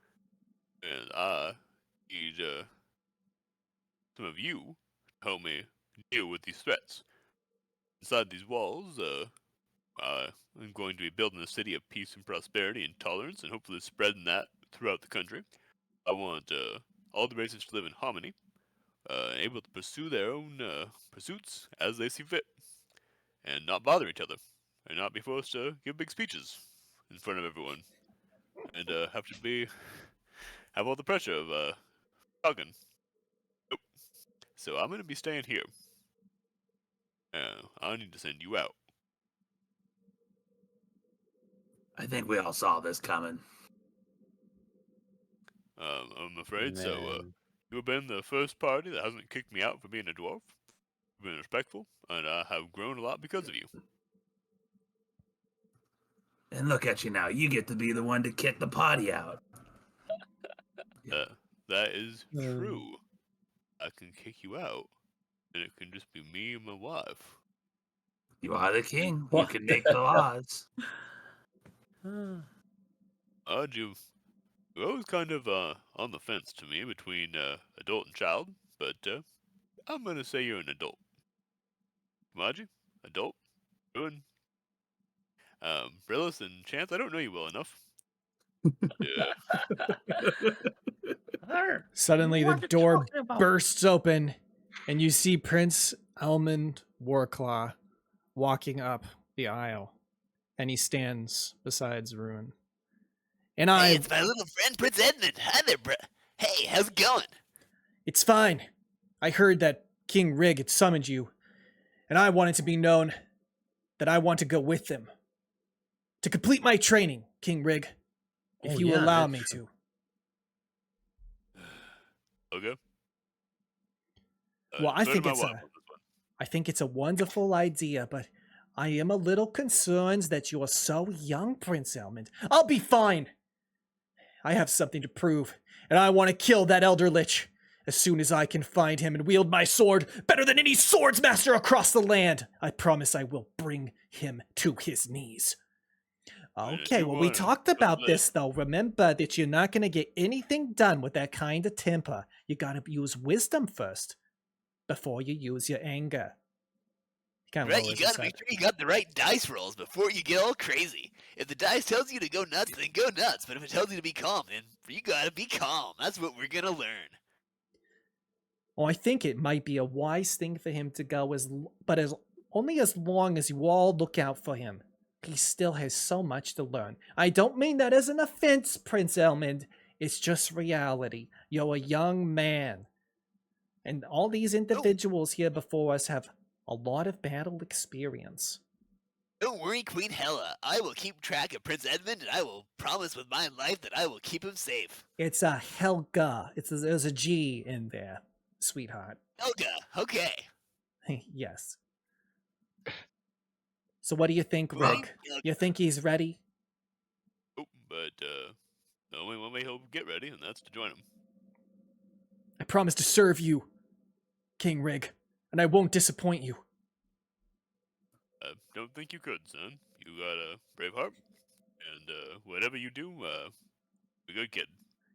And I need some of you to help me deal with these threats. Inside these walls, I'm going to be building a city of peace and prosperity and tolerance, and hopefully spreading that throughout the country. I want all the races to live in harmony, able to pursue their own pursuits as they see fit, and not bother each other, and not be forced to give big speeches in front of everyone, and have all the pressure of talking. Nope. So I'm going to be staying here. I need to send you out. I think we all saw this coming. I'm afraid so. You've been the first party that hasn't kicked me out for being a dwarf. You've been respectful, and I have grown a lot because of you. And look at you now. You get to be the one to kick the party out. That is true. I can kick you out, and it can just be me and my wife. You are the king. You can make the laws. You're always kind of on the fence to me between adult and child, but I'm gonna say you're an adult. Mardge, adult, ruin. Brillys and Chance, I don't know you well enough. Suddenly the door bursts open and you see Prince Elmund Warclaw walking up the aisle, and he stands beside Ruin. And Hey, it's my little friend Prince Edmund. Hi there, bro. Hey, how's it going? It's fine. I heard that King Rygg had summoned you, and I want it to be known that I want to go with them to complete my training, King Rygg, if you allow me to. Okay. Well, I think it's a wonderful idea, but I am a little concerned that you are so young, Prince Elmund. I'll be fine. I have something to prove, and I want to kill that Elder Lich as soon as I can find him and wield my sword better than any swords master across the land. I promise I will bring him to his knees. Okay, well, we talked about this, though. Remember that you're not going to get anything done with that kind of temper. You got to use wisdom first before you use your anger. Right, you gotta make sure you got the right dice rolls before you get all crazy. If the dice tells you to go nuts, then go nuts. But if it tells you to be calm, then you gotta be calm. That's what we're gonna learn. Well, I think it might be a wise thing for him to go only as long as you all look out for him. He still has so much to learn. I don't mean that as an offense, Prince Elmund. It's just reality. You're a young man. And all these individuals here before us have a lot of battle experience. Don't worry, Queen Hela. I will keep track of Prince Edmund, and I will promise with my life that I will keep him safe. It's a Helga. There's a G in there, sweetheart. Helga, okay. Yes. So what do you think, Rygg? You think he's ready? Oh, but the only one way he'll get ready, and that's to join him. I promise to serve you, King Rygg, and I won't disappoint you. I don't think you could, son. You got a brave heart, and whatever you do, a good kid.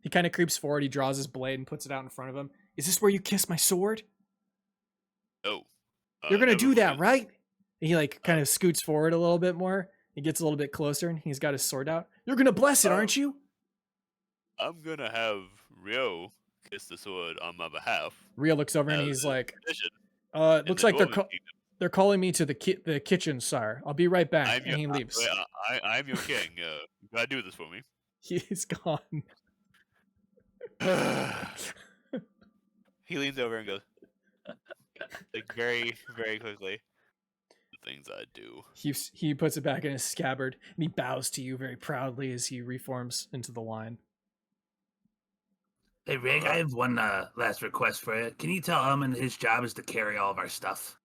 He kind of creeps forward, he draws his blade and puts it out in front of him. Is this where you kiss my sword? No. You're gonna do that, right? And he kind of scoots forward a little bit more. He gets a little bit closer and he's got his sword out. You're gonna bless it, aren't you? I'm gonna have Rio kiss the sword on my behalf. Rio looks over and he's like, tradition. looks like they're calling me to the kitchen, sire. I'll be right back. And he leaves. I'm your king. You gotta do this for me. He's gone. He leans over and goes, very, very quickly. The things I do. He puts it back in his scabbard and he bows to you very proudly as he reforms into the line. Hey, Rygg, I have one last request for you. Can you tell Elmund his job is to carry all of our stuff?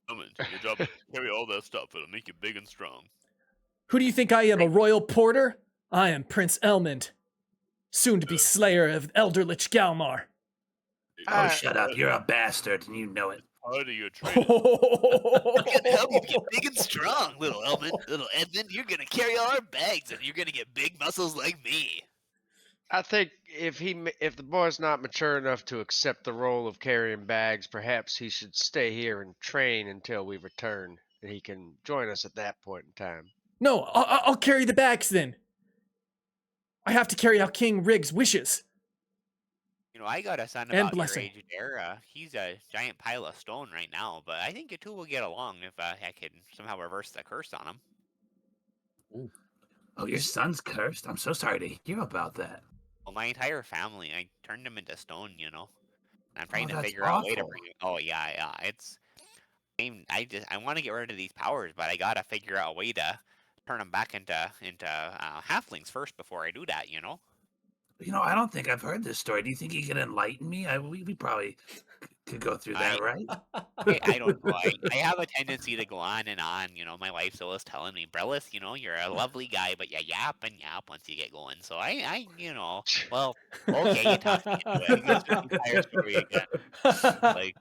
Elmund, your job is to carry all that stuff. It'll make you big and strong. Who do you think I am, a royal porter? I am Prince Elmund, soon to be slayer of Elder Lich Galmar. Oh, shut up. You're a bastard, and you know it. Part of your training. I'm gonna help you get big and strong, little Elmund. Little Edmund, you're gonna carry all our bags, and you're gonna get big muscles like me. I think if the boy's not mature enough to accept the role of carrying bags, perhaps he should stay here and train until we return, and he can join us at that point in time. No, I'll carry the bags then. I have to carry out King Rygg's wishes. You know, I got a son And about your blessing. age there. He's a giant pile of stone right now, but I think you two will get along if I can somehow reverse the curse on him. Oh, your son's cursed? I'm so sorry to hear about that. Well, my entire family, I turned him into stone, you know. And I'm trying to that's figure out a way to awful. bring him. Oh, yeah. I want to get rid of these powers, but I gotta figure out a way to turn them back into halflings first before I do that, you know. You know, I don't think I've heard this story. Do you think you can enlighten me? We probably could go through that, right? I don't know. I have a tendency to go on and on. You know, my wife's always telling me, Brillys, you know, you're a lovely guy, but you yap and yap once you get going. So I you know, well, okay, you talk me into it. It's just the entire story again. Like,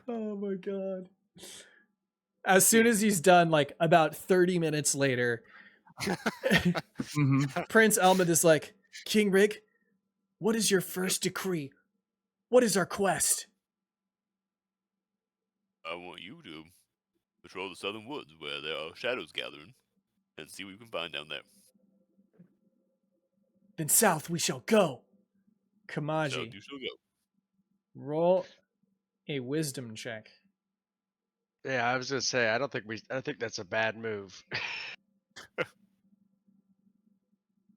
oh my god. As soon as he's done, about 30 minutes later, Prince Elmund is like, King Rygg, what is your first decree? What is our quest? I want you to patrol the southern woods where there are shadows gathering and see what you can find down there. Then south we shall go. South Kamaji, you shall go. roll a wisdom check. Yeah, I was gonna say I think that's a bad move.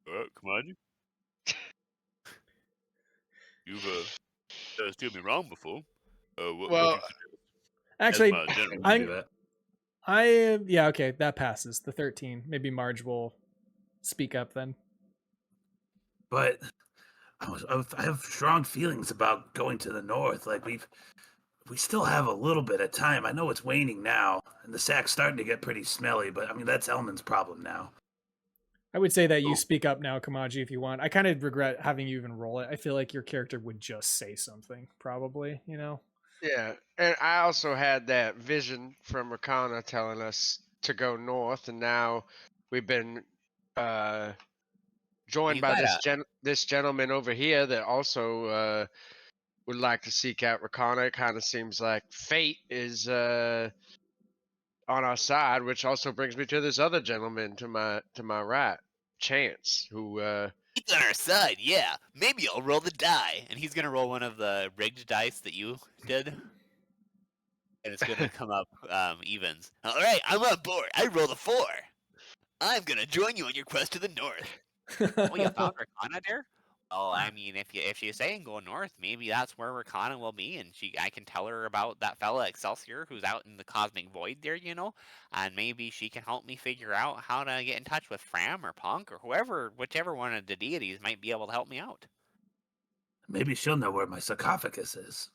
Alright, come on you. You've steered me wrong before. What Well, you suggest? Actually, As my general. We can do that. yeah, okay, that passes. The 13. Maybe Mardge will speak up then. But I have strong feelings about going to the north. Like we still have a little bit of time. I know it's waning now, and the sack's starting to get pretty smelly. But I mean, that's Elmund's problem now. I would say that you Oh. speak up now, Kamaji, if you want. I kind of regret having you even roll it. I feel like your character would just say something, probably, you know? Yeah, and I also had that vision from Rakana telling us to go north, and now we've been joined You by gotta- this gentleman over here that also would like to seek out Rakana. It kind of seems like fate is on our side, which also brings me to this other gentleman to my right, Chance, who It's on our side, yeah. Maybe I'll roll the die. And he's gonna roll one of the rigged dice that you did. And it's gonna come up evens. Alright, I'm on board. I rolled a 4. I'm gonna join you on your quest to the north. Oh, you found Rakana there? Well, I mean, if she's saying go north, maybe that's where Rakana will be, and I can tell her about that fella Excelsior who's out in the cosmic void there, you know, and maybe she can help me figure out how to get in touch with Fram or Punk or whichever one of the deities might be able to help me out. Maybe she'll know where my sarcophagus is.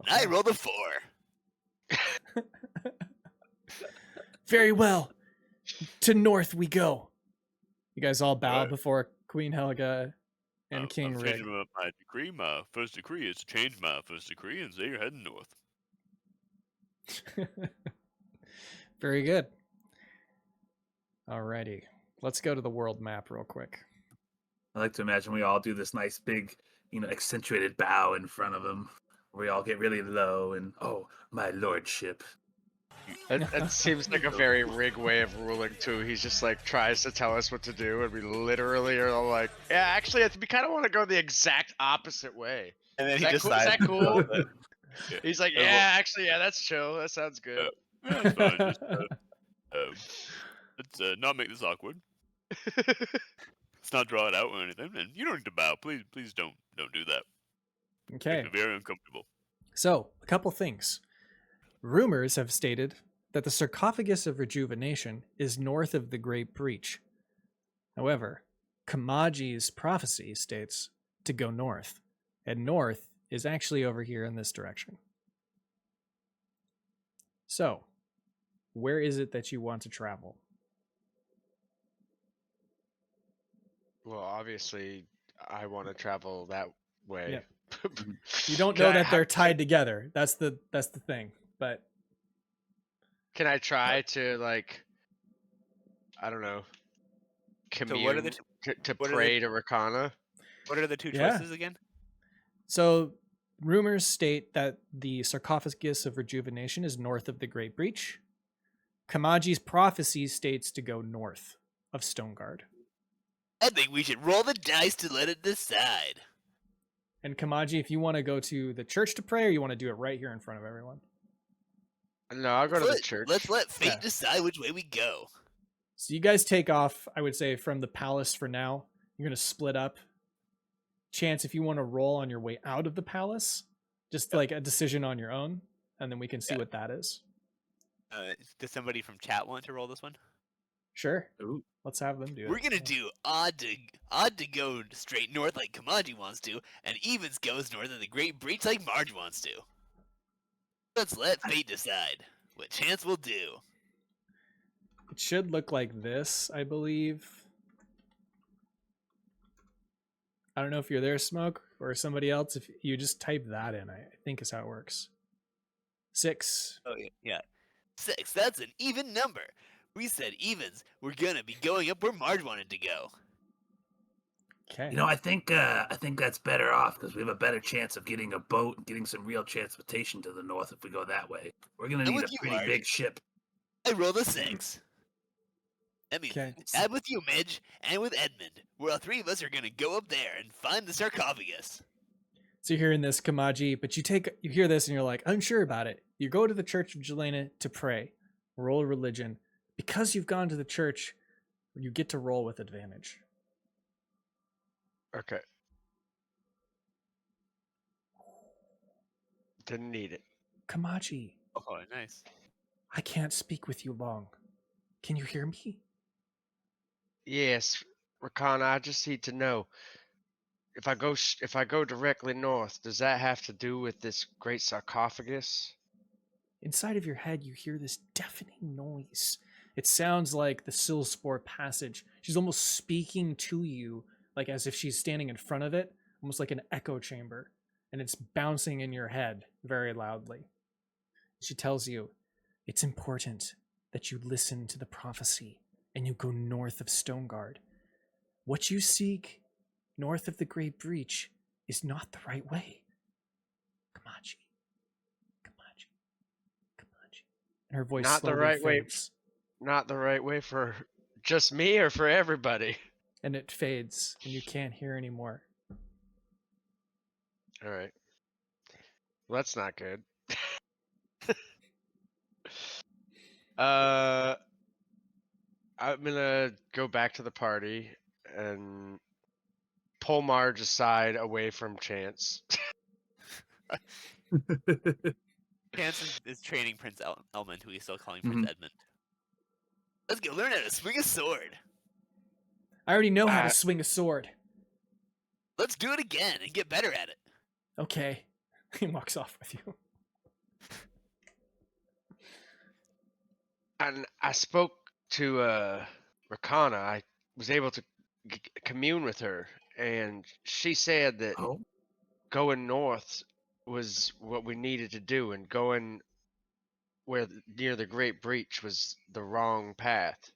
And I rolled a 4. Very well. To north we go. You guys all bow Right. before Queen Helga and King I'm Rygg. changing my decree. My first decree is to change my first decree and say you're heading north. Very good. Alrighty. Let's go to the world map real quick. I like to imagine we all do this nice big, accentuated bow in front of him. We all get really low and, oh, my lordship. that seems like a very Rygg way of ruling too. He's just like tries to tell us what to do, and we literally are all like, yeah, actually, we kind of want to go the exact opposite way. And then Is he that cool? Is that decides. cool? Yeah. He's like, well- yeah, actually, yeah, that's chill. That sounds good. Yeah, it's fine. Just, let's not make this awkward. Let's not draw it out or anything. And you don't need to bow. Please don't do that. Okay. Make me very uncomfortable. So, a couple things. Rumors have stated that the sarcophagus of rejuvenation is north of the Great Breach. However, Kamaji's prophecy states to go north, and north is actually over here in this direction. So, where is it that you want to travel? Well, obviously, I want to travel that way. Yeah. You don't Can know I that they're have- tied together. That's the thing. But Can I try to like, I don't know, commune what are the to what are the- pray to Rakana? What are the two Yeah. choices again? so rumors state that the sarcophagus of rejuvenation is north of the Great Breach. Kamaji's prophecy states to go north of Stoneguard. I think we should roll the dice to let it decide. And Kamaji, if you want to go to the church to pray, or you want to do it right here in front of everyone. No, I'll go to the church. Let's let fate Yeah. decide which way we go. So you guys take off, I would say, from the palace for now. You're going to split up. Chance, if you want to roll on your way out of the palace, just like a decision on your own, and then we can see what that is. Does somebody from chat want to roll this one? Sure. Ooh. Let's have them do it. We're gonna do odd to go straight north like Kamaji wants to, and evens goes north of the Great Breach like Mardge wants to. Let's let fate decide what Chance will do. It should look like this, I believe. I don't know if you're there, Smoke, or somebody else. If you just type that in, I think is how it works. 6. Oh yeah. 6. That's an even number. We said evens. We're gonna be going up where Mardge wanted to go. Okay. I think that's better off because we have a better chance of getting a boat and getting some real transportation to the north if we go that way. We're gonna I'm need a with you, pretty Mardge. big ship. I rolled a 6. That means Okay. I'm with you, Midge, and with Edmund. Where all 3 of us are gonna go up there and find the sarcophagus. So you're hearing this, Kamaji, but you hear this and you're like, unsure about it. You go to the Church of Jelena to pray, roll religion. Because you've gone to the church, you get to roll with advantage. Okay. Didn't need it. Kamaji, Oh, nice. I can't speak with you long. Can you hear me? Yes, Rakana, I just need to know if I go directly north, does that have to do with this great sarcophagus? inside of your head, you hear this deafening noise. It sounds like the Silspore passage. She's almost speaking to you, like as if she's standing in front of it, almost like an echo chamber, and it's bouncing in your head very loudly. She tells you, it's important that you listen to the prophecy and you go north of Stoneguard. What you seek north of the Great Breach is not the right way. Kamachi. And her voice Not the slowly right way. fades. Not the right way for just me or for everybody. And it fades, and you can't hear anymore. All right. Well, that's not good. I'm gonna go back to the party and pull Mardge aside away from Chance. Chance is training Prince Elmund, who he's still calling Prince Edmund. Let's go learn how to swing a sword. I already know how to swing a sword. Let's do it again and get better at it. Okay. He walks off with you. And I spoke to Rakana. I was able to commune with her, and she said that going north was what we needed to do, and going near the Great Breach was the wrong path.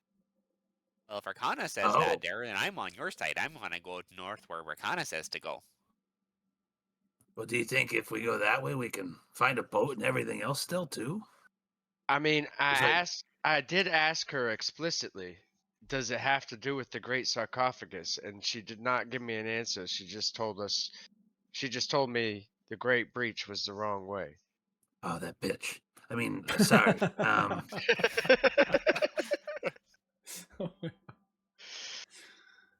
Well, if Arcana says that, Darren, I'm on your side. I'm gonna go north where Arcana says to go. Well, do you think if we go that way, we can find a boat and everything else still too? I mean, I did ask her explicitly, does it have to do with the Great Sarcophagus? And she did not give me an answer. She just told me the Great Breach was the wrong way. Oh, that bitch. I mean, sorry.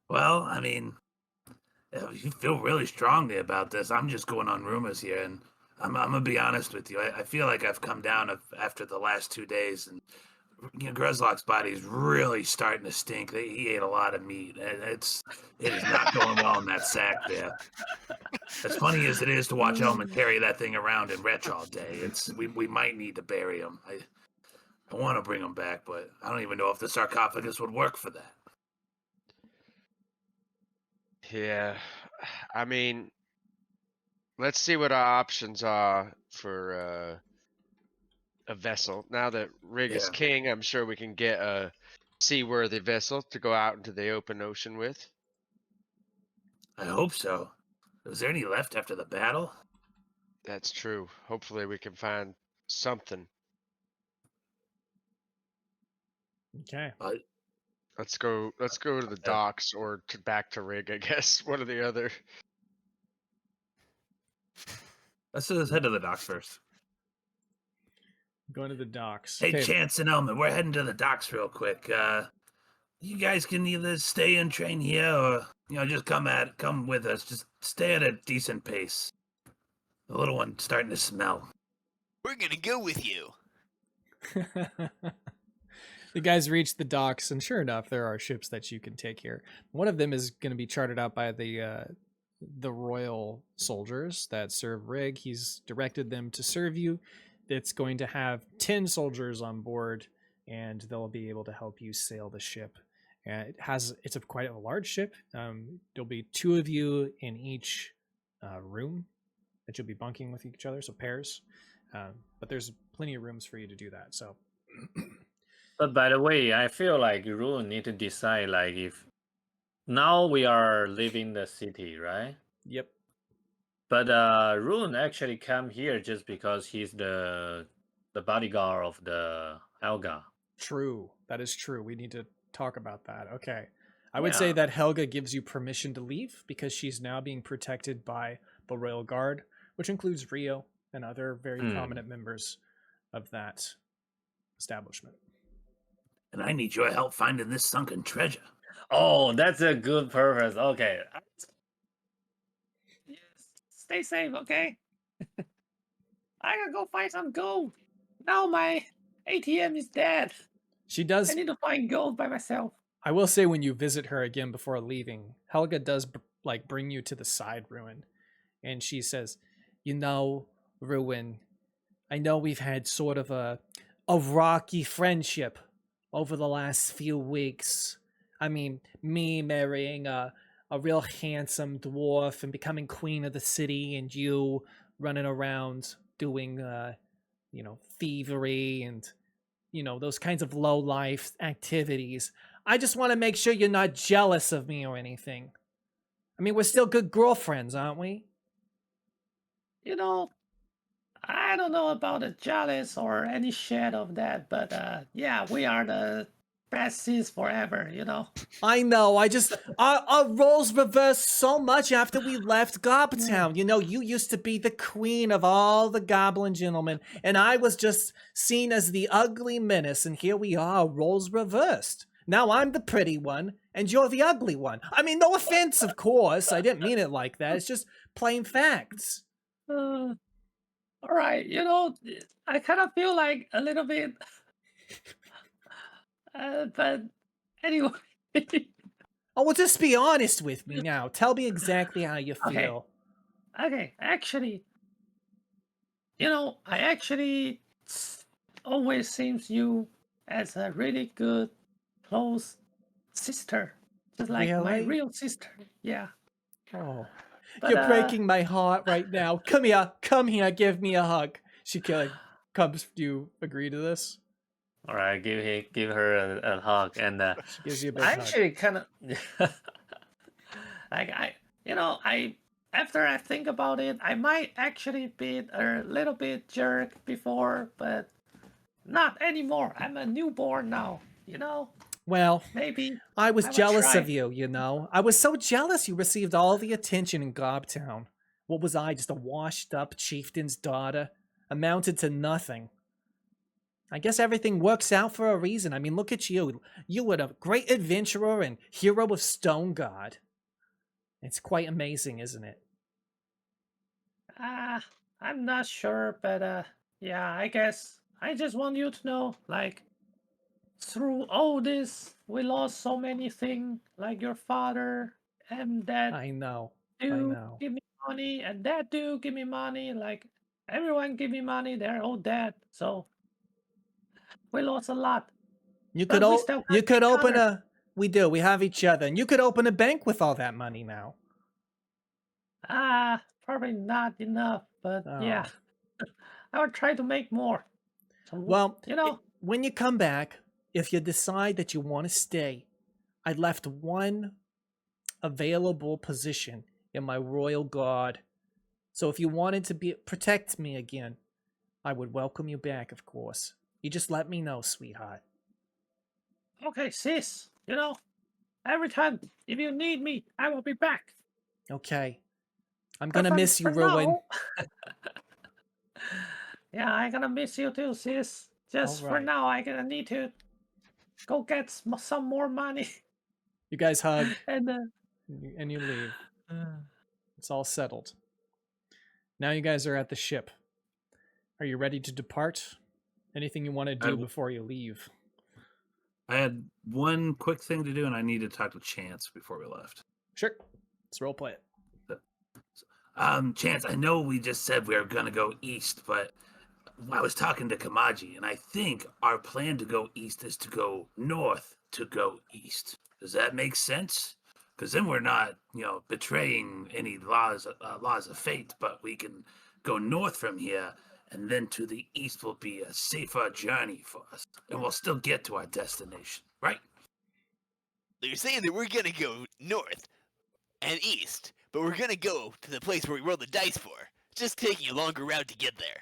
Well, I mean, you feel really strongly about this. I'm just going on rumors here, and I'm gonna be honest with you. I feel like I've come down after the last 2 days, and Gruzlak's body is really starting to stink. He ate a lot of meat, and it is not going well in that sack there. As funny as it is to watch Elmund carry that thing around in retch all day, we might need to bury him. I want to bring him back, but I don't even know if the sarcophagus would work for that. Yeah, I mean, let's see what our options are for a vessel. Now that Rygg is king, I'm sure we can get a seaworthy vessel to go out into the open ocean with. I hope so. Was there any left after the battle? That's true. Hopefully we can find something. Okay. Let's go to the docks or back to Rygg, I guess. One or the other. Let's head to the docks first. Going to the docks. Hey, Okay. Chance and Elmund, we're heading to the docks real quick. You guys can either stay and train here or, just come with us. Just stay at a decent pace. The little one's starting to smell. We're gonna go with you. The guys reach the docks, and sure enough, there are ships that you can take here. One of them is going to be chartered out by the royal soldiers that serve Rygg. He's directed them to serve you. It's going to have 10 soldiers on board, and they'll be able to help you sail the ship. It's quite a large ship. There'll be 2 of you in each room that you'll be bunking with each other, so pairs. But there's plenty of rooms for you to do that. So. But by the way, I feel like Rune need to decide if now we are leaving the city, right? Yep. But Rune actually come here just because he's the bodyguard of the Helga. True. That is true. We need to talk about that. Okay. I would say that Helga gives you permission to leave because she's now being protected by the Royal Guard, which includes Rio and other very prominent members of that establishment. And I need your help finding this sunken treasure. Oh, that's a good purpose. Okay. Yes. Stay safe, okay? I gotta go find some gold. Now my ATM is dead. She does. I need to find gold by myself. I will say when you visit her again before leaving, Helga does bring you to the side ruin. And she says, Ruin, I know we've had sort of a rocky friendship over the last few weeks. I mean, me marrying a real handsome dwarf and becoming queen of the city, and you running around doing, thievery and, those kinds of low life activities. I just want to make sure you're not jealous of me or anything. I mean, we're still good girlfriends, aren't we? You know, I don't know about the jealous or any shit of that, but yeah, we are the besties forever, I know. Our roles reversed so much after we left Gobtown. You used to be the queen of all the goblin gentlemen, and I was just seen as the ugly menace, and here we are, roles reversed. Now I'm the pretty one, and you're the ugly one. I mean, no offense, of course. I didn't mean it like that. It's just plain facts. All right, I kind of feel like a little bit, but anyway. Oh, well, just be honest with me now. Tell me exactly how you feel. Okay, actually, I actually always seems you as a really good, close sister. Just like my Really? real sister. Yeah. Oh, But, you're breaking my heart right now. Come here, give me a hug. She comes. Do you agree to this? All right, give her a hug, and She gives you a big I hug. actually kind of like I after I think about it, I might actually be a little bit jerk before, but not anymore. I'm a newborn now. Well, Maybe I was I would jealous try. of you, I was so jealous you received all the attention in Gobtown. What was I, just a washed-up chieftain's daughter? Amounted to nothing. I guess everything works out for a reason. I mean, look at you. You were a great adventurer and hero of Stoneguard. It's quite amazing, isn't it? I'm not sure, but yeah, I guess I just want you to know, like, through all this, we lost so many things, like your father and dad I know. do give me money, and dad do give me money. Like, everyone give me money, they're all dead. So we lost a lot. You But could we still got you could each open other. we do. We have each other. And you could open a bank with all that money now. Probably not enough, but yeah, Oh. I would try to make more. So, Well, you know, when you come back, if you decide that you want to stay, I left one available position in my royal guard. So if you wanted to protect me again, I would welcome you back, of course. You just let me know, sweetheart. okay, sis, every time if you need me, I will be back. Okay. I'm But gonna miss you, for Ruin. now, yeah, I'm gonna miss you too, sis. Just for Alright. now, I'm gonna need to go get some more money. You guys hug And and you leave. It's all settled. Now you guys are at the ship. Are you ready to depart? Anything you want to do before you leave? I had one quick thing to do, and I need to talk to Chance before we left. Sure. Let's role play it. Chance, I know we just said we were going to go east, but I was talking to Kamaji, and I think our plan to go east is to go north to go east. Does that make sense? Because then we're not, betraying any laws of fate, but we can go north from here, and then to the east will be a safer journey for us, and we'll still get to our destination, right? You're saying that we're gonna go north and east, but we're gonna go to the place where we rolled the dice for. It's just taking a longer route to get there.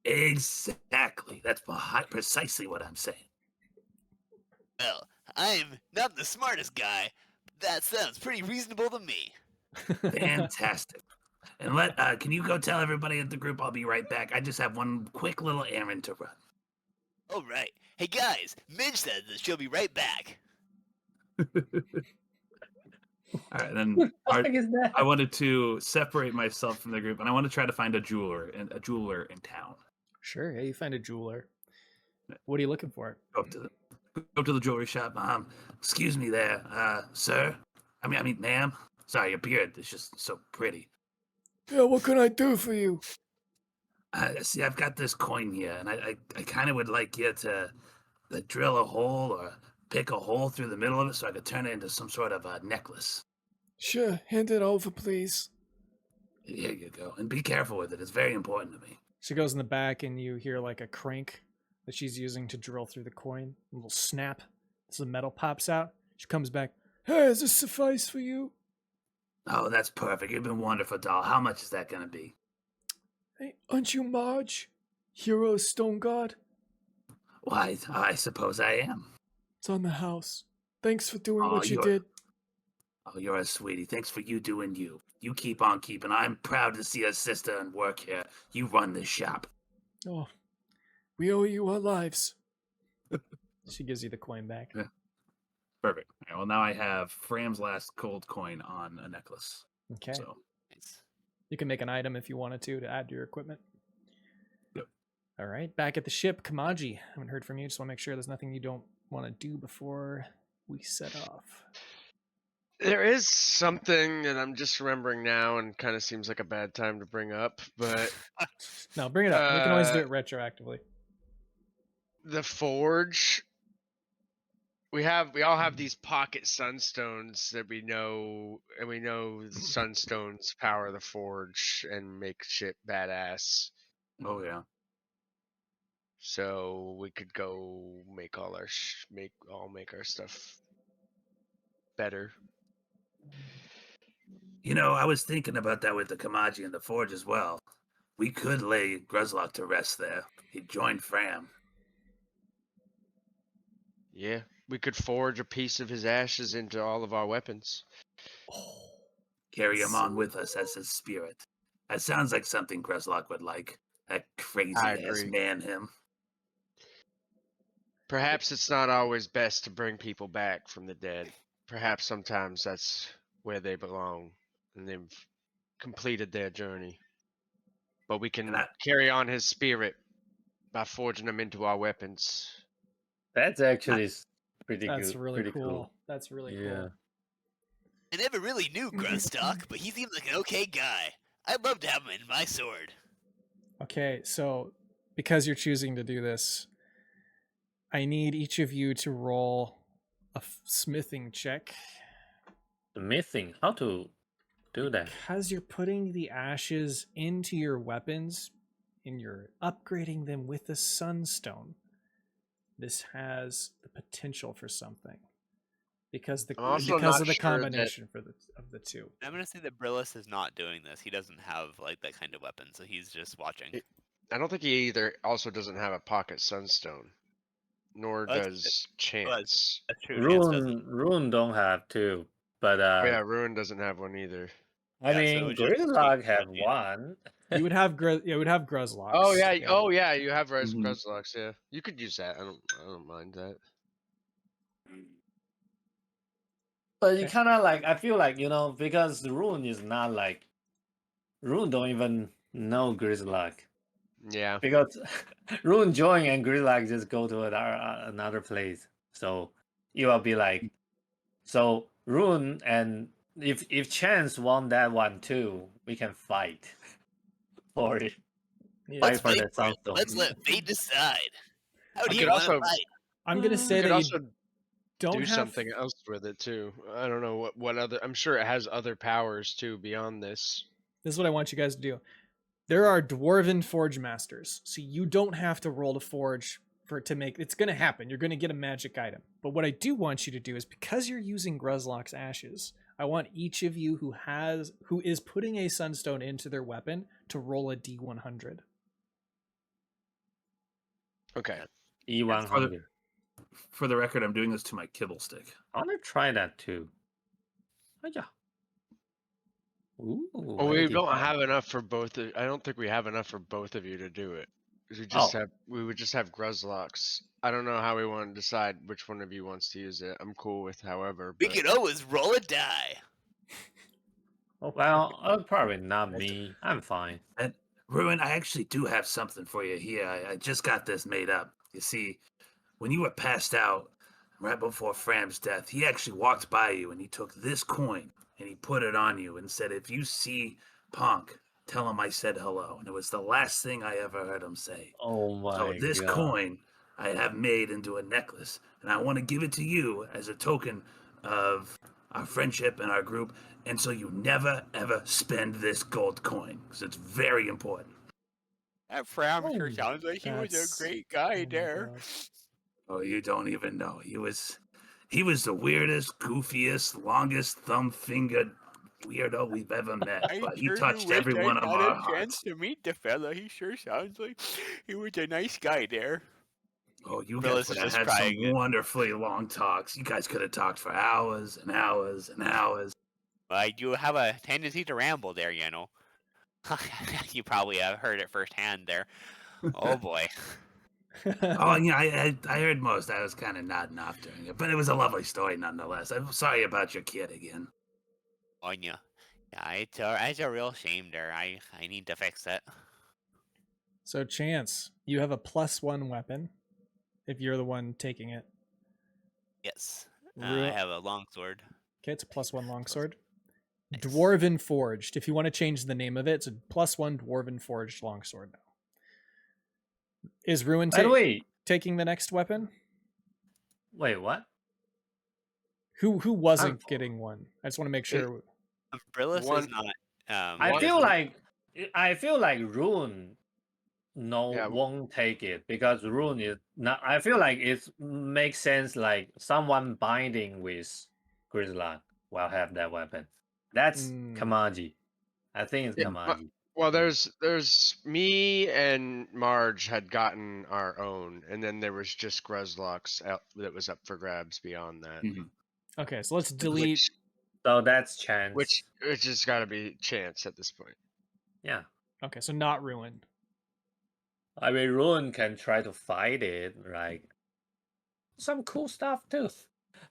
Exactly. That's precisely what I'm saying. Well, I'm not the smartest guy, but that sounds pretty reasonable to me. Fantastic. And can you go tell everybody at the group I'll be right back? I just have one quick little errand to run. All right. Hey guys, Midge says that she'll be right back. All right, then what the fuck is that? I wanted to separate myself from the group, and I want to try to find a jeweler in town. Sure. Yeah, you find a jeweler. What are you looking for? Go up to the jewelry shop. Excuse me there, sir. I mean, ma'am. Sorry, your beard is just so pretty. Yeah, what can I do for you? See, I've got this coin here, and I kind of would like you to drill a hole or pick a hole through the middle of it so I could turn it into some sort of a necklace. Sure, hand it over, please. Here you go. And be careful with it. It's very important to me. She goes in the back, and you hear like a crank that she's using to drill through the coin. A little snap. So the metal pops out. She comes back. Hey, does this suffice for you? Oh, that's perfect. You've been wonderful, doll. How much is that going to be? Hey, aren't you Mardge? Hero Stoneguard? Why, I suppose I am. It's on the house. Thanks for doing Oh, what you you're- did. Oh, you're a sweetie. Thanks for you doing you. You keep on keeping. I'm proud to see a sister and work here. You run this shop. Oh, we owe you our lives. She gives you the coin back. Yeah. Perfect. All right, well, now I have Fram's last gold coin on a necklace. Okay. So, You can make an item if you wanted to add to your equipment. Yep. All right. Back at the ship, Kamaji. I haven't heard from you. Just want to make sure there's nothing you don't want to do before we set off. There is something that I'm just remembering now and kind of seems like a bad time to bring up, but No, bring it up. We can always do it retroactively. the forge, we all have these pocket sunstones that we know, and we know the sunstones power the forge and make shit badass. oh yeah. So we could go make all our make our stuff better. You know, I was thinking about that with the Kamaji and the Forge as well. We could lay Gruzlak to rest there. He'd join Fram. Yeah, we could forge a piece of his ashes into all of our weapons. Carry him on with us as his spirit. That sounds like something Gruzlak would like. That crazy I ass agree. man him. Perhaps it's not always best to bring people back from the dead. Perhaps sometimes that's where they belong and they've completed their journey. But we can carry on his spirit by forging them into our weapons. That's actually pretty good. That's really pretty cool. That's really cool. I never really knew Gruzlak, but he seems like an okay guy. I'd love to have him in my sword. Okay, so because you're choosing to do this, I need each of you to roll a smithing check. Smithing? How to do that? Because you're putting the ashes into your weapons and you're upgrading them with the sunstone, this has the potential for something. Because I'm also because not of the sure that- combination of the two. I'm gonna say that Brillys is not doing this. He doesn't have like that kind of weapon, so he's just watching. I don't think he also doesn't have a pocket sunstone, nor Well, does Chance. That's true. Chance doesn't. Rune don't have two, but Oh yeah, Ruin doesn't have one either. I Yeah, so mean, it just Gruzlak takes have one. one. You would have Gruzlok. Oh yeah, oh yeah, you have Mhm. Gruzlaks, yeah. You could use that. I don't mind that. But you Okay. kind of like, I feel like, because Rune is not like, Rune don't even know Gruzlak. Yeah. Because Rune join and Gruzlak just go to another place. So you will be like, so Rune and if Chance want that one too, we can fight for it. Yeah. Fight Let's for fight the for it. sunstone. Let's let fate decide. How do I you could want to also- fight? I'm gonna say You could that also you don't do have something else with it too. I don't know what other. I'm sure it has other powers too beyond this. This is what I want you guys to do. There are dwarven forge masters, so you don't have to roll to forge for it to make. It's going to happen. You're going to get a magic item. But what I do want you to do is, because you're using Gruzlok's ashes, I want each of you who is putting a sunstone into their weapon to roll a D100. Okay. E100. For the record, I'm doing this to my kibble stick. I want to try that too. Oh, yeah. Ooh, Well, we don't 85. have enough for both. I don't think we have enough for both of you to do it. 'Cause we would just have Gruzloks. I don't know how we want to decide which one of you wants to use it. I'm cool with however. We But could always roll a die. Well, probably not me. I'm fine. And Ruin, I actually do have something for you here. I just got this made up. You see, when you were passed out right before Fram's death, he actually walked by you and he took this coin and he put it on you and said, if you see Punk, tell him I said hello. And it was the last thing I ever heard him say. Oh So my this god. coin I have made into a necklace, and I want to give it to you as a token of our friendship and our group, and so you never ever spend this gold coin, because it's very important. That Fram sure Oh, sounds like he was that's- a great guy oh my there. God. Oh, you don't even know. He was the weirdest, goofiest, longest thumb-fingered weirdo we've ever met, I but he sure do touched wish every I one of had our a chance hearts. to meet the fella. He sure sounds like he was a nice guy there. Oh, you Brillys guys is would have just had crying. some wonderfully long talks. You guys could have talked for hours and hours and hours. I do have a tendency to ramble there, you know. You probably have heard it firsthand there. Oh boy. Oh, yeah, I heard most. I was kind of nodding off during it, but it was a lovely story nonetheless. I'm sorry about your kid again. Oh yeah. Yeah, it's a real shame there. I need to fix it. So Chance, you have a +1 weapon if you're the one taking it. Yes. I Real- have a longsword. Okay, it's a +1 longsword. Nice. Dwarven Forged. If you want to change the name of it, it's a +1 Dwarven Forged longsword now. Is Ruin By the way, taking the next weapon? wait, what? Who wasn't getting one? I just want to make sure. Brillys One- is not. I One- feel like Rune Yeah. won't take it because Rune is not. I feel like it makes sense. Like someone binding with Gruzlak will have that weapon. That's Mm. Kamaji. I think it's Yeah, Kamaji. Well, there's me and Mardge had gotten our own, and then there was just Gruzlak's out that was up for grabs beyond that. Okay, so let's delete. So that's chance. Which has got to be chance at this point. Yeah. Okay, so not Ruin. I mean, Rune can try to fight it, like some cool stuff too.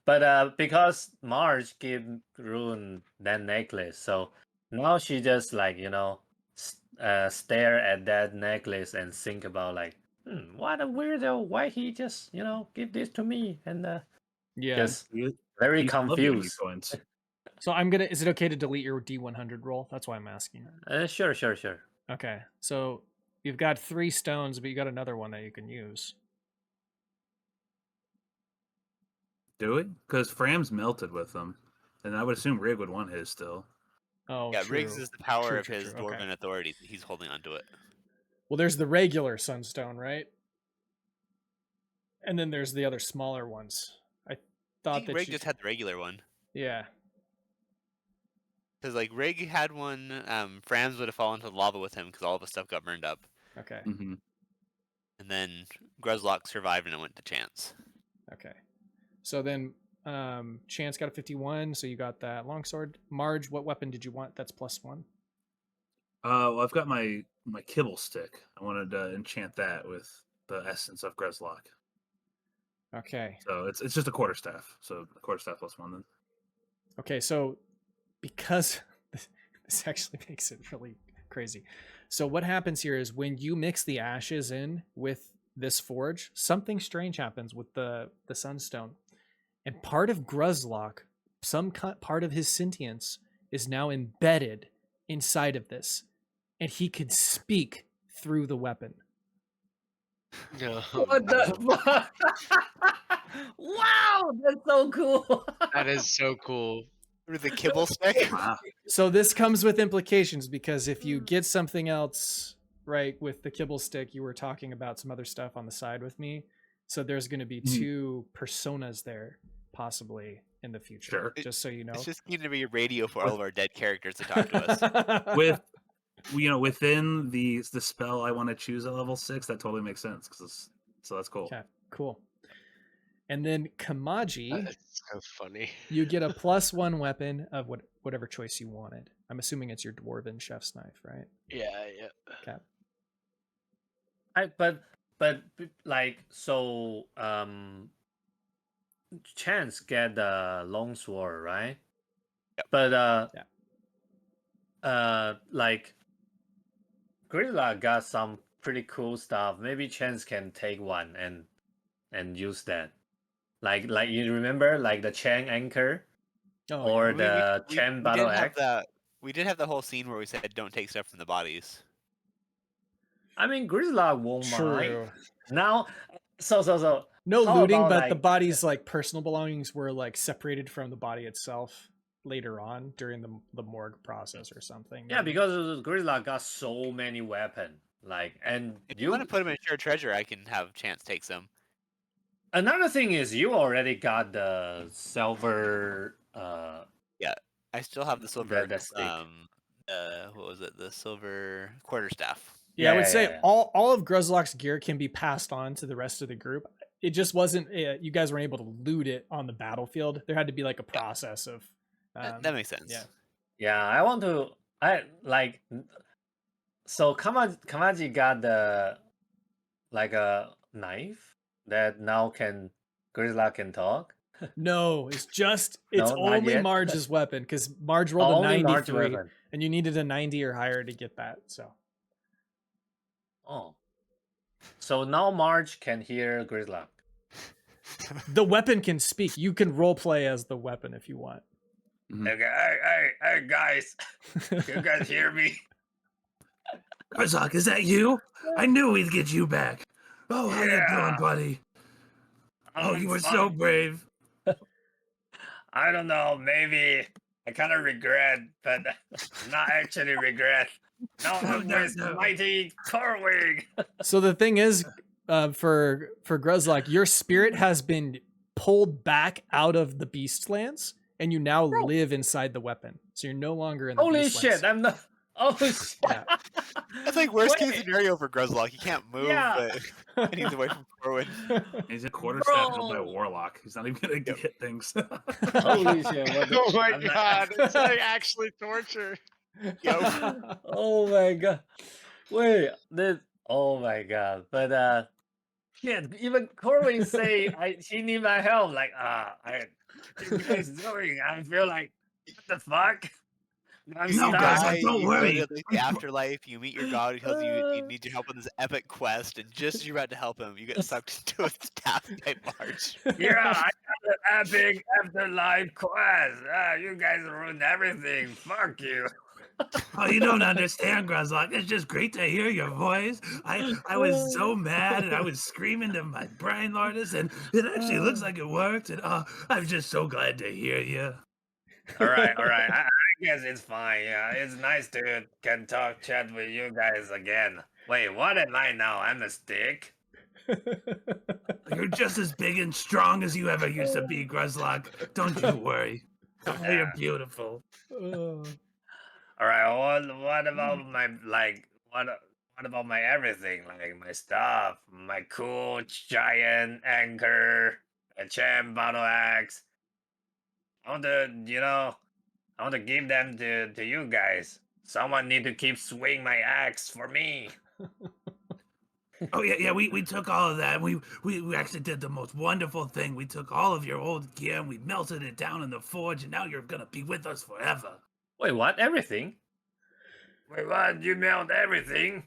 But because Mardge gave Rune that necklace, so now she just like stare at that necklace and think about like, what a weirdo! Why he just give this to me and Yeah. just very He's love giving you confused. coins. So I'm gonna. Is it okay to delete your D100 roll? That's why I'm asking. Sure. Okay, so you've got 3 stones, but you got another one that you can use. Do it? Because Fram's melted with them, and I would assume Rygg would want his still. Oh, Yeah, true. Riggs is the power True, of true, his true, okay. dwarven authority. He's holding onto it. Well, there's the regular sunstone, right? And then there's the other smaller ones. I I thought think that Rygg you... just had the regular one. Yeah. Because like Rygg had one, Frams would have fallen into the lava with him because all of his stuff got burned up. Okay. Mm-hmm. And then Gruzlak survived and it went to Chance. Okay. So then Chance got a 51, so you got that longsword. Mardge, what weapon did you want? That's +1. Well, I've got my kibble stick. I wanted to enchant that with the essence of Gruzlak. Okay. So it's just a quarterstaff. So a quarterstaff +1 then. Okay, so because this actually makes it really crazy. So what happens here is when you mix the ashes in with this forge, something strange happens with the sunstone. And part of Gruzlak, part of his sentience is now embedded inside of this. And he could speak through the weapon. No. What the fuck? Wow, that's so cool. That is so cool. Through the kibble stick? Wow. So this comes with implications because if you get something else right with the kibble stick, you were talking about some other stuff on the side with me. So there's going to be 2 personas there possibly in the future. Sure. Just so you know. It's just going to be a radio for all of our dead characters to talk to us. With within the spell I want to choose at level 6, that totally makes sense. So that's cool. Okay, cool. And then Kamaji, That's so funny. you get a +1 weapon of whatever choice you wanted. I'm assuming it's your dwarven chef's knife, right? Yeah. Okay. But like so Chance get the longsword, right? Yep. But Yeah. like Grilla got some pretty cool stuff. Maybe Chance can take one and use that. Like you remember like the chain anchor Oh, or We- the we- chain we battle did have axe? that. We did have the whole scene where we said don't take stuff from the bodies. I mean, Gruzlak won't mind. True. Now, so. No How looting, about, but like- the body's like personal belongings were like separated from the body itself later on during the morgue process or something. Yeah, maybe. because Gruzlak got so many weapons. Like, and If you want to put them in shared treasure, I can have Chance take some. another thing is you already got the silver. I still have the silver. The stick. What was it? The silver quarterstaff. Yeah, I would say yeah. all of Gruzlak's gear can be passed on to the rest of the group. It just wasn't. You guys weren't able to loot it on the battlefield. There had to be like a process of. That makes sense. Yeah. Yeah, I want to. I like. So Kamaji got the like a knife that now Gruzlak can talk. No, it's No, not only yet? Mardge's weapon because Mardge rolled a Only Mardge 93 weapon. and you needed a 90 or higher to get that. So Oh. So now Mardge can hear Gruzlak. the weapon can speak. You can role play as the weapon if you want. Okay, hey guys, you guys hear me? Gruzlak, is that you? I knew we'd get you back. Oh, how you doing, Yeah. buddy? Oh, I'm you were so fine. brave. I don't know, maybe I kind of regret, but not actually regret. No, No, I'm no, with no. mighty Corwig. So the thing is, for Gruzlak, your spirit has been pulled back out of the Beastlands, and you now live inside the weapon. So you're no longer in the Holy Beastlands. shit! I'm not. Oh shit! Yeah. That's like worst case Wait. scenario for Gruzlak. He can't move, Yeah. but he's away from Corwin. He's a quarterstaff held by a Bro. warlock. He's not even gonna hit things. Holy shit! What the- Oh my I'm not- god, it's like actually torture. Oh my god! Wait, this. Oh my god! But yeah, even Corwin say she need my help. Like you guys doing? I feel like what the fuck? I'm No, stuck. guys, don't you worry. go to the afterlife, you meet your god who tells you need your help on this epic quest, and just as you're about to help him, you get sucked into a staff by Mardge. Yeah, I got an epic afterlife quest. You guys ruined everything. Fuck you. Oh, you don't understand, Gruzlak. It's just great to hear your voice. I was so mad and I was screaming to my brain artist, and it actually looks like it worked. And I'm just so glad to hear you. All right. I guess it's fine. Yeah, it's nice to can chat with you guys again. Wait, what am I now? I'm a stick. You're just as big and strong as you ever used to be, Gruzlak. Don't you worry. Oh, you're beautiful. All right. What about my what about my everything? Like my stuff, my cool giant anchor, a champ battle axe. I want to give them to you guys. Someone need to keep swinging my axe for me. Oh yeah, we took all of that. We actually did the most wonderful thing. We took all of your old gear and we melted it down in the forge, and now you're gonna be with us forever. Wait, what? Everything? Wait, what? You melt everything?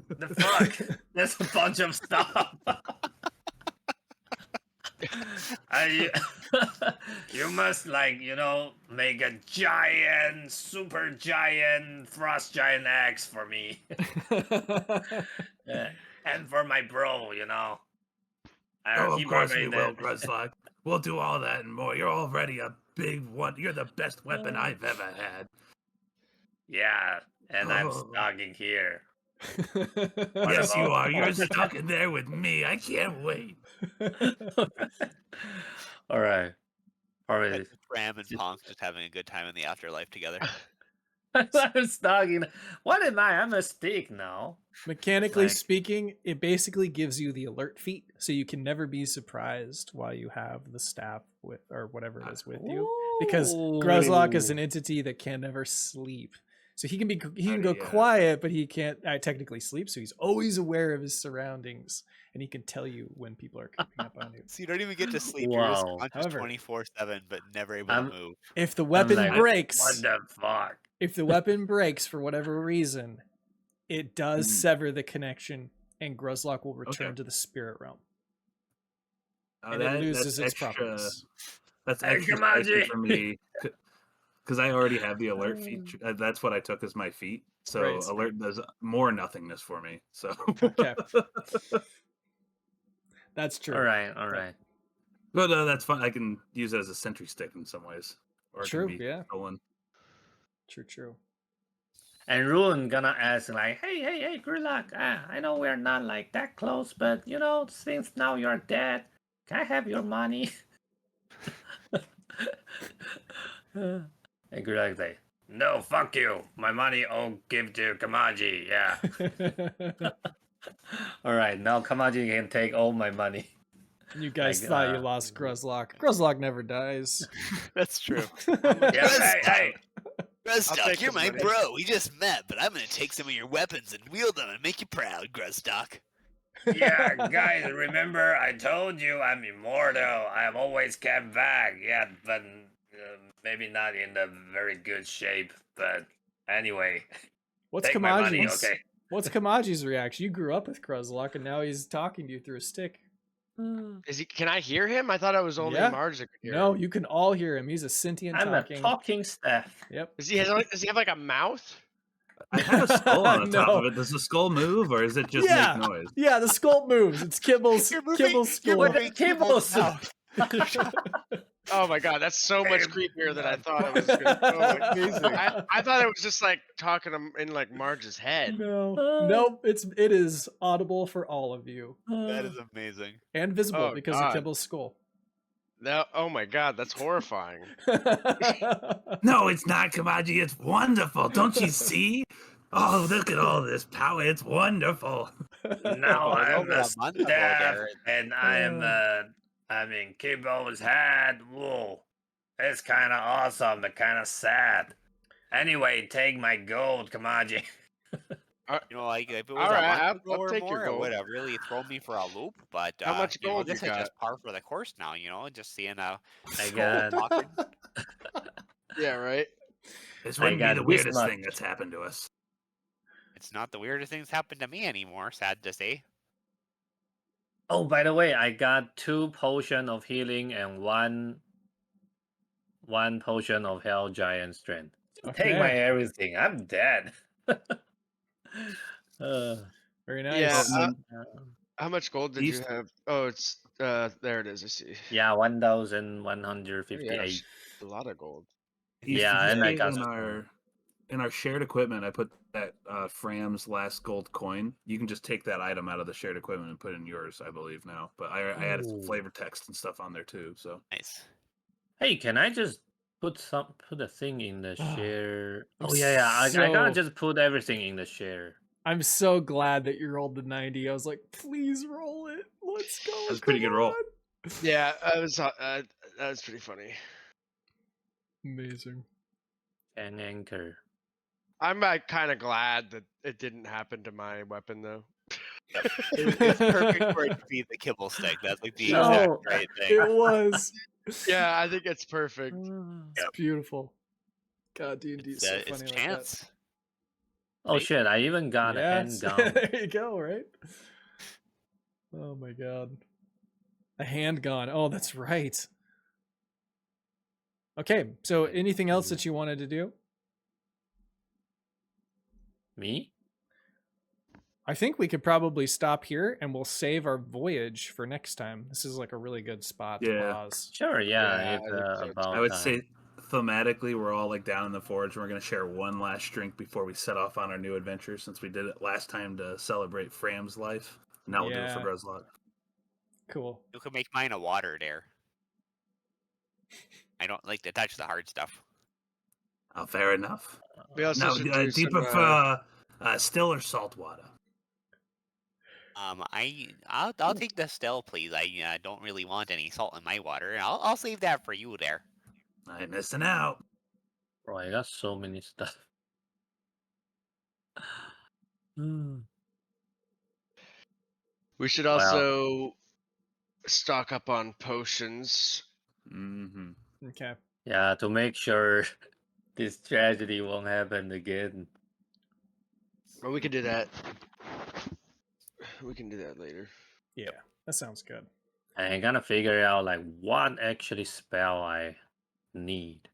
The fuck? There's a bunch of stuff. You must make a giant, super giant frost giant axe for me. And for my bro, Oh, he of course bought we me will, the- Gruzlak. We'll do all that and more. You're already a big one. You're the best weapon I've ever had. Yeah, and I'm Oh. stuck in here. Yes, you about- are. You're stuck in there with me. I can't wait. All right. Probably. Fram and Ponk just having a good time in the afterlife together. I'm stuck in. What am I? I'm a stick now. Mechanically Like- speaking, it basically gives you the alert feat, so you can never be surprised while you have the staff with or whatever it is with you. Because Gruzlak is an entity that can never sleep, so he can go Yeah. quiet, but he can't technically sleep. So he's always aware of his surroundings, and he can tell you when people are creeping up on you. So you don't even get to sleep. You're just Wow. conscious However- 24/7, but never able I'm- to move. If the weapon like, breaks, What the fuck? if the weapon breaks for whatever reason, it does sever the connection, and Gruzlak will return to the spirit realm, and it loses its properties. That's Hey, extra come on, spicy G. for me. because I already have the alert feature. That's what I took as my feat. So Right. alert does more nothingness for me. So Okay. That's true. All right. But that's fine. I can use it as a sentry stick in some ways, or it True, can be yeah. stolen. True. And Ruin gonna ask like, hey, Gruzlak, I know we're not like that close, but you know, since now you're dead, can I have your money? And Gruzlak say, no, fuck you. My money I'll give to Kamaji, yeah. Alright, now Kamaji can take all my money. You guys Like, thought you lost Gruzlak. Gruzlak never dies. That's true. Yeah, hey. take Gruzstock, you're his my money. bro. We just met, but I'm gonna take some of your weapons and wield them and make you proud, Gruzstock. Yeah, guys, remember I told you I'm immortal. I have always kept back. Yeah, but maybe not in a very good shape. But anyway, What's take my money, Kamaji's? okay? What's Kamaji's reaction? You grew up with Gruzlak, and now he's talking to you through a stick. Is he? Can I hear him? I thought it was only Yeah. Mardge that could hear No, him. you can all hear him. He's a sentient I'm talking. a talking staff. Yep. Does he have like a mouth? I have a skull on the top No. of it. Does the skull move, or is it just Yeah. make noise? Yeah, the skull moves. It's Kibble's skull. What is Kibble's? Oh my god, that's so much Hey, creepier than I thought it was gonna go. Amazing. I thought it was just like talking in like Marge's head. No, nope. It is audible for all of you That is amazing. and visible Oh, because God. of Kibble's skull. No, oh my god, that's horrifying. No, it's not, Kamaji. It's wonderful. Don't you see? Oh, look at all this power. It's wonderful. Now I I'm know a that month ago staff, there. and I am Kibble's head. Whoa, it's kind of awesome, but kind of sad. Anyway, take my gold, Kamaji. You know, like if it was All a right, month ago I'll or take your more, it gold. would have really thrown me for a loop. But How much you know, gold you this is got? just par for the course now. You know, just seeing a I skull got talking. Yeah, right. This I wouldn't be got the this weirdest much. thing that's happened to us. It's not the weirdest things happened to me anymore. Sad to say. Oh, by the way, I got 2 potion of healing and one potion of hell giant strength. Take my Okay. everything. I'm dead. Very nice. Yeah. Oh, How much gold did you East- have? Oh, it's there. It is. I see. Yeah, Oh, yeah, 1,158. a lot of gold. Yeah, and I got in our shared equipment, I put that Fram's last gold coin. You can just take that item out of the shared equipment and put it in yours, I believe now. But I added some Ooh. flavor text and stuff on there too. So Nice. Hey, can I just put a thing in the share? I'm Oh yeah. I so- gotta just put everything in the share. I'm so glad that you rolled the 90. I was like, please roll it. Let's go. That's a pretty good roll. on. Yeah, that was pretty funny. Amazing. And anchor. I'm kind of glad that it didn't happen to my weapon though. It's perfect for it to be the kibble stick. That's like the No. exact right thing. It was. Yeah, I think it's perfect. It's beautiful. God, D&D is so It's funny like chance. Oh shit! I even got that. a Yes. handgun. There you go, right? Oh my god. A handgun. Oh, that's right. Okay, so anything else that you wanted to do? Me? I think we could probably stop here and we'll save our voyage for next time. This is like a really good spot to Yeah. pause. Sure. Yeah, Yeah. I It's think so, too. about I would time. say thematically, we're all like down in the forge, and we're gonna share one last drink before we set off on our new adventure. Since we did it last time to celebrate Fram's life, now we'll do it for Yeah. Gruzlak. Cool. You can make mine a water dare. I don't like to touch the hard stuff. Oh, fair enough. We also Now, should do do you some, prefer still or salt water? I'll take the still, please. I don't really want any salt in my water. I'll save that for you there. I ain't missing out. Bro, I got so many stuff. We should Wow. also stock up on potions. Mm-hmm. Okay. Yeah, to make sure this tragedy won't happen again. Well, we can do that. We can do that later. Yeah, that sounds good. I gotta figure out like what actually spell I need.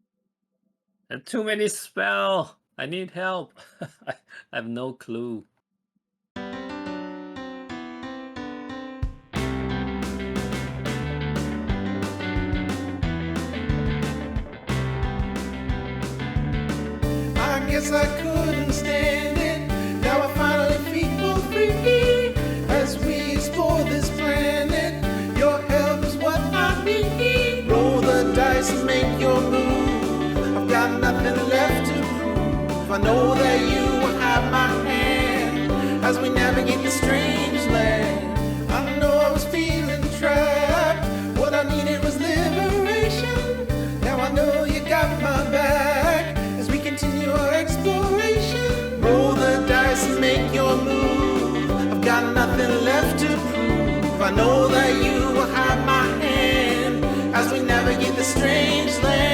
Too many spell. I need help. I have no clue. I guess I couldn't stand it. Now I finally feel free as we explore this planet. Your help is what I need. Roll the dice and make your move. I've got nothing left to prove. I know that you will have my hand as we navigate the strange land. I know I was feeling trapped. What I needed was liberation. Now I know you got my back as we continue our exploration. Roll the dice and make your move. I've got nothing left to prove. I know that you will have my hand as we navigate the strange land.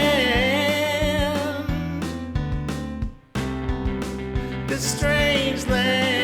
This strange land.